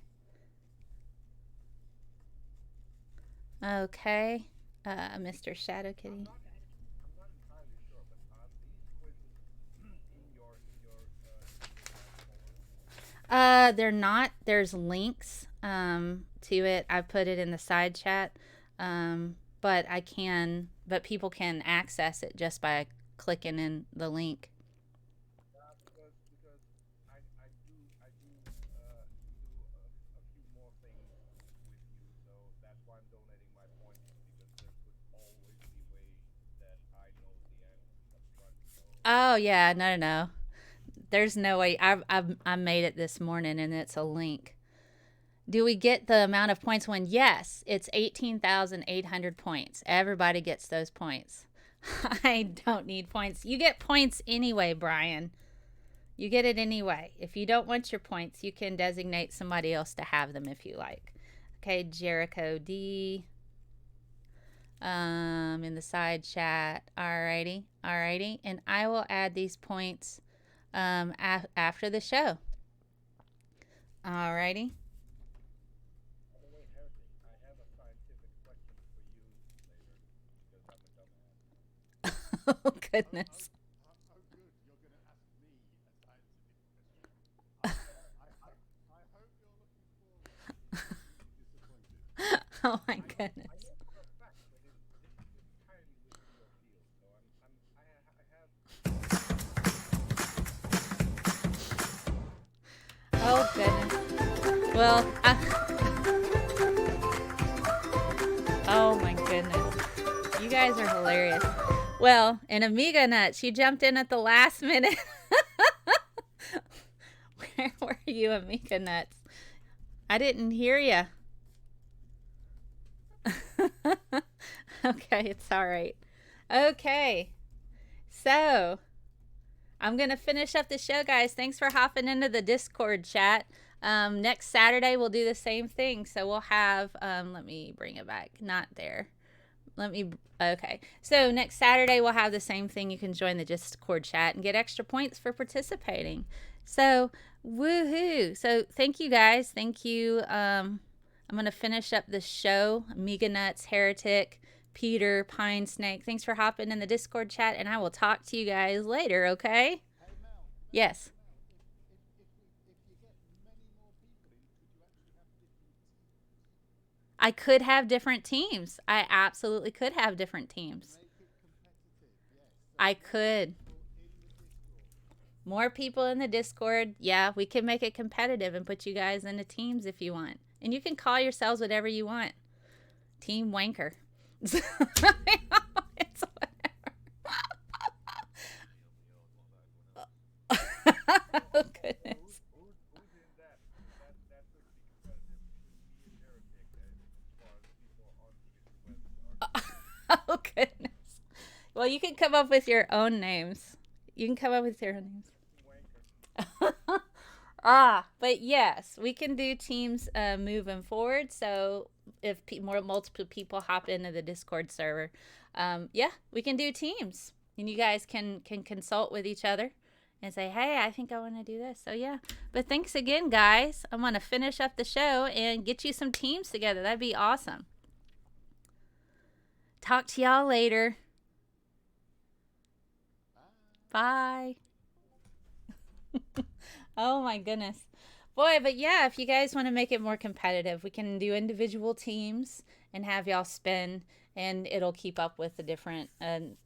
Okay. Mr. Shadow Kitty. They're not. There's links to it. I put it in the side chat. But people can access it just by clicking in the link. Oh yeah, no. There's no way. I made it this morning, and it's a link. Do we get the amount of points when? Yes, it's 18,800 points. Everybody gets those points. I don't need points. You get points anyway, Brian. You get it anyway. If you don't want your points, you can designate somebody else to have them if you like. Okay, Jericho D. In the side chat. Alrighty. And I will add these points after the show. Alrighty. Oh, goodness. Oh, good. You're going to ask me a scientific question. I hope you're looking forward to being disappointed. Oh, my goodness. Oh, goodness. Well, oh, my goodness. You guys are hilarious. Well, and Amiga Nuts, you jumped in at the last minute. Where were you, Amiga Nuts? I didn't hear you. Okay, it's all right. Okay. So, I'm going to finish up the show, guys. Thanks for hopping into the Discord chat. Next Saturday, we'll do the same thing. So we'll have, let me bring it back. Not there. let me, okay. So next Saturday we'll have the same thing. You can join the Discord chat and get extra points for participating. So woohoo. So thank you guys. Thank you. I'm going to finish up the show. Amiga Nuts, Heretic, Peter, Pine Snake. Thanks for hopping in the Discord chat, and I will talk to you guys later, okay? Hey Mel. Yes. Mel, if you get many more people in, could you actually have different teams? I could have different teams. I absolutely could have different teams. Make it competitive, yes. So I could. people in the Discord. More people in the Discord. Yeah, we can make it competitive and put you guys into teams if you want. And you can call yourselves whatever you want. Team Wanker. It's whatever. Oh, goodness. Who's in that? That's going to be competitive between me and Heretic as far as people on the web. Oh, goodness. Well, you can come up with your own names. You can come up with your own names. Wanker. But yes, we can do teams moving forward. So if multiple people hop into the Discord server, yeah, we can do teams, and you guys can consult with each other and say, hey, I think I want to do this. So yeah, but thanks again, guys. I'm going to finish up the show and get you some teams together. That'd be awesome. Talk to y'all later. Bye. Oh my goodness. Boy, but yeah, if you guys want to make it more competitive, we can do individual teams and have y'all spin, and it'll keep up with the different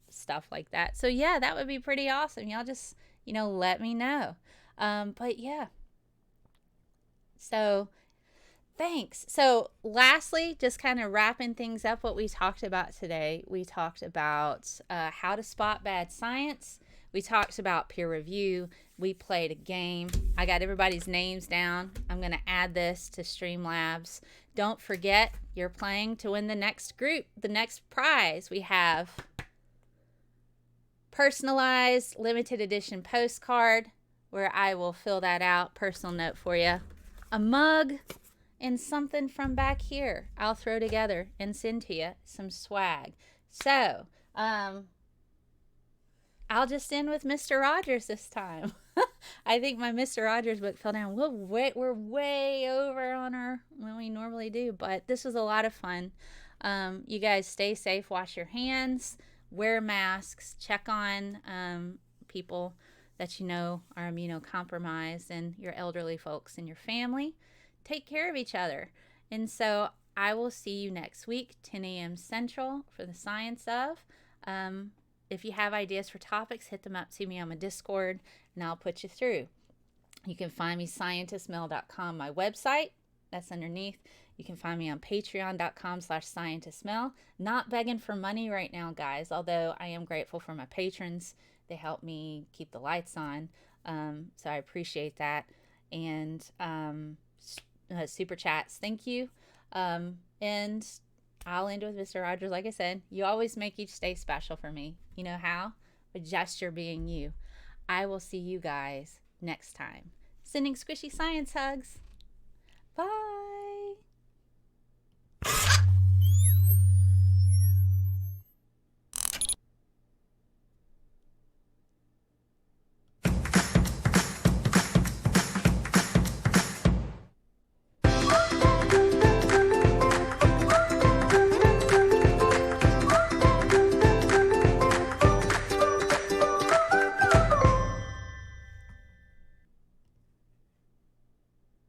stuff like that. So yeah, that would be pretty awesome. Y'all just, let me know. But yeah. So thanks. So lastly, just kind of wrapping things up, what we talked about today. We talked about how to spot bad science. We talked about peer review. We played a game. I got everybody's names down. I'm going to add this to Streamlabs. Don't forget, you're playing to win the next group, the next prize. We have personalized limited edition postcard, where I will fill that out, personal note for you. A mug and something from back here I'll throw together and send to you, some swag. So, I'll just end with Mr. Rogers this time. I think my Mr. Rogers book fell down. We're way over on when we normally do, but this was a lot of fun. You guys stay safe, wash your hands, wear masks, check on people that you know are immunocompromised, and your elderly folks in your family. Take care of each other. And so I will see you next week, 10 a.m. Central, for the Science of. If you have ideas for topics, hit them up to me on my Discord, and I'll put you through. You can find me scientistmel.com, my website. That's underneath. You can find me on patreon.com/ScientistMel. Not begging for money right now, guys, although I am grateful for my patrons. They help me keep the lights on, so I appreciate that. And super chats, thank you. And I'll end with Mr. Rogers. Like I said, you always make each day special for me. You know how? With gesture being you. I will see you guys next time. Sending squishy science hugs. Bye.